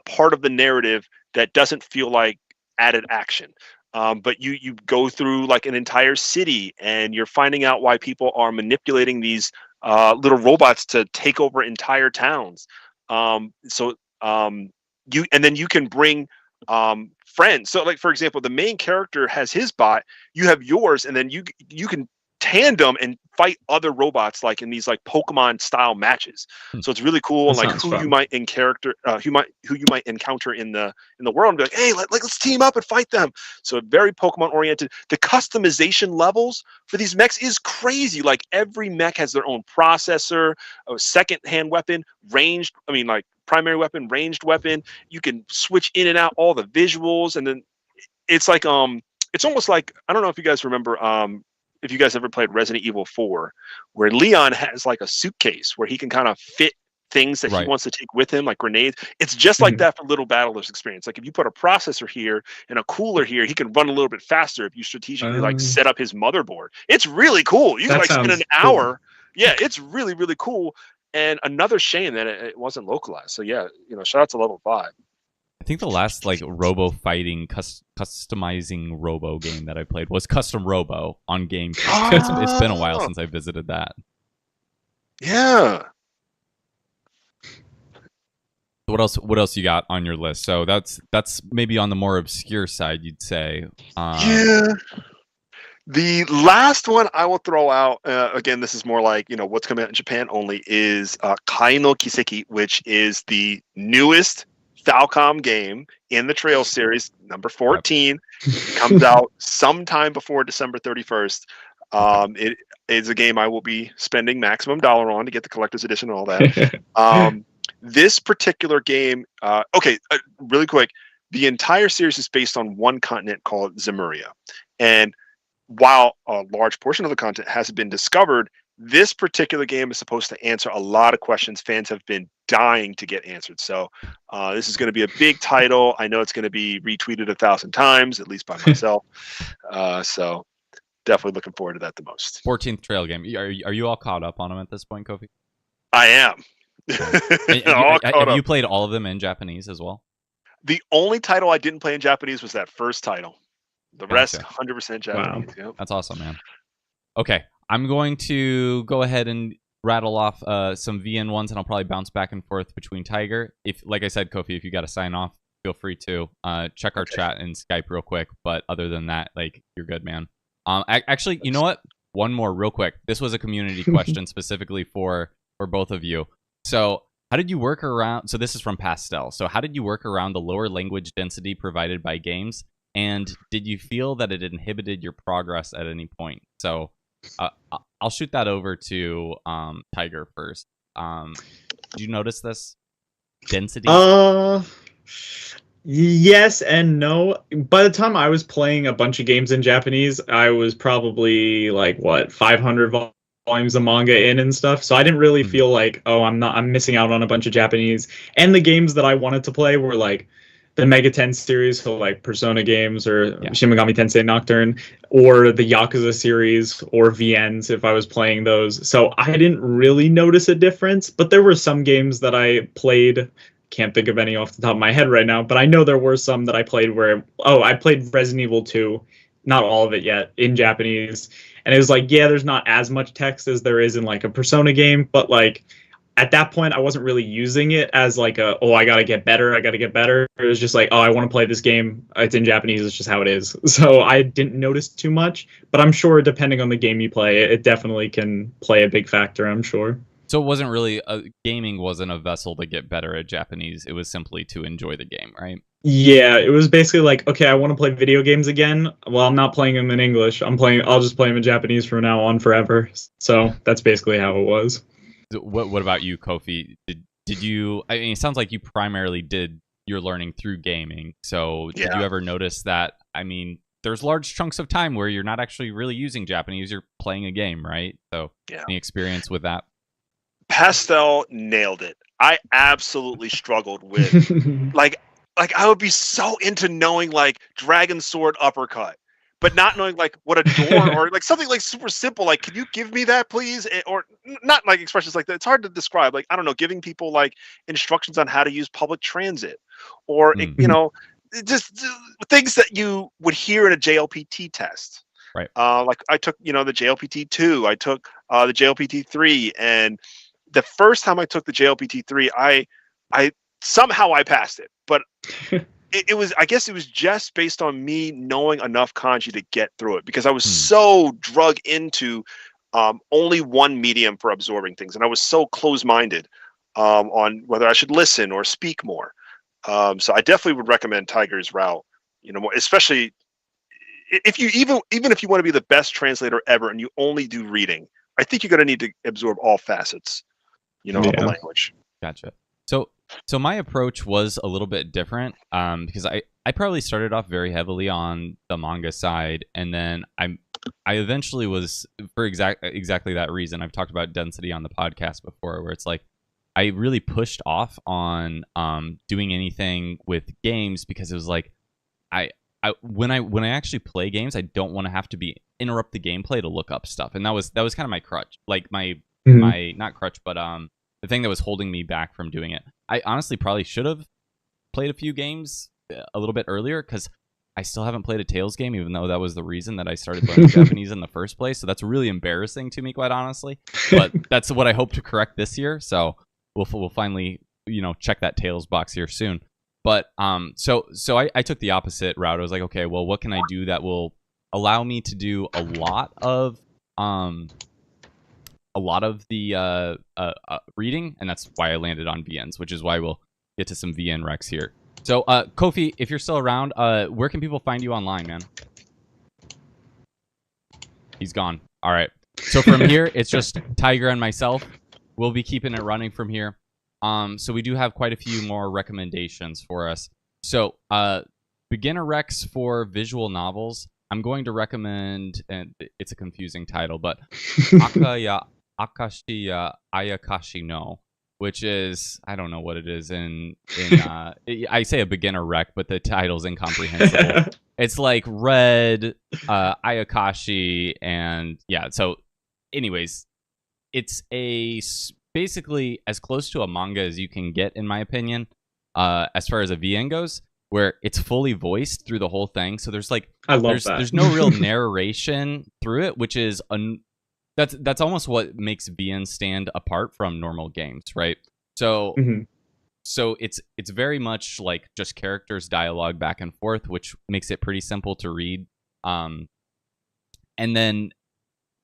part of the narrative that doesn't feel like added action. But you go through like an entire city, and you're finding out why people are manipulating these little robots to take over entire towns. Then you can bring friends. So like, for example, the main character has his bot, you have yours, and then you can tandem and fight other robots like in these like Pokemon style matches. So it's really cool, and like who you might encounter in the world, and be like, hey, let's team up and fight them. So very Pokemon oriented. The customization levels for these mechs is crazy. Like every mech has their own processor, a second hand weapon, primary weapon, ranged weapon. You can switch in and out all the visuals, and then it's like it's almost like, I don't know if you guys remember if you guys ever played Resident Evil 4, where Leon has like a suitcase where he can kind of fit things that he wants to take with him, like grenades. It's just like that for Little Battler's experience. Like if you put a processor here and a cooler here, he can run a little bit faster if you strategically like set up his motherboard. It's really cool. You can like spend an hour. Cool. Yeah, it's really, really cool. And another shame that it wasn't localized. So yeah, shout out to Level 5. I think the last like robo fighting customizing robo game that I played was Custom Robo on GameCube. It's been a while since I visited that. Yeah. What else you got on your list? So that's maybe on the more obscure side, you'd say. Yeah. The last one I will throw out, again, this is more like, what's coming out in Japan only, is Kai no Kiseki, which is the newest Falcom game in the Trail series, number 14. It comes out sometime before December 31st. It is a game I will be spending maximum dollar on to get the collector's edition and all that. This particular game, really quick, the entire series is based on one continent called Zemuria. And while a large portion of the content hasn't been discovered, this particular game is supposed to answer a lot of questions fans have been dying to get answered. So this is going to be a big title. I know it's going to be retweeted 1,000 times, at least by myself. So definitely looking forward to that the most. 14th Trail game. Are you all caught up on them at this point, Kofi? I am. Have you played all of them in Japanese as well? The only title I didn't play in Japanese was that first title. The rest, 100% Japanese. Wow. Yep. That's awesome, man. Okay, I'm going to go ahead and rattle off some VN ones, and I'll probably bounce back and forth between Tiger. If, like I said, Kofi, if you got to sign off, feel free to check our chat and Skype real quick. But other than that, like, you're good, man. Actually, you know what? One more real quick. This was a community question specifically for both of you. So how did you work around? So this is from Pastel. So how did you work around the lower language density provided by games? And did you feel that it inhibited your progress at any point? So I'll shoot that over to Tiger first. Did you notice this density? Yes and no. By the time I was playing a bunch of games in Japanese, I was probably like 500 volumes of manga in and stuff. So I didn't really feel like, I'm missing out on a bunch of Japanese. And the games that I wanted to play were like the Mega 10 series, so like Persona games or Shin Megami Tensei Nocturne, or the Yakuza series or VNs if I was playing those. So I didn't really notice a difference, but there were some games that I played, can't think of any off the top of my head right now, but I know there were some that I played where, I played Resident Evil 2, not all of it yet, in Japanese. And it was like, there's not as much text as there is in like a Persona game, but like at that point, I wasn't really using it as like I gotta get better. It was just like, I want to play this game. It's in Japanese. It's just how it is. So I didn't notice too much, but I'm sure depending on the game you play, it definitely can play a big factor, I'm sure. So it wasn't really, gaming wasn't a vessel to get better at Japanese. It was simply to enjoy the game, right? Yeah, it was basically like, okay, I want to play video games again. Well, I'm not playing them in English. I'll just play them in Japanese from now on forever. So that's basically how it was. What about you, Kofi? Did you? I mean, it sounds like you primarily did your learning through gaming. So did you ever notice that? I mean, there's large chunks of time where you're not actually really using Japanese. You're playing a game, right? So any experience with that? Pastel nailed it. I absolutely struggled with like I would be so into knowing like Dragon Sword uppercut, but not knowing like what a door or like something like super simple, like, can you give me that please? Or not like expressions like that. It's hard to describe. Like, I don't know, giving people like instructions on how to use public transit or, just things that you would hear in a JLPT test. Right. Like I took, the JLPT 2, I took the JLPT 3, and the first time I took the JLPT 3, I somehow I passed it, but it was, I guess it was just based on me knowing enough kanji to get through it, because I was so drug into only one medium for absorbing things, and I was so close-minded on whether I should listen or speak more. So I definitely would recommend Tiger's route, more, especially if you even if you want to be the best translator ever and you only do reading. I think you're going to need to absorb all facets, of the language. Gotcha. So my approach was a little bit different because I probably started off very heavily on the manga side, and then I eventually was, for exactly that reason. I've talked about density on the podcast before, where it's like I really pushed off on doing anything with games, because it was like when I actually play games, I don't want to have to interrupt the gameplay to look up stuff, and that was kind of my crutch, like my not crutch, but the thing that was holding me back from doing it. I honestly probably should have played a few games a little bit earlier, because I still haven't played a Tales game, even though that was the reason that I started learning Japanese in the first place. So that's really embarrassing to me, quite honestly. But that's what I hope to correct this year. So we'll finally, check that Tales box here soon. But so I took the opposite route. I was like, okay, well, what can I do that will allow me to do a lot of the reading, and that's why I landed on VNs, which is why we'll get to some VN recs here. So, Kofi, if you're still around, where can people find you online, man? He's gone. All right. So from here, it's just Tiger and myself. We'll be keeping it running from here. So we do have quite a few more recommendations for us. So, beginner recs for visual novels. I'm going to recommend, and it's a confusing title, but Akaya Akashi Ayakashi no, which is, I don't know what it is in I say a beginner rec, but the title's incomprehensible. It's like Red, Ayakashi, and yeah. So, anyways, it's basically as close to a manga as you can get, in my opinion, as far as a VN goes, where it's fully voiced through the whole thing. So there's like, there's no real narration through it, which is that's almost what makes VN stand apart from normal games, right? So so it's very much like just characters, dialogue back and forth, which makes it pretty simple to read. And then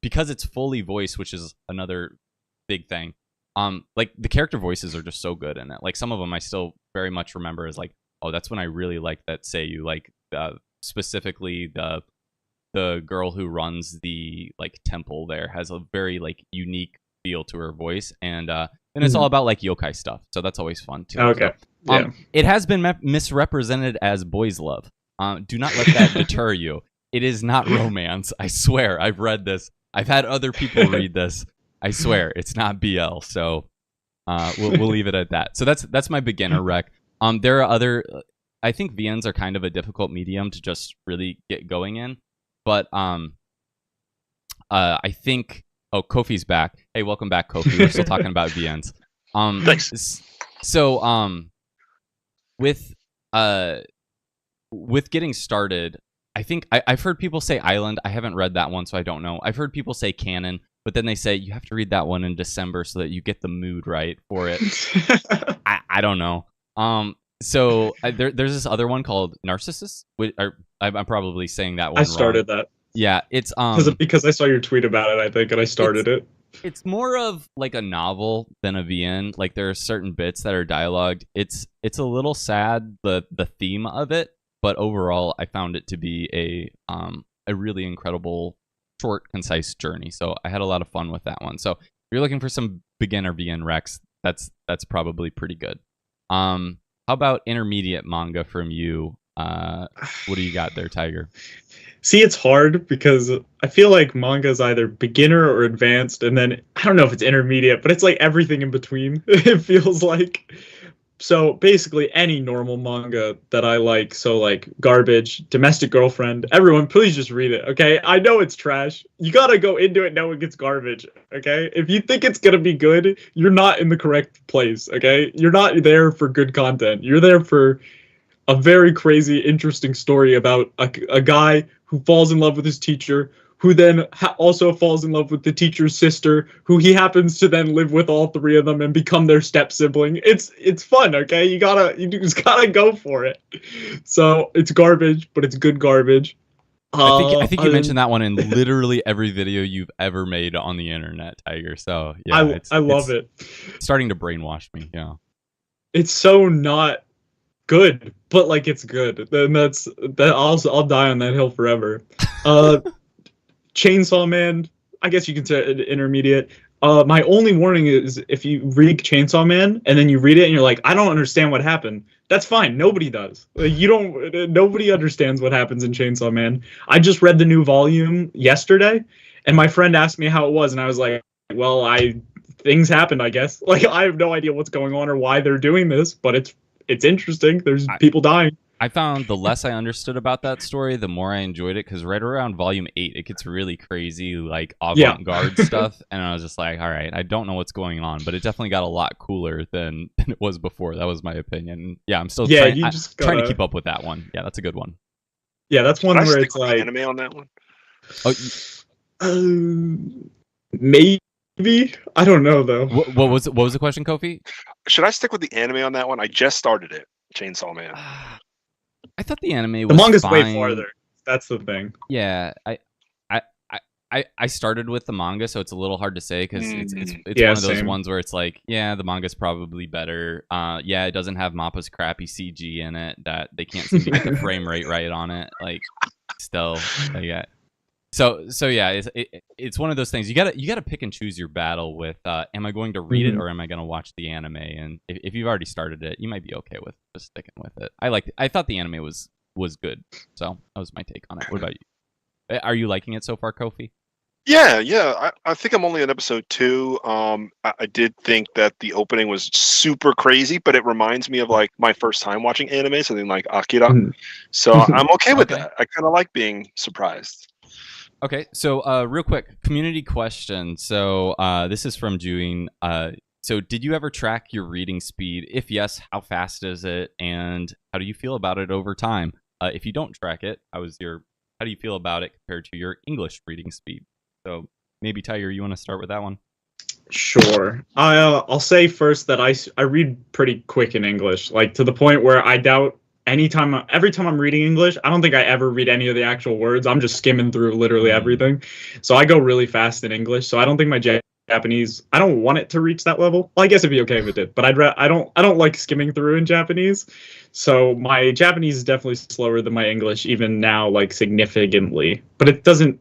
because it's fully voiced, which is another big thing, like the character voices are just so good in it. Like some of them I still very much remember as like, oh, that's when I really liked that Seiyu, like specifically the girl who runs the like temple there has a very like unique feel to her voice, and it's all about like yokai stuff, so that's always fun too. Okay. So, it has been misrepresented as boys love. Do not let that deter you. It is not romance. I swear. I've read this. I've had other people read this. I swear it's not BL. So we'll leave it at that. So that's my beginner rec. There are other. I think VNs are kind of a difficult medium to just really get going in. But I think Kofi's back. Hey, welcome back, Kofi. We're still talking about VNs. Thanks. So with getting started, I think I've heard people say Island. I haven't read that one, so I don't know. I've heard people say Canon, but then they say you have to read that one in December so that you get the mood right for it. I don't know. So there's this other one called Narcissus. I'm probably saying that one. I started wrong. that. Yeah, it's because I saw your tweet about it, I think, and I started it. It's more of like a novel than a VN. Like there are certain bits that are dialogued. It's a little sad, the theme of it, but overall I found it to be a really incredible, short, concise journey. So I had a lot of fun with that one. So if you're looking for some beginner VN recs, that's probably pretty good. How about intermediate manga from you? What do you got there, Tiger? See, it's hard because I feel like manga is either beginner or advanced, and then I don't know if it's intermediate, but it's like everything in between. It feels like. So basically any normal manga that I like, so like Garbage, Domestic Girlfriend, everyone please just read it, okay? I know it's trash. You gotta go into it knowing it's garbage, okay? If you think it's gonna be good, you're not in the correct place, okay? You're not there for good content. You're there for a very crazy, interesting story about a guy who falls in love with his teacher, who then also falls in love with the teacher's sister, who he happens to then live with all three of them and become their step sibling. It's fun, okay? You just gotta go for it. So it's garbage, but it's good garbage. I think you mentioned that one in literally every video you've ever made on the internet, Tiger. So yeah, I love it. Starting to brainwash me. Yeah, it's so not good, but like it's good. Then I'll die on that hill forever. Chainsaw Man, I guess you can say intermediate. My only warning is if you read Chainsaw Man and then you read it and you're like, I don't understand what happened. That's fine. Nobody does. Nobody understands what happens in Chainsaw Man. I just read the new volume yesterday, and my friend asked me how it was, and I was like, well, things happened, I guess. Like, I have no idea what's going on or why they're doing this, but it's interesting. There's people dying. I found the less I understood about that story, the more I enjoyed it, because right around volume 8, it gets really crazy, like avant-garde stuff, and I was just like, all right, I don't know what's going on, but it definitely got a lot cooler than it was before. That was my opinion. Yeah, I'm still trying to keep up with that one. Yeah, that's a good one. Yeah, that's one where it's like anime on that one. Maybe, I don't know though. What was the question, Kofi? Should I stick with the anime on that one? I just started it, Chainsaw Man. I thought the anime was the manga's fine. way farther. That's the thing. Yeah, I started with the manga, so it's a little hard to say because it's one of those ones where it's like, yeah, the manga's probably better. Yeah, it doesn't have Mappa's crappy CG in it that they can't seem to get the frame rate right on it. Like, still, yeah. So yeah, it's one of those things. You gotta pick and choose your battle with. Am I going to read it or am I going to watch the anime? And if you've already started it, you might be okay with just sticking with it. I thought the anime was good, so that was my take on it. What about you? Are you liking it so far, Kofi? Yeah. I think I'm only on episode 2. I did think that the opening was super crazy, but it reminds me of like my first time watching anime, something like Akira. So I'm okay with that. I kind of like being surprised. Okay, so real quick, community question. So this is from June. So did you ever track your reading speed? If yes, how fast is it? And how do you feel about it over time? If you don't track it, how do you feel about it compared to your English reading speed? So maybe Tiger, you want to start with that one? Sure. I'll say first that I read pretty quick in English, like to the point where I doubt every time I'm reading English, I don't think I ever read any of the actual words. I'm just skimming through literally everything. So I go really fast in English. So I don't think my Japanese, I don't want it to reach that level. Well, I guess it'd be okay if it did, but I don't like skimming through in Japanese. So my Japanese is definitely slower than my English, even now, like significantly. But it doesn't,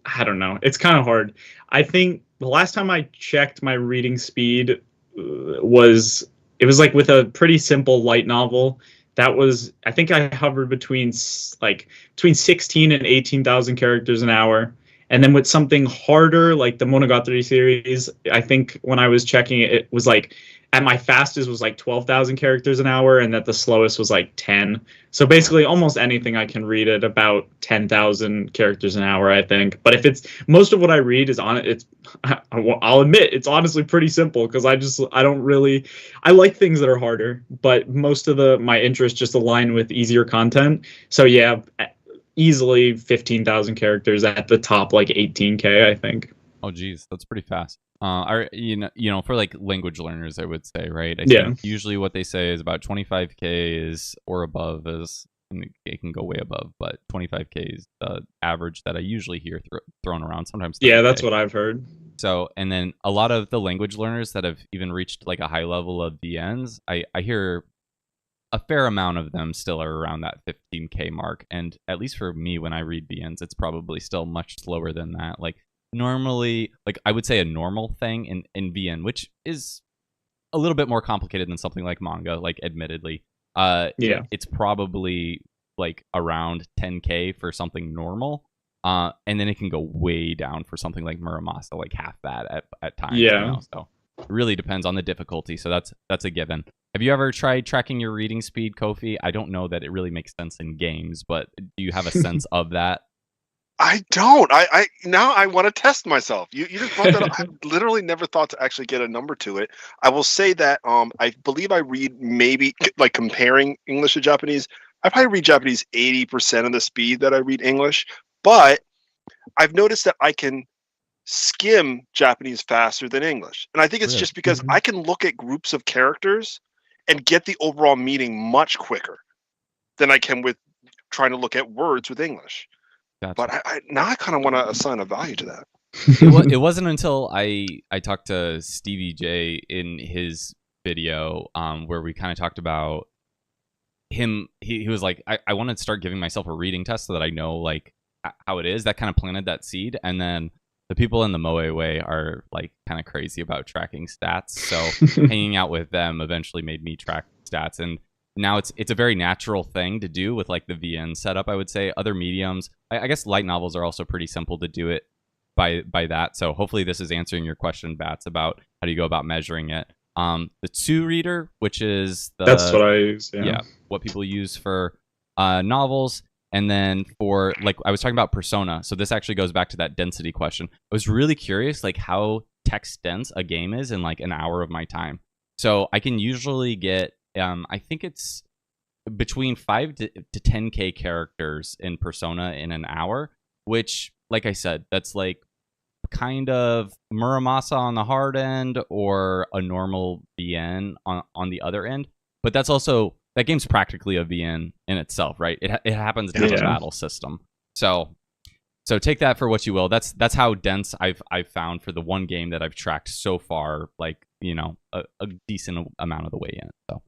I don't know. It's kind of hard. I think the last time I checked my reading speed was like with a pretty simple light novel. That was, I think I hovered between 16 and 18,000 characters an hour. And then with something harder, like the Monogatari series, I think when I was checking it, it was like, at my fastest was like 12,000 characters an hour, and at the slowest was like 10. So basically almost anything I can read at about 10,000 characters an hour, I think. But if it's, most of what I read is I'll admit, it's honestly pretty simple because I like things that are harder, but most of my interests just align with easier content. So yeah, easily 15,000 characters at the top, like 18K, I think. Oh, geez, that's pretty fast. For like language learners, I would say, right? I think usually what they say is about 25K is or above is, and it can go way above, but 25K is the average that I usually hear thrown around. Sometimes 30K. Yeah, that's what I've heard. So, and then a lot of the language learners that have even reached like a high level of VNs, I hear a fair amount of them still are around that 15K mark. And at least for me, when I read VNs, it's probably still much slower than that. Like normally, like I would say a normal thing in VN, which is a little bit more complicated than something like manga, like admittedly. It's probably like around 10K for something normal. And then it can go way down for something like Muramasa, like half that at times. Yeah. So it really depends on the difficulty. So that's a given. Have you ever tried tracking your reading speed, Kofi? I don't know that it really makes sense in games, but do you have a sense of that? I don't. I now I want to test myself. You just brought that up. I literally never thought to actually get a number to it. I will say that I believe I read maybe like comparing English to Japanese. I probably read Japanese 80% of the speed that I read English, but I've noticed that I can skim Japanese faster than English. And I think it's just because I can look at groups of characters and get the overall meaning much quicker than I can with trying to look at words with English. Gotcha. But now I kind of want to assign a value to that. It wasn't until I talked to Stevie J in his video where we kind of talked about him. He was like, I want to start giving myself a reading test so that I know like how it is. That kind of planted that seed. And then the people in the Moe way are like kind of crazy about tracking stats. So hanging out with them eventually made me track stats. And now it's a very natural thing to do with like the VN setup, I would say. Other mediums, I guess light novels are also pretty simple to do it by that. So hopefully this is answering your question, Bats, about how do you go about measuring it. The 2 reader, which is that's what I use. Yeah, what people use for novels. And then for, like, I was talking about Persona. So this actually goes back to that density question. I was really curious, like, how text dense a game is in, like, an hour of my time. So I can usually get, I think it's between 5 to 10K characters in Persona in an hour, which, like I said, that's, like, kind of Muramasa on the hard end or a normal VN on the other end. But that's also... that game's practically a VN in itself, right? It happens to have a battle system. So take that for what you will. That's how dense I've found for the one game that I've tracked so far, like, you know, a decent amount of the way in. So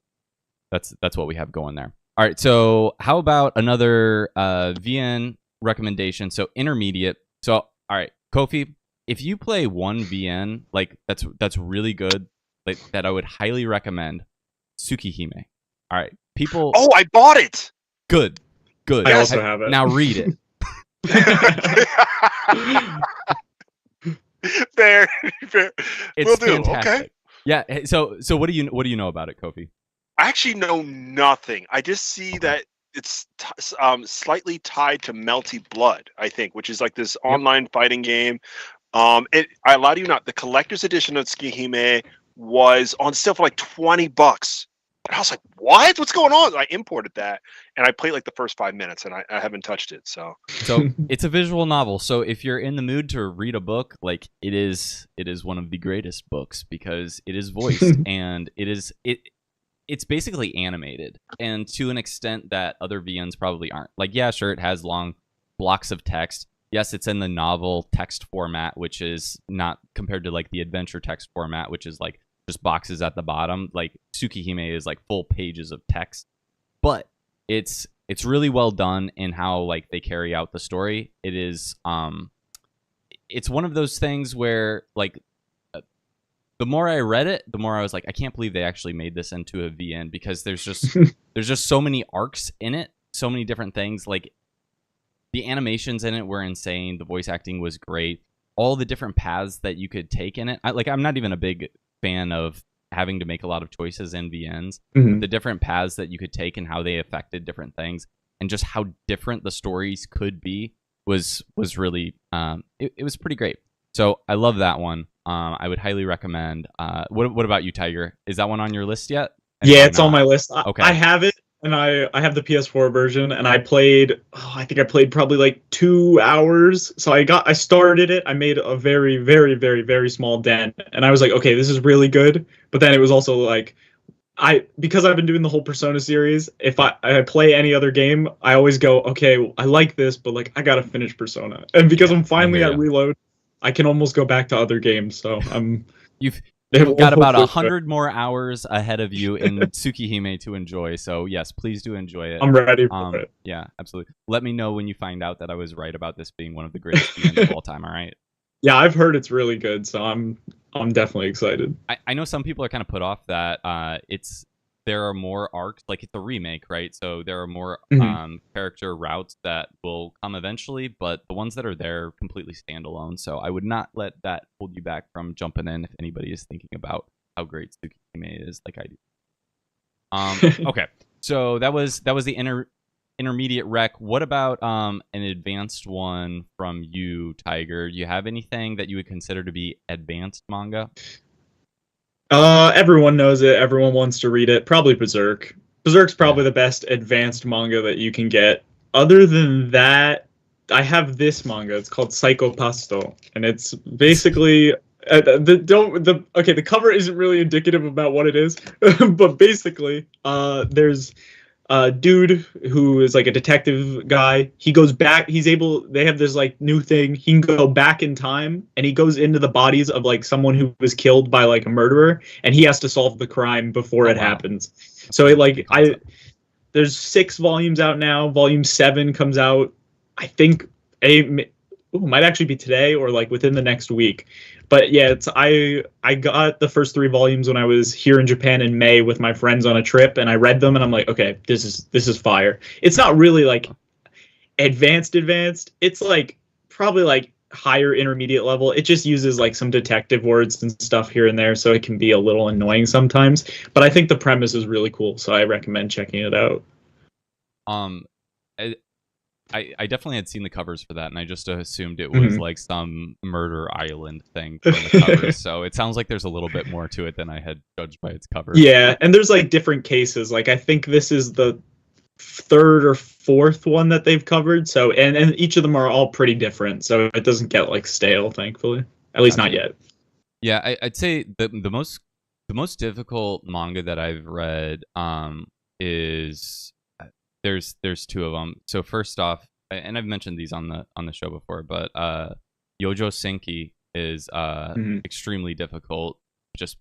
that's what we have going there. All right, so how about another VN recommendation? So intermediate. So all right, Kofi, if you play one VN, like that's really good, like that I would highly recommend, Tsukihime. All right, people. Oh, I bought it. Good. I also have it. Now read it. Fair. It's Will do. fantastic. Okay. Yeah. So what do you know about it, Kofi? I actually know nothing. I just see that it's slightly tied to Melty Blood, I think, which is like this online fighting game. I lie to you not, the collector's edition of Tsukihime was on sale for like $20. And I was like, what? What's going on? I imported that, and I played like the first 5 minutes, and I haven't touched it. So it's a visual novel. So if you're in the mood to read a book, like it is one of the greatest books because it is voiced and it's basically animated, and to an extent that other VNs probably aren't. Like, yeah, sure, it has long blocks of text. Yes, it's in the novel text format, which is not compared to like the adventure text format, which is like just boxes at the bottom. Like Tsukihime is like full pages of text, but it's really well done in how like they carry out the story. It is it's one of those things where like the more I read it, the more I was like, I can't believe they actually made this into a VN, because there's just so many arcs in it, so many different things. Like the animations in it were insane, the voice acting was great, all the different paths that you could take in it. I'm not even a big fan of having to make a lot of choices in VNs. The different paths that you could take and how they affected different things, and just how different the stories could be was really it was pretty great. So I love that one. I would highly recommend. What about you, Tiger? Is that one on your list yet? Yeah, it's on my list. Okay. I have it, and I have the PS4 version, and I played. I think I played probably like 2 hours. So I started it. I made a very, very, very, very small dent, and I was like, okay, this is really good. But then it was also like, because I've been doing the whole Persona series, if I play any other game, I always go, okay, I like this, but like I gotta finish Persona, and because I'm finally at Reload, I can almost go back to other games. So you've got about 100 more hours ahead of you in Tsukihime to enjoy. So yes, please do enjoy it. I'm ready for it. Yeah, absolutely. Let me know when you find out that I was right about this being one of the greatest games of all time. All right. Yeah, I've heard it's really good, so I'm definitely excited. I know some people are kind of put off that there are more arcs, like it's a remake, right? So there are more character routes that will come eventually, but the ones that are there completely standalone. So I would not let that hold you back from jumping in if anybody is thinking about how great Tsukihime is, like I do. Okay, so that was the intermediate rec. What about an advanced one from you, Tiger? Do you have anything that you would consider to be advanced manga? Everyone knows it. Everyone wants to read it. Probably Berserk. Berserk's probably the best advanced manga that you can get. Other than that, I have this manga. It's called Psychopasto, and it's basically the cover isn't really indicative about what it is, but basically, there's a dude who is like a detective guy. He goes back. They have this like new thing. He can go back in time, and he goes into the bodies of like someone who was killed by like a murderer, and he has to solve the crime before it happens. So there's 6 volumes out now. Volume 7 comes out, I think, might actually be today or like within the next week. But yeah, I got the first 3 volumes when I was here in Japan in May with my friends on a trip, and I read them, and I'm like, okay, this is fire. It's not really like advanced. It's like probably like higher intermediate level. It just uses like some detective words and stuff here and there, so it can be a little annoying sometimes. But I think the premise is really cool, so I recommend checking it out. I definitely had seen the covers for that, and I just assumed it was like some murder island thing from the covers. So it sounds like there's a little bit more to it than I had judged by its cover. Yeah, and there's like different cases. Like I think this is the 3rd or 4th one that they've covered. So and each of them are all pretty different. So it doesn't get like stale, thankfully. At least not yet. Yeah, I'd say the most difficult manga that I've read is there's 2 of them. So first off, and I've mentioned these on the show before, but Yojo Senki is extremely difficult just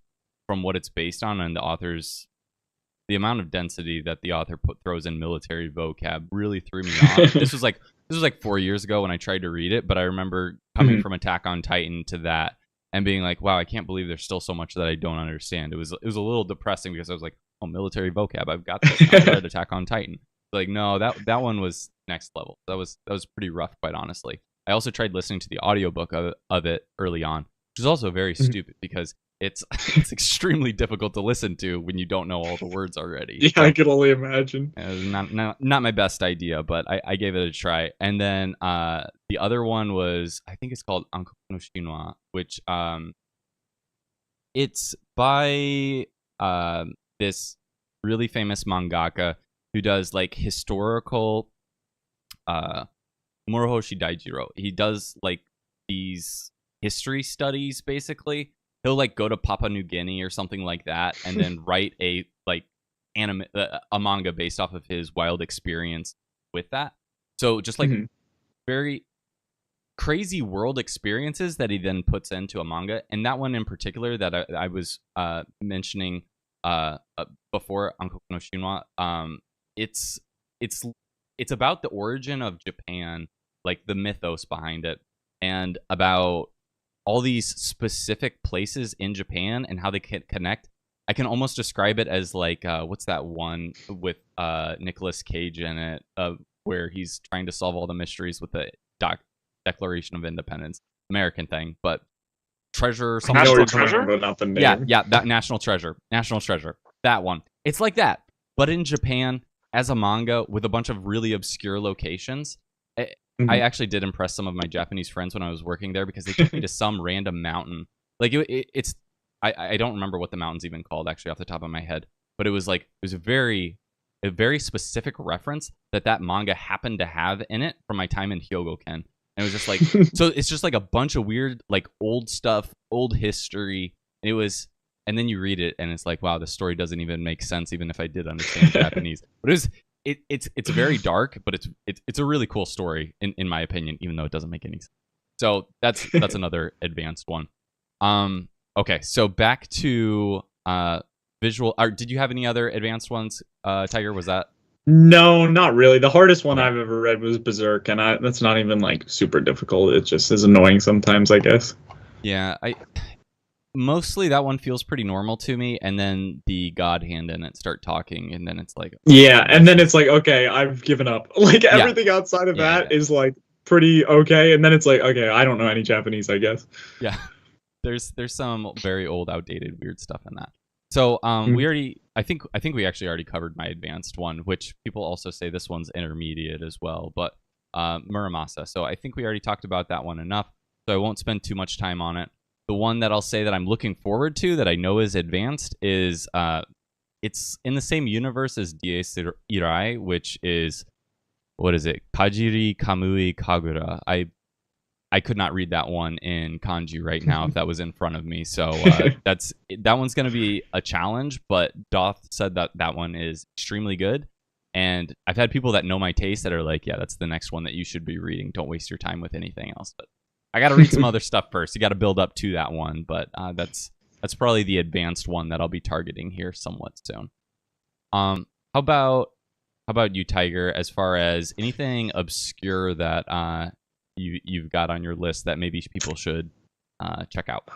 from what it's based on, and the amount of density that the author throws in military vocab really threw me off. This was like 4 years ago when I tried to read it, but I remember coming from Attack on Titan to that and being like, wow, I can't believe there's still so much that I don't understand. It was a little depressing because I was like, oh, military vocab, I've got this. I read Attack on Titan. Like, no, that one was next level. That was pretty rough, quite honestly. I also tried listening to the audiobook of it early on, which is also very stupid because it's extremely difficult to listen to when you don't know all the words already. Yeah, so, I could only imagine. It was not my best idea, but I gave it a try. And then the other one was, I think it's called Ankoku no Shinwa, which it's by this really famous mangaka who does like historical Morohoshi Daijiro. He does like these history studies basically. He'll like go to Papua New Guinea or something like that and then write a like a manga based off of his wild experience with that. So just like very crazy world experiences that he then puts into a manga. And that one in particular that I was mentioning before, Ankoku no Shinwa, it's about the origin of Japan, like the mythos behind it, and about all these specific places in Japan and how they can connect. I can almost describe it as like what's that one with Nicolas Cage in it, where he's trying to solve all the mysteries with the Declaration of Independence, American thing, but Treasure, something. National Treasure, but not the name. Yeah, that National Treasure, that one. It's like that, but in Japan as a manga with a bunch of really obscure locations. I actually did impress some of my Japanese friends when I was working there because they took me to some random mountain. Like it's I don't remember what the mountain's even called actually off the top of my head, but it was a very specific reference that manga happened to have in it from my time in Hyogoken. And it was just like so it's just like a bunch of weird like old stuff, old history. And then you read it and it's like, wow, the story doesn't even make sense even if I did understand Japanese. But it's very dark, but it's a really cool story in my opinion, even though it doesn't make any sense. So that's another advanced one. Okay, so back to visual art. Did you have any other advanced ones, Tiger? Was that? No, not really. The hardest one I've ever read was Berserk, and that's not even like super difficult. It just is annoying sometimes, I guess. Yeah, mostly that one feels pretty normal to me, and then the God Hand in it start talking, and then it's like and then it's like, okay, I've given up. Like everything outside of that is like pretty okay, and then it's like, okay, I don't know any Japanese, I guess. Yeah, there's some very old, outdated, weird stuff in that. So we already, I think we actually already covered my advanced one, which people also say this one's intermediate as well, but Muramasa. So I think we already talked about that one enough, so I won't spend too much time on it. The one that I'll say that I'm looking forward to that I know is advanced is it's in the same universe as Desist, which is what is it? Kajiri Kamui Kagura. I could not read that one in kanji right now if that was in front of me. So that one's going to be a challenge, but Doth said that one is extremely good. And I've had people that know my taste that are like, yeah, that's the next one that you should be reading. Don't waste your time with anything else. But I got to read some other stuff first. You got to build up to that one. But that's probably the advanced one that I'll be targeting here somewhat soon. How about you, Tiger, as far as anything obscure that you've got on your list that maybe people should check out?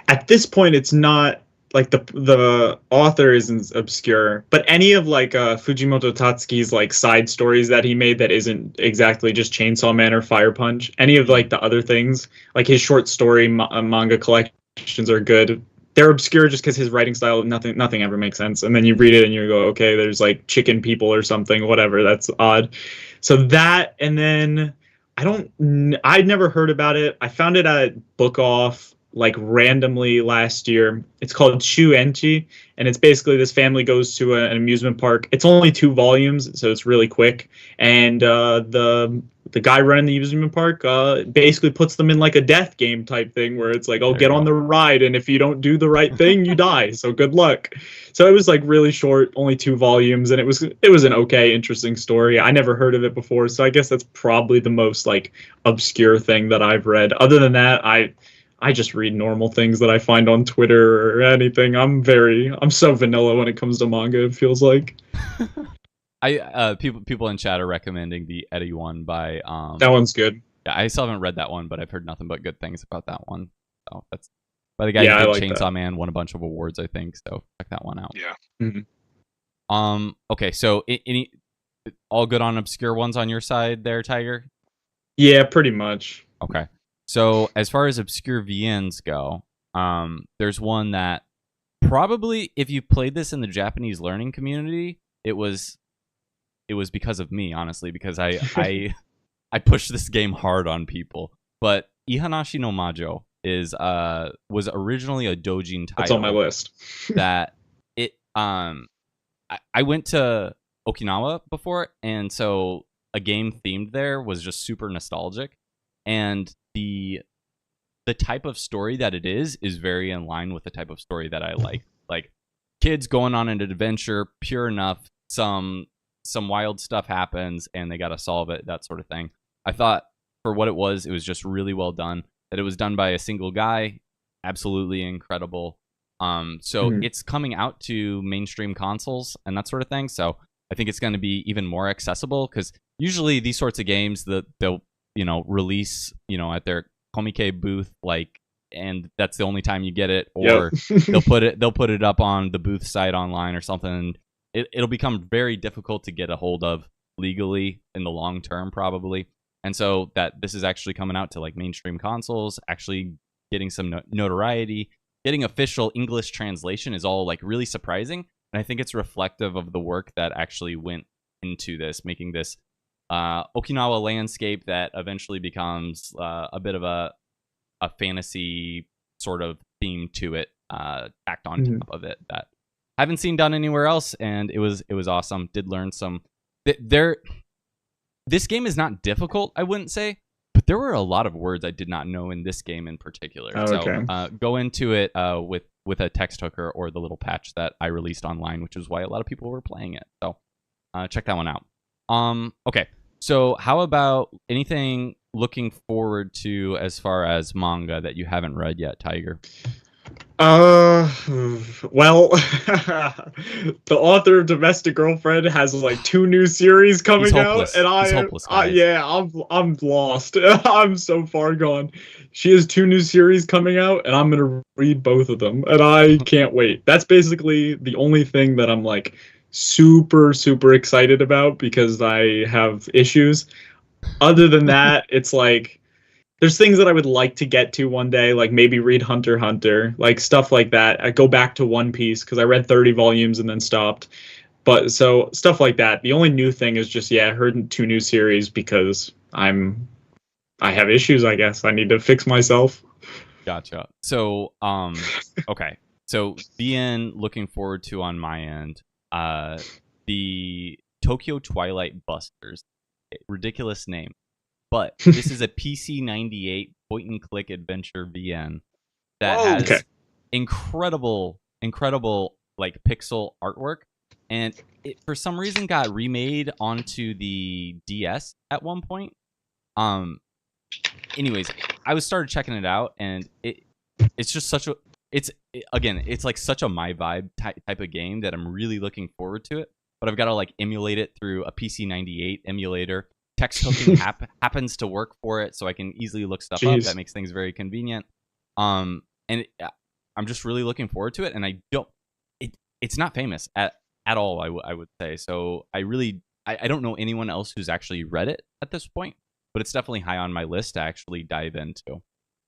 At this point, it's not like the author isn't obscure, but any of like Fujimoto Tatsuki's like side stories that he made that isn't exactly just Chainsaw Man or Fire Punch, any of like the other things, like his short story manga collections are good. They're obscure just because his writing style, nothing ever makes sense. And then you read it and you go, okay, there's like chicken people or something, whatever. That's odd. So that, and then I'd never heard about it. I found it at Book Off like randomly last year. It's called Shu Enchi, and it's basically this family goes to an amusement park. It's only 2 volumes, so it's really quick. And the guy running the amusement park basically puts them in like a death game type thing where it's like, oh, get on the ride, and if you don't do the right thing, you die. So good luck. So it was like really short, only 2 volumes, and it was an okay, interesting story. I never heard of it before, so I guess that's probably the most like obscure thing that I've read. Other than that, I just read normal things that I find on Twitter or anything. I'm so vanilla when it comes to manga, it feels like. People in chat are recommending the Eddie one by that one's good. Yeah, I still haven't read that one, but I've heard nothing but good things about that one. So that's by the guy who did Chainsaw Man, won a bunch of awards, I think. So check that one out. Yeah. Mm-hmm. Okay, so any all good on obscure ones on your side there, Tiger? Yeah, pretty much. Okay. So as far as obscure VNs go, there's one that probably, if you played this in the Japanese learning community, it was because of me, honestly, because I pushed this game hard on people. But Ihanashi no Majo was originally a doujin title. That's on my list. that it I went to Okinawa before, and so a game themed there was just super nostalgic, and the type of story that it is very in line with the type of story that I like. Like kids going on an adventure, pure enough. Some wild stuff happens and they got to solve it, that sort of thing. I thought for what it was just really well done. That it was done by a single guy, absolutely incredible. So it's coming out to mainstream consoles and that sort of thing. So I think it's going to be even more accessible, because usually these sorts of games they'll release at their Comic booth, like, and that's the only time you get it, or they'll put it up on the booth site online or something. It'll become very difficult to get a hold of legally in the long term, probably. And so that this is actually coming out to like mainstream consoles, actually getting some notoriety, getting official English translation is all like really surprising. And I think it's reflective of the work that actually went into this, making this Okinawa landscape that eventually becomes a bit of a fantasy sort of theme to it, tacked on top of it, that I haven't seen done anywhere else, and it was awesome. Did learn some. This game is not difficult, I wouldn't say, but there were a lot of words I did not know in this game in particular. Okay. So go into it with a text hooker or the little patch that I released online, which is why a lot of people were playing it. So check that one out. Okay. So how about anything looking forward to as far as manga that you haven't read yet, Tiger? Well, the author of Domestic Girlfriend has like 2 new series coming out, and He's hopeless, guys. I'm lost. I'm so far gone. She has 2 new series coming out, and I'm gonna read both of them, and I can't wait. That's basically the only thing that I'm like super excited about, because I have issues. Other than that, it's like there's things that I would like to get to one day, like maybe read Hunter x Hunter, like stuff like that. I go back to One Piece because I read 30 volumes and then stopped. But so stuff like that. The only new thing is just, I heard 2 new series because I have issues, I guess. I need to fix myself. Gotcha. So, okay. So, BN looking forward to on my end. The Tokyo Twilight Busters. Ridiculous name. But this is a PC98 point-and-click adventure VN that Whoa. has incredible like pixel artwork, and it for some reason got remade onto the DS at one point. Anyways, I started checking it out, and it's just such a it's like such a my vibe type of game that I'm really looking forward to it. But I've got to like emulate it through a PC98 emulator. Text hooking happens to work for it, so I can easily look stuff up. That makes things very convenient. I'm just really looking forward to it, and it's not famous at all. I would say so. I don't know anyone else who's actually read it at this point, but it's definitely high on my list to actually dive into.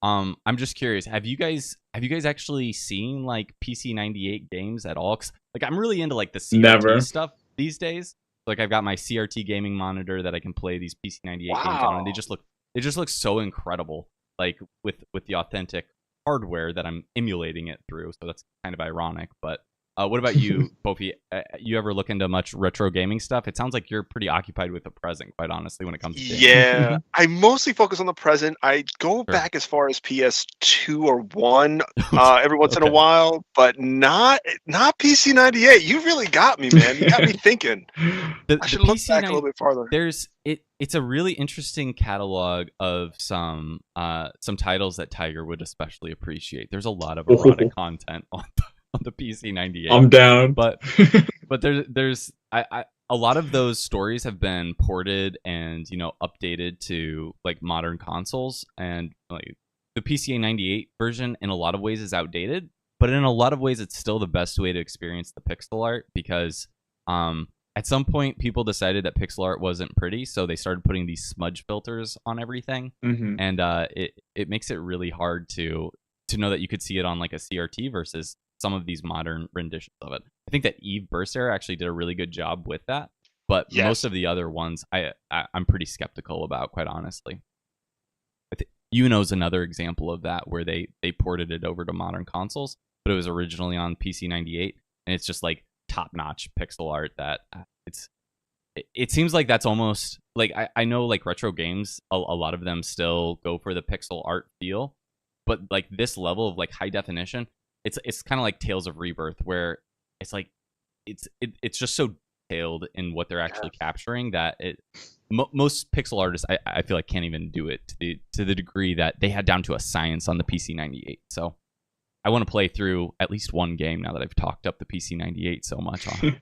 I'm just curious. Have you guys actually seen like PC98 games at all? 'Cause, like I'm really into like the CRT stuff these days. Like I've got my CRT gaming monitor that I can play these PC98 games on, and they just look so incredible, like with the authentic hardware that I'm emulating it through. So that's kind of ironic. But what about you, Kofi? You ever look into much retro gaming stuff? It sounds like you're pretty occupied with the present, quite honestly, when it comes to gaming. Yeah, I mostly focus on the present. I go back as far as PS2 or 1 every once in a while, but not PC98. You really got me, man. You got me thinking. I should look back a little bit farther. It's a really interesting catalog of some titles that Tiger would especially appreciate. There's a lot of erotic content on the PC98. I'm down. But there's a lot of those stories have been ported and updated to like modern consoles, and like the PC98 version in a lot of ways is outdated, but in a lot of ways it's still the best way to experience the pixel art, because at some point people decided that pixel art wasn't pretty, so they started putting these smudge filters on everything, and it makes it really hard to know that you could see it on like a CRT versus some of these modern renditions of it. I think that Eve Burst Era actually did a really good job with that, but most of the other ones I'm pretty skeptical about, quite honestly. Uno's another example of that, where they ported it over to modern consoles, but it was originally on PC98, and it's just like top-notch pixel art that it seems like that's almost like I know like retro games, a lot of them still go for the pixel art feel, but like this level of like high definition, it's kind of like Tales of Rebirth, where it's like it's just so detailed in what they're actually capturing that most pixel artists I feel like can't even do it to the degree that they had down to a science on the PC98. So I want to play through at least one game now that I've talked up the PC98 so much on it.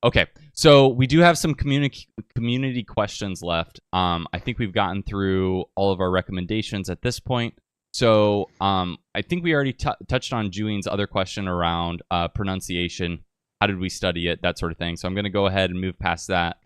Okay, so we do have some community questions left. I think we've gotten through all of our recommendations at this point. So I think we already touched on Julian's other question around pronunciation. How did we study it? That sort of thing. So I'm going to go ahead and move past that.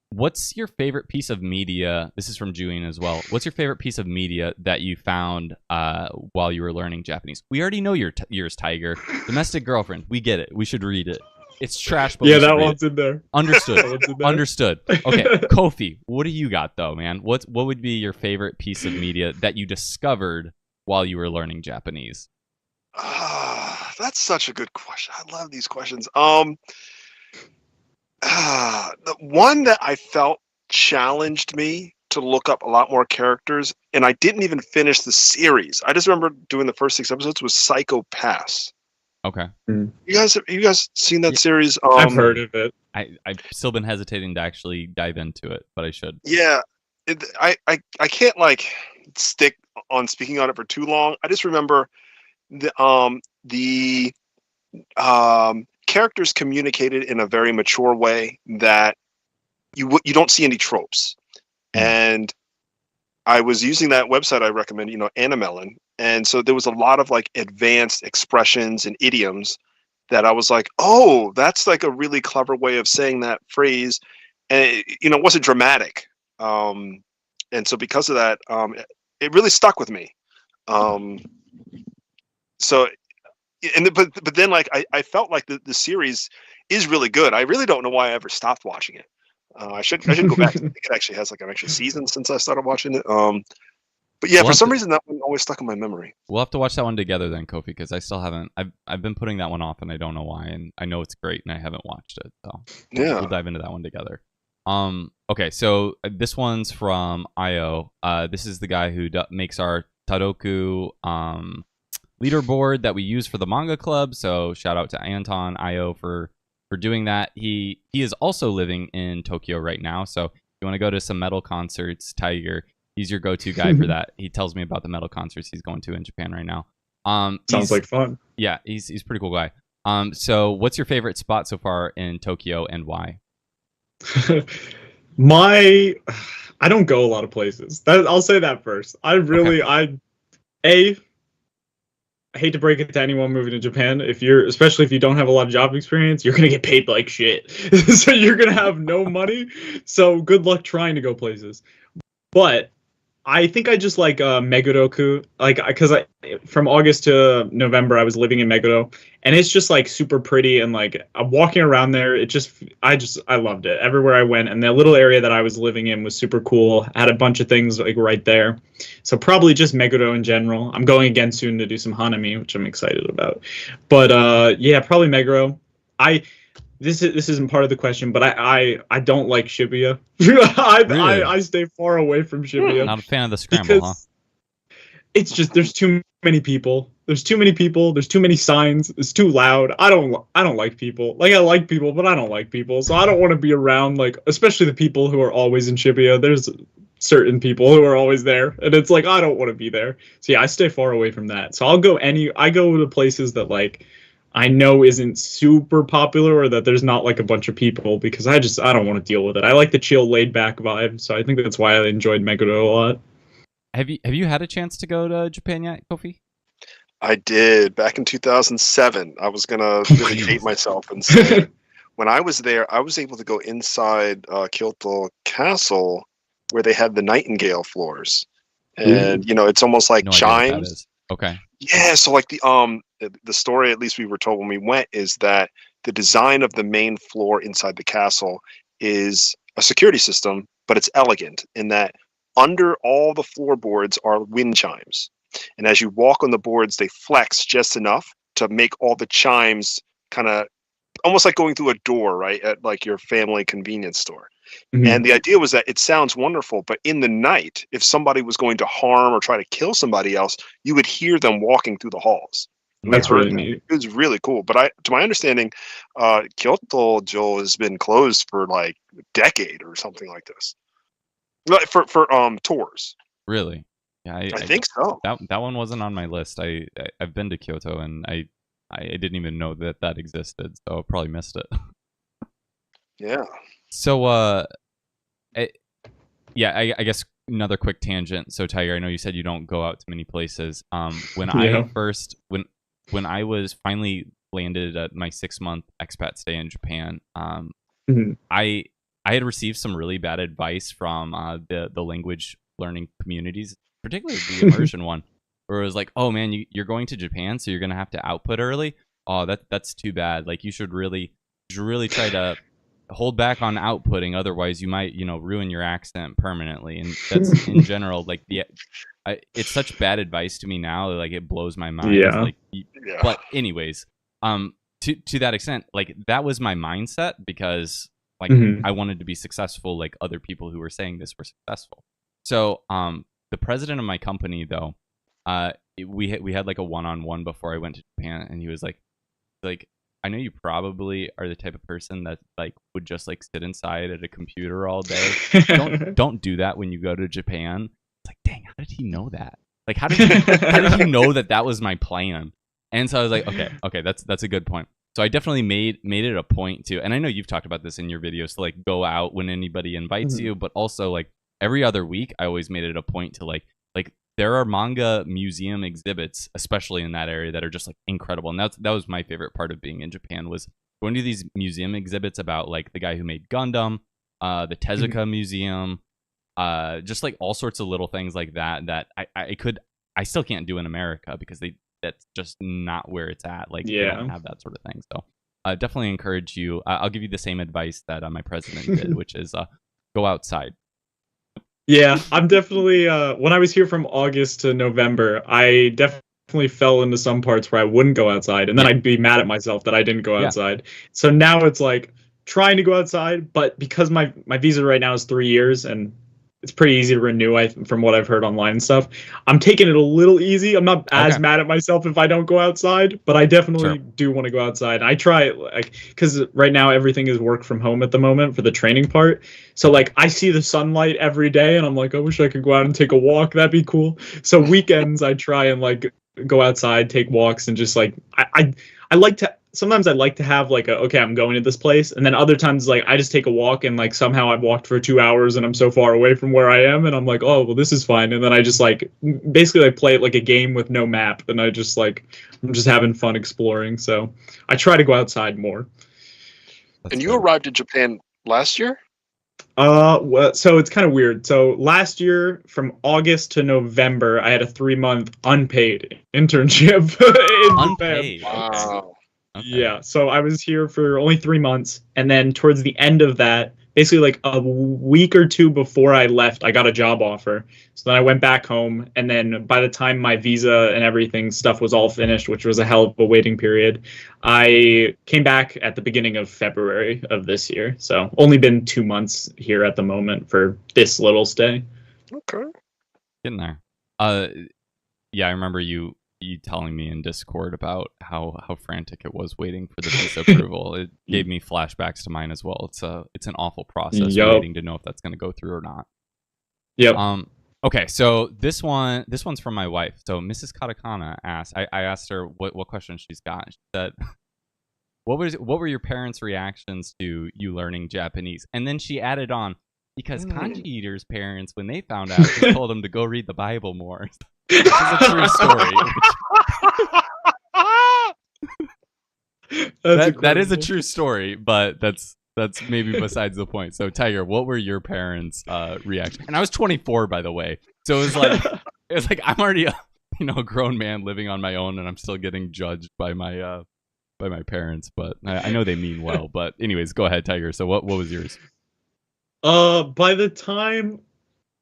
What's your favorite piece of media? This is from Julian as well. What's your favorite piece of media that you found while you were learning Japanese? We already know yours, Tiger. Domestic Girlfriend. We get it. We should read it. It's trash, but yeah, that one's in there. Understood. Understood. Okay, Kofi, what do you got though, man? What would be your favorite piece of media that you discovered while you were learning Japanese? That's such a good question. I love these questions. The one that I felt challenged me to look up a lot more characters, and I didn't even finish the series. I just remember doing the first 6 episodes, was Psycho Pass. Okay. You guys seen that series? I've heard of it. I've still been hesitating to actually dive into it, but I should. Yeah, I can't like stick on speaking on it for too long. I just remember the characters communicated in a very mature way that you don't see any tropes. And I was using that website I recommend, Animelon. And so there was a lot of like advanced expressions and idioms that I was like, oh, that's like a really clever way of saying that phrase. And it wasn't dramatic. And so because of that, it really stuck with me. So, but then like I felt like the series is really good. I really don't know why I ever stopped watching it. I should go back. I think it actually has like an extra season since I started watching it. But yeah, We'll for have some to- reason that one always stuck in my memory. We'll have to watch that one together then, Kofi, because I still haven't. I've been putting that one off, and I don't know why. And I know it's great, and I haven't watched it. So Yeah. we'll dive into that one together. Okay, so this one's from Io. This is the guy who makes our Tadoku leaderboard that we use for the manga club. So shout out to Anton Io for doing that. He is also living in Tokyo right now. So if you want to go to some metal concerts, Tiger, he's your go-to guy for that. He tells me about the metal concerts he's going to in Japan right now. Sounds like fun. Yeah, he's a pretty cool guy. So what's your favorite spot so far in Tokyo and why? I don't go a lot of places. I'll say that first. I hate to break it to anyone moving to Japan. Especially if you don't have a lot of job experience, you're gonna get paid like shit. So you're gonna have no money. So good luck trying to go places. But I think I just like Meguro-ku, because from August to November I was living in Meguro, and it's just like super pretty, and like I'm walking around there. I loved it everywhere I went, and the little area that I was living in was super cool. Had a bunch of things like right there, so probably just Meguro in general. I'm going again soon to do some Hanami, which I'm excited about. But yeah, probably Meguro. This isn't part of the question, but I don't like Shibuya. Really? I stay far away from Shibuya. Not a fan of the scramble, huh? It's just there's too many people. There's too many people. There's too many signs. It's too loud. I don't like people. Like I like people, but I don't like people. So I don't want to be around especially the people who are always in Shibuya. There's certain people who are always there, and it's like I don't want to be there. So yeah, I stay far away from that. So I go to places that I know isn't super popular, or that there's not like a bunch of people, because I don't want to deal with it. I like the chill, laid back vibe, so I think that's why I enjoyed Meguro a lot. Have you had a chance to go to Japan yet, Kofi? I did back in 2007. I was gonna really date myself and say when I was there, I was able to go inside Kyoto Castle where they had the Nightingale floors, and it's almost like No idea what that chimes. is. Okay. Yeah, so like the story, at least we were told when we went, is that the design of the main floor inside the castle is a security system, but it's elegant in that under all the floorboards are wind chimes. And as you walk on the boards, they flex just enough to make all the chimes kind of almost like going through a door, right? At like your family convenience store. Mhm. And the idea was that it sounds wonderful, but in the night, if somebody was going to harm or try to kill somebody else, you would hear them walking through the halls. That's really neat. It was really cool. But to my understanding, Kyoto-jo has been closed for like a decade or something like this. For tours. Really? Yeah, I think so. That one wasn't on my list. I've been to Kyoto, and I didn't even know that existed, so I probably missed it. Yeah. So I guess another quick tangent. So Tiger, I know you said you don't go out to many places. When when I was finally landed at my 6-month expat stay in Japan, I had received some really bad advice from the language learning communities, particularly the immersion one, where it was like, "Oh man, you're going to Japan, so you're gonna have to output early. Oh, that's too bad. Like you should really try to hold back on outputting, otherwise you might ruin your accent permanently." And that's in general like it's such bad advice to me now, like it blows my mind. Yeah. But anyways, to that extent, like that was my mindset, because like I wanted to be successful like other people who were saying this were successful. So the president of my company, though, we had like a one-on-one before I went to Japan, and he was like I know you probably are the type of person that like would just like sit inside at a computer all day. Don't do that when you go to Japan. It's like, dang, how did he know that? Like, how did he know that was my plan? And so I was like, okay, that's a good point. So I definitely made it a point to, and I know you've talked about this in your videos, to like go out when anybody invites you, but also like every other week, I always made it a point to like there are manga museum exhibits, especially in that area, that are just like incredible. And that was my favorite part of being in Japan, was going to these museum exhibits about like the guy who made Gundam, the Tezuka Museum, just like all sorts of little things like that I still can't do in America, because that's just not where it's at. Like they don't have that sort of thing. So definitely encourage you. I'll give you the same advice that my president did, which is go outside. Yeah, I'm definitely when I was here from August to November, I definitely fell into some parts where I wouldn't go outside and then Yeah. I'd be mad at myself that I didn't go Yeah. outside. So now it's like trying to go outside, but because my visa right now is 3 years and it's pretty easy to renew from what I've heard online and stuff. I'm taking it a little easy. I'm not as Okay. mad at myself if I don't go outside, but I definitely do want to go outside. I try like because right now everything is work from home at the moment for the training part. So like I see the sunlight every day and I'm like, I wish I could go out and take a walk. That'd be cool. So weekends I try and like go outside, take walks, and just like I like to sometimes I like to have like a okay, I'm going to this place, and then other times like I just take a walk and like somehow I've walked for 2 hours and I'm so far away from where I am, and I'm like, oh well, this is fine, and then I just like basically I play it like a game with no map, and I just like I'm just having fun exploring. So I try to go outside more. And you arrived in Japan last year? Well, so it's kind of weird. So last year, from August to November, I had a 3-month unpaid internship in Unpaid. Japan. Wow. Okay. Yeah, so I was here for only 3 months, and then towards the end of that, basically like a week or two before I left, I got a job offer. So then I went back home, and then by the time my visa and everything stuff was all finished, which was a hell of a waiting period, I came back at the beginning of February of this year. So only been 2 months here at the moment for this little stay. Okay. Getting there. Yeah, I remember you telling me in Discord about how frantic it was waiting for the visa approval. It gave me flashbacks to mine as well. It's an awful process waiting to know if that's going to go through or not. Yep. Okay, so this one's from my wife. So Mrs. Katakana asked, I asked her what question she's got. She said, what were your parents' reactions to you learning Japanese? And then she added on, because KanjiEater's parents, when they found out, just told him to go read the Bible more. This is a true story. That is a true story, but that's maybe besides the point. So Tiger, what were your parents' reaction? And I was 24, by the way, so it was like I'm already a grown man living on my own, and I'm still getting judged by my parents. But I know they mean well. But anyways, go ahead, Tiger. So what was yours? By the time,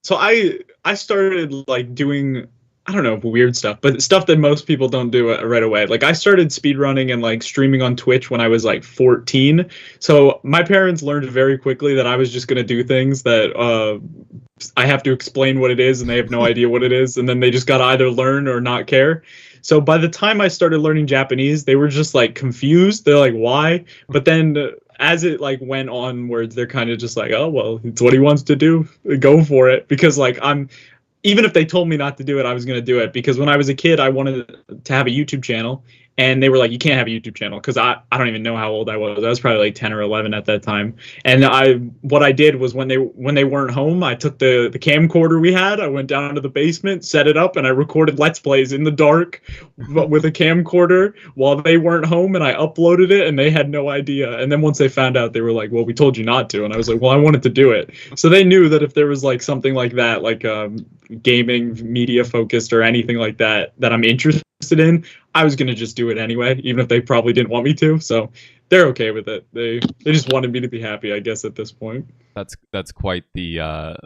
so I started like doing, I don't know, weird stuff, but stuff that most people don't do right away. Like I started speedrunning and like streaming on Twitch when I was like 14. So my parents learned very quickly that I was just going to do things that I have to explain what it is and they have no idea what it is. And then they just got to either learn or not care. So by the time I started learning Japanese, they were just like confused. They're like, why? But then as it like went onwards, they're kind of just like, oh, well, it's what he wants to do. Go for it. Because like even if they told me not to do it, I was going to do it, because when I was a kid, I wanted to have a YouTube channel, and they were like, you can't have a YouTube channel, because I don't even know how old I was. I was probably like 10 or 11 at that time. And what I did was when they weren't home, I took the camcorder we had, I went down to the basement, set it up, and I recorded Let's Plays in the dark with a camcorder while they weren't home, and I uploaded it, and they had no idea. And then once they found out, they were like, well, we told you not to. And I was like, well, I wanted to do it. So they knew that if there was like something like that, like gaming media focused or anything like that I'm interested in, I was gonna just do it anyway, even if they probably didn't want me to. So they're okay with it. They just wanted me to be happy, I guess, at this point. That's quite the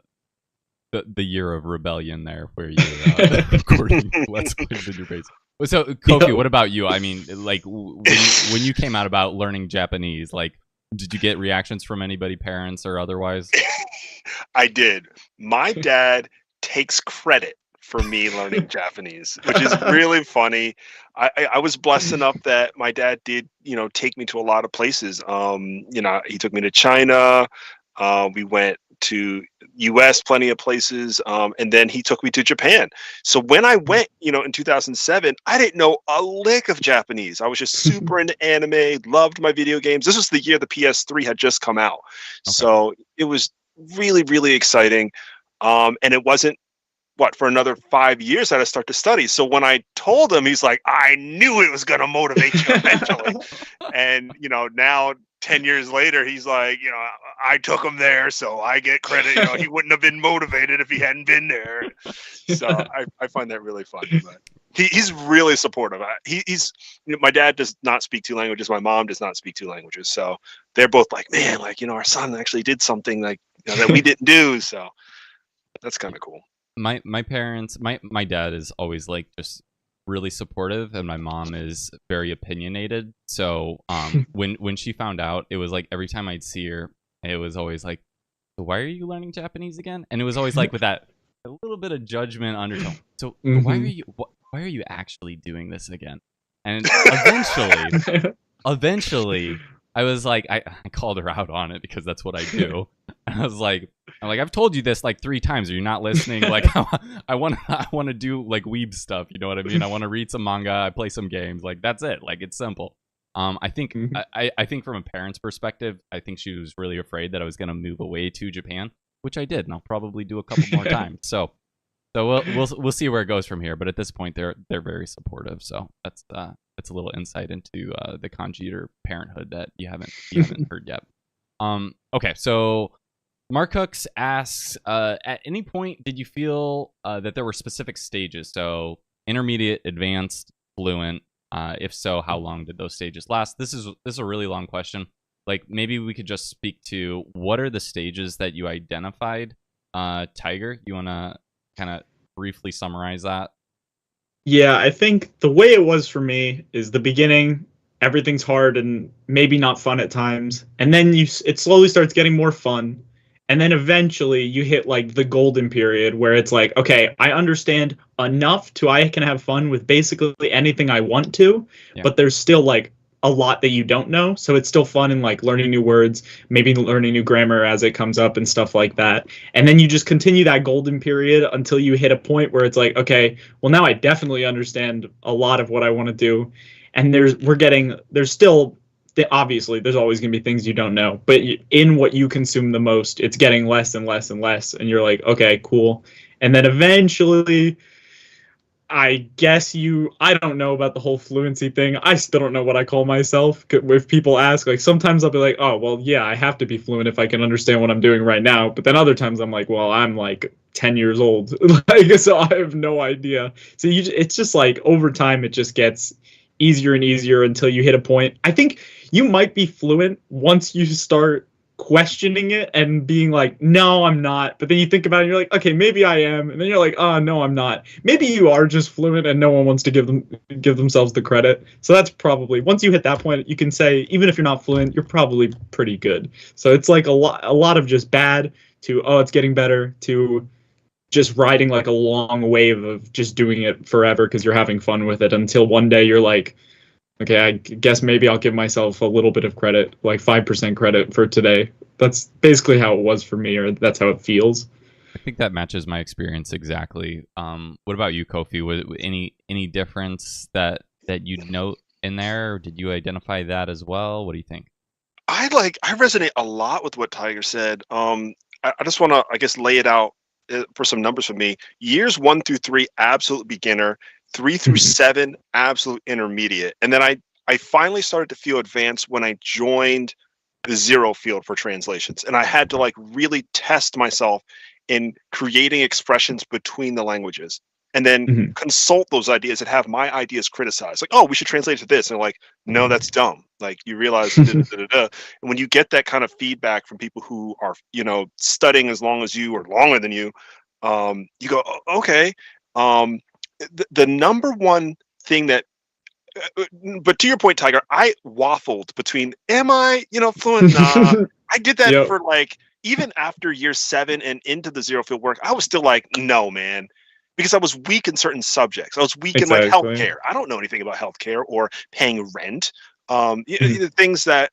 year of rebellion there, where you're recording Let's Plays in your basement. So Kofi, what about you? I mean, like when you came out about learning Japanese, like did you get reactions from anybody, parents or otherwise? I did. My dad takes credit for me learning Japanese, which is really funny. I was blessed enough that my dad did, take me to a lot of places. He took me to China. We went to US, plenty of places. And then he took me to Japan. So when I went, in 2007, I didn't know a lick of Japanese. I was just super into anime, loved my video games. This was the year the PS3 had just come out. Okay. So it was really, really exciting. And it wasn't for another 5 years that I start to study. So when I told him, he's like, I knew it was going to motivate you eventually. And, now 10 years later, he's like, I took him there, so I get credit. He wouldn't have been motivated if he hadn't been there. So I find that really funny. But he's really supportive. He's my dad does not speak 2 languages. My mom does not speak 2 languages. So they're both like, man, like, our son actually did something like that we didn't do. So That's kind of cool. My parents, my dad is always like just really supportive, and my mom is very opinionated. So when she found out, it was like every time I'd see her, it was always like, so why are you learning Japanese again? And it was always like with that a little bit of judgment undertone. So why are you actually doing this again? And eventually I was like, I called her out on it because that's what I do. And I was like, I've told you this like 3 times. Are you not listening? Like, I want to do like Weeb stuff. You know what I mean? I want to read some manga. I play some games. Like, that's it. Like, it's simple. I think I think from a parent's perspective, I think she was really afraid that I was going to move away to Japan, which I did, and I'll probably do a couple more times. So we'll see where it goes from here. But at this point, they're very supportive. So that's a little insight into the KanjiEater parenthood that you haven't heard yet. Okay, so Mark Hooks asks, at any point did you feel that there were specific stages? So intermediate, advanced, fluent. If so, how long did those stages last? This is a really long question. Like, maybe we could just speak to what are the stages that you identified. Tiger, you want to kind of briefly summarize that? Yeah, I think the way it was for me is the beginning, everything's hard and maybe not fun at times, and then it slowly starts getting more fun. And then eventually you hit like the golden period where it's like, okay, I understand enough to I can have fun with basically anything I want to, but there's still like a lot that you don't know. So it's still fun in like learning new words, maybe learning new grammar as it comes up and stuff like that. And then you just continue that golden period until you hit a point where it's like, okay, well, now I definitely understand a lot of what I want to do. And there's still, obviously there's always going to be things you don't know, but in what you consume the most, it's getting less and less and less, and you're like, okay, cool. And then eventually, I guess I don't know about the whole fluency thing. I still don't know what I call myself. If people ask, like, sometimes I'll be like, oh, well, yeah, I have to be fluent if I can understand what I'm doing right now. But then other times I'm like, well, I'm like 10 years old. Like, so I have no idea. So it's just like over time, it just gets easier and easier until you hit a point. I think you might be fluent once you start questioning it and being like, no, I'm not. But then you think about it and you're like, okay, maybe I am. And then you're like, oh, no, I'm not. Maybe you are just fluent and no one wants to give themselves the credit. So that's probably, once you hit that point, you can say, even if you're not fluent, you're probably pretty good. So it's like a lot of just bad to, oh, it's getting better, to just riding like a long wave of just doing it forever because you're having fun with it until one day you're like, okay, I guess maybe I'll give myself a little bit of credit, like 5% credit for today. That's basically how it was for me, or that's how it feels. I think that matches my experience exactly. What about you, Kofi? Was any difference that you'd note in there? Or did you identify that as well? What do you think? I resonate a lot with what Tiger said. I just want to, I guess, lay it out for some numbers for me. Years 1 through 3, absolute beginner. 3 through 7, absolute intermediate. And then I finally started to feel advanced when I joined the 0 field for translations. And I had to like really test myself in creating expressions between the languages, and then consult those ideas and have my ideas criticized. Like, oh, we should translate it to this. And they're like, no, that's dumb. Like, you realize, and when you get that kind of feedback from people who are, studying as long as you or longer than you, you go, okay. The number one thing that, but to your point, Tiger, I waffled between, am I, fluent? Nah. I did that for like, even after year 7 and into the 0 field work, I was still like, no, man, because I was weak in certain subjects. I was weak in like healthcare. I don't know anything about healthcare or paying rent. Things that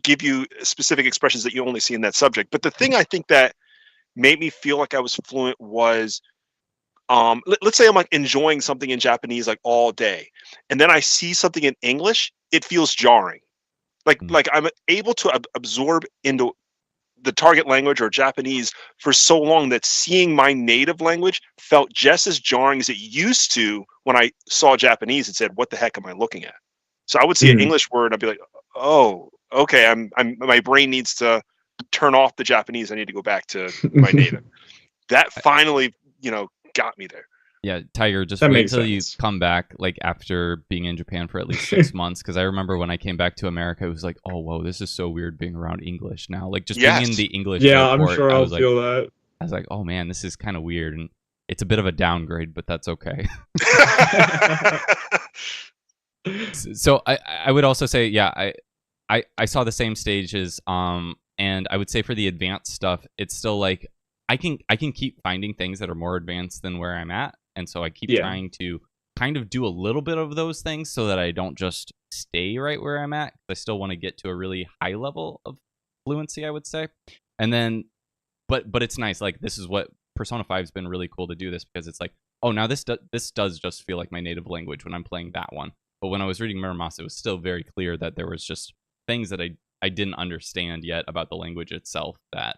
give you specific expressions that you only see in that subject. But the thing I think that made me feel like I was fluent was, let's say I'm like enjoying something in Japanese like all day, and then I see something in English, it feels jarring. Like I'm able to absorb into the target language or Japanese for so long that seeing my native language felt just as jarring as it used to when I saw Japanese and said, what the heck am I looking at? So I would see an English word and I'd be like, oh, okay, my brain needs to turn off the Japanese. I need to go back to my native. That finally, got me there. Yeah, Tiger, just wait until you come back, like after being in Japan for at least 6 months. Because I remember when I came back to America, it was like, oh, whoa, this is so weird being around English now. Like just being in the English. Yeah, I'm sure I'll feel that. I was like, oh man, this is kind of weird, and it's a bit of a downgrade, but that's okay. So I would also say, yeah, I saw the same stages, and I would say for the advanced stuff, it's still like I can keep finding things that are more advanced than where I'm at, and so I keep trying to kind of do a little bit of those things so that I don't just stay right where I'm at. I still want to get to a really high level of fluency, I would say. And then, but it's nice. Like, this is what Persona 5 has been really cool to do this, because it's like, oh, now this does just feel like my native language when I'm playing that one. But when I was reading Muramasa, it was still very clear that there was just things that I didn't understand yet about the language itself, that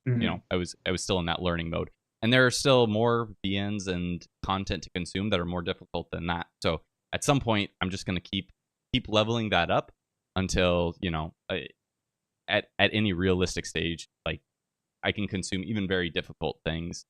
you know, I was still in that learning mode. And there are still more VNs and content to consume that are more difficult than that. So at some point, I'm just going to keep leveling that up until, you know, at any realistic stage, like, I can consume even very difficult things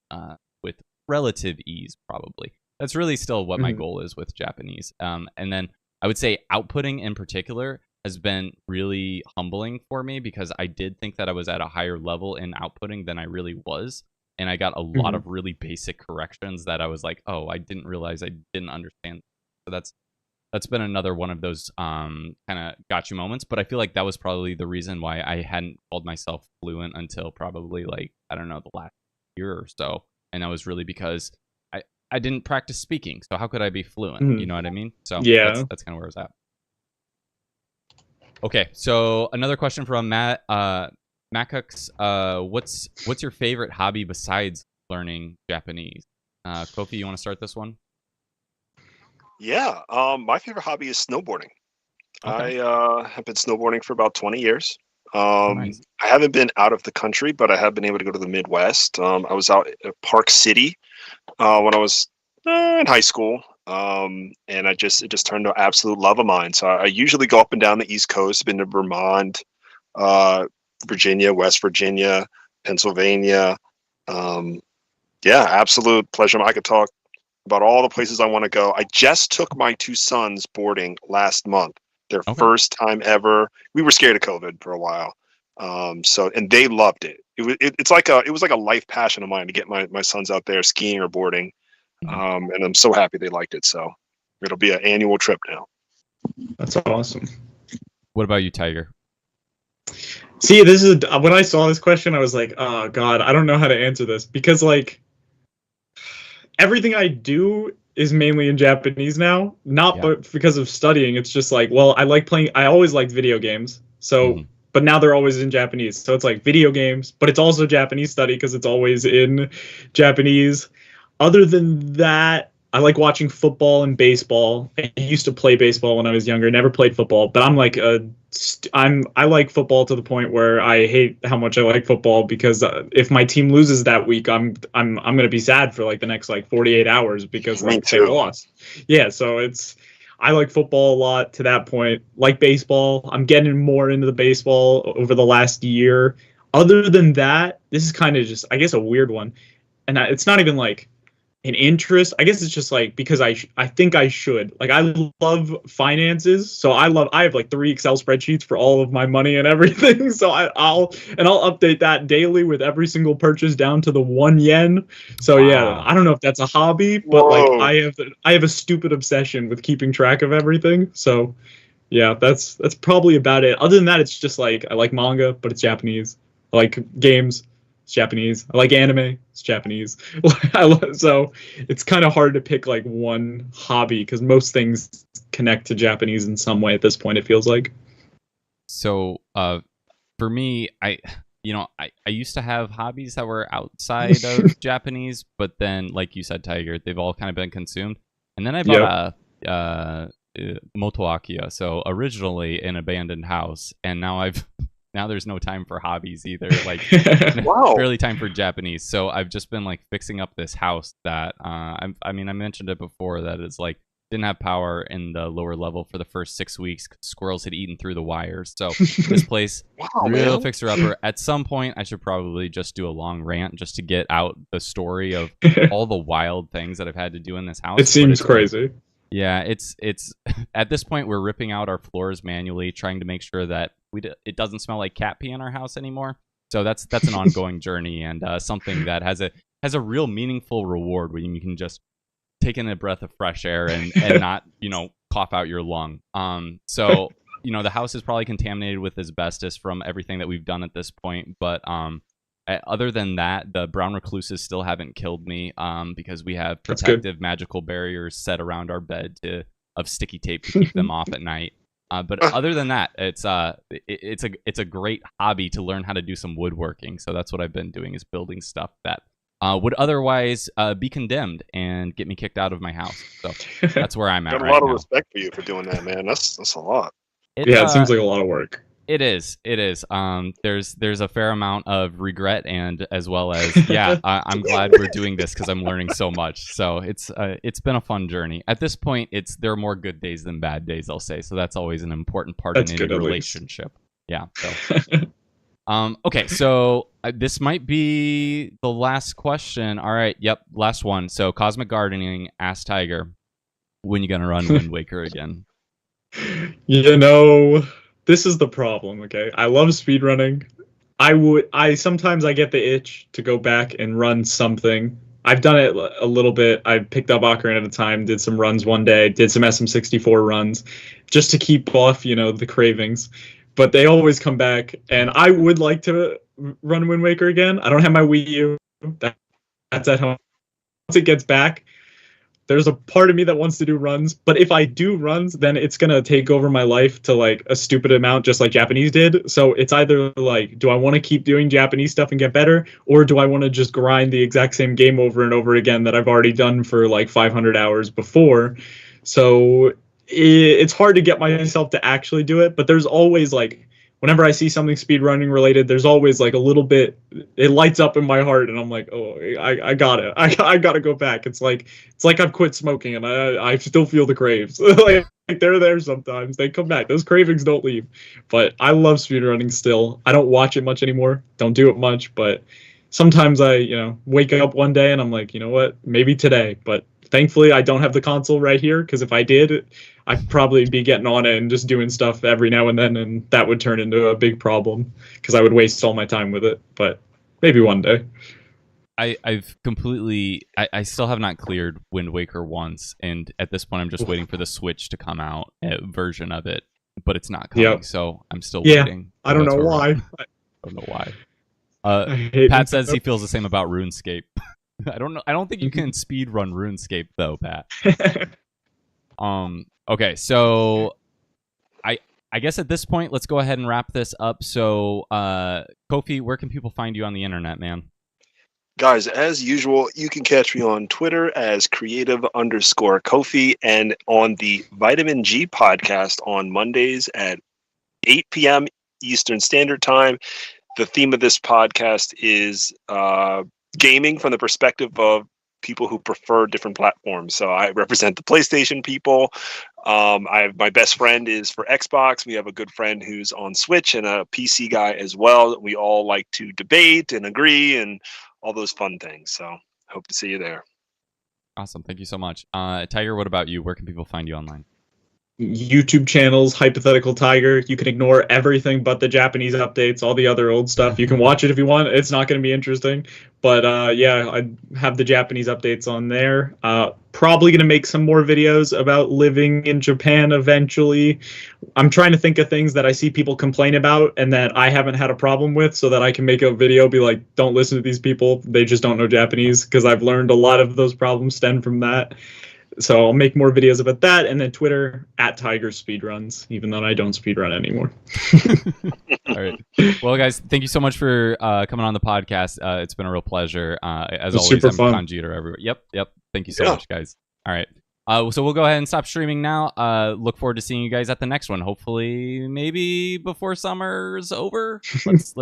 with relative ease, probably. That's really still what my goal is with Japanese. And then I would say outputting in particular has been really humbling for me, because I did think that I was at a higher level in outputting than I really was. And I got a lot of really basic corrections that I was like, oh, I didn't realize I didn't understand. So that's been another one of those kind of gotcha moments. But I feel like that was probably the reason why I hadn't called myself fluent until probably, like, I don't know, the last year or so. And that was really because I didn't practice speaking. So how could I be fluent? You know what I mean? So yeah, that's kind of where I was at. Okay, so another question from Matt. Macux, what's your favorite hobby besides learning Japanese? Kofi, you want to start this one? Yeah, my favorite hobby is snowboarding. Okay. I have been snowboarding for about 20 years. Nice. I haven't been out of the country, but I have been able to go to the Midwest. I was out at Park City when I was in high school, and it just turned to an absolute love of mine. So I usually go up and down the East Coast. Been to Vermont, Virginia, West Virginia, Pennsylvania. Yeah, absolute pleasure. I could talk about all the places I want to go. I just took my two sons boarding last month. Their first time ever. We were scared of COVID for a while. And they loved it. It was like a life passion of mine to get my sons out there skiing or boarding. And I'm so happy they liked it. So it'll be an annual trip now. That's awesome. What about you, Tiger? See, this is when I saw this question, I was like, oh God, I don't know how to answer this, because like everything I do is mainly in Japanese now, not but because of studying. It's just like, well, I always liked video games. So, but now they're always in Japanese. So it's like video games, but it's also Japanese study because it's always in Japanese. Other than that, I like watching football and baseball. I used to play baseball when I was younger, never played football, but I'm like I like football to the point where I hate how much I like football, because if my team loses that week, I'm going to be sad for like the next like 48 hours because like they lost. Yeah, so I like football a lot to that point. Like baseball, I'm getting more into the baseball over the last year. Other than that, this is kind of just, I guess, a weird one. And it's not even like an interest. I guess it's just like because I think I should. Like, I love finances, so I have like 3 Excel spreadsheets for all of my money and everything. So I'll update that daily with every single purchase down to the 1 yen. So yeah, I don't know if that's a hobby, but like I have a stupid obsession with keeping track of everything. So yeah, that's probably about it. Other than that, it's just like I like manga, but it's Japanese. I like games. It's Japanese. I like anime. It's Japanese. So it's kind of hard to pick like one hobby because most things connect to Japanese in some way at this point, it feels like. So for me, I used to have hobbies that were outside of Japanese, but then, like you said, Tiger, they've all kind of been consumed. And then I bought a Motoakia, so originally an abandoned house, and now there's no time for hobbies either. Like, barely time for Japanese. So I've just been like fixing up this house that I mentioned it before, that it's like didn't have power in the lower level for the first 6 weeks. Squirrels had eaten through the wires. So this place, real fixer upper. At some point, I should probably just do a long rant just to get out the story of all the wild things that I've had to do in this house. It seems crazy. Yeah, it's at this point we're ripping out our floors manually, trying to make sure that it doesn't smell like cat pee in our house anymore. So that's an ongoing journey, and something that has a real meaningful reward when you can just take in a breath of fresh air and not, cough out your lung. So the house is probably contaminated with asbestos from everything that we've done at this point, but other than that, the brown recluses still haven't killed me, because we have protective magical barriers set around our bed of sticky tape to keep them off at night. But other than that, it's a great hobby to learn how to do some woodworking. So that's what I've been doing, is building stuff that would otherwise be condemned and get me kicked out of my house. So that's where I'm at. Got a right lot of now. respect for you for doing that, man. That's a lot. It seems like a lot of work. It is. There's a fair amount of regret, and as well as I'm glad we're doing this because I'm learning so much. So it's been a fun journey. At this point, there are more good days than bad days, I'll say. So that's always an important part in any relationship. Yeah. So. Okay, so this might be the last question. All right. Yep. Last one. So Cosmic Gardening asked Tiger, when you gonna run Wind Waker again? This is the problem, okay? I love speedrunning. I sometimes I get the itch to go back and run something. I've done it a little bit. I picked up Ocarina at a time, did some runs one day, did some SM64 runs, just to keep off, the cravings. But they always come back, and I would like to run Wind Waker again. I don't have my Wii U. That's at home. Once it gets back, there's a part of me that wants to do runs, but if I do runs, then it's going to take over my life to like a stupid amount, just like Japanese did. So it's either like, do I want to keep doing Japanese stuff and get better, or do I want to just grind the exact same game over and over again that I've already done for like 500 hours before? So it's hard to get myself to actually do it, but there's always like, whenever I see something speedrunning related, there's always like a little bit, it lights up in my heart, and I'm like, oh, I got it. I got to go back. It's like I've quit smoking, and I still feel the craves. like they're there sometimes. They come back. Those cravings don't leave. But I love speedrunning still. I don't watch it much anymore. Don't do it much, but sometimes I, wake up one day and I'm like, you know what, maybe today. But thankfully, I don't have the console right here, because if I did, I'd probably be getting on it and just doing stuff every now and then, and that would turn into a big problem because I would waste all my time with it. But maybe one day. I've completely... I still have not cleared Wind Waker once, and at this point I'm just waiting for the Switch to come out, a version of it, but it's not coming, so I'm still waiting. I don't know why. I don't know why. Pat says he feels the same about RuneScape. I don't know. I don't think you can speed run RuneScape though, Pat. Okay, so I guess at this point, let's go ahead and wrap this up. So, Kofi, where can people find you on the internet, man? Guys, as usual, you can catch me on Twitter as creative_Kofi, and on the Vitamin G podcast on Mondays at 8 p.m. Eastern Standard Time. The theme of this podcast is gaming from the perspective of people who prefer different platforms. So I represent the PlayStation people. My best friend is for Xbox. We have a good friend who's on Switch and a PC guy as well. We all like to debate and agree and all those fun things. So hope to see you there. Awesome. Thank you so much. Tiger, what about you? Where can people find you online? YouTube channels, Hypothetical Tiger. You can ignore everything but the Japanese updates, all the other old stuff. You can watch it if you want. It's not going to be interesting. But I have the Japanese updates on there. Probably going to make some more videos about living in Japan eventually. I'm trying to think of things that I see people complain about and that I haven't had a problem with, so that I can make a video, be like, don't listen to these people. They just don't know Japanese, because I've learned a lot of those problems stem from that. So I'll make more videos about that, and then Twitter at Tiger Speedruns, even though I don't speedrun anymore. All right. Well, guys, thank you so much for coming on the podcast. It's been a real pleasure. As always, super I'm fun. KanjiEater everywhere. Yep. Thank you so much, guys. All right. So we'll go ahead and stop streaming now. Look forward to seeing you guys at the next one. Hopefully, maybe before summer's over. Let's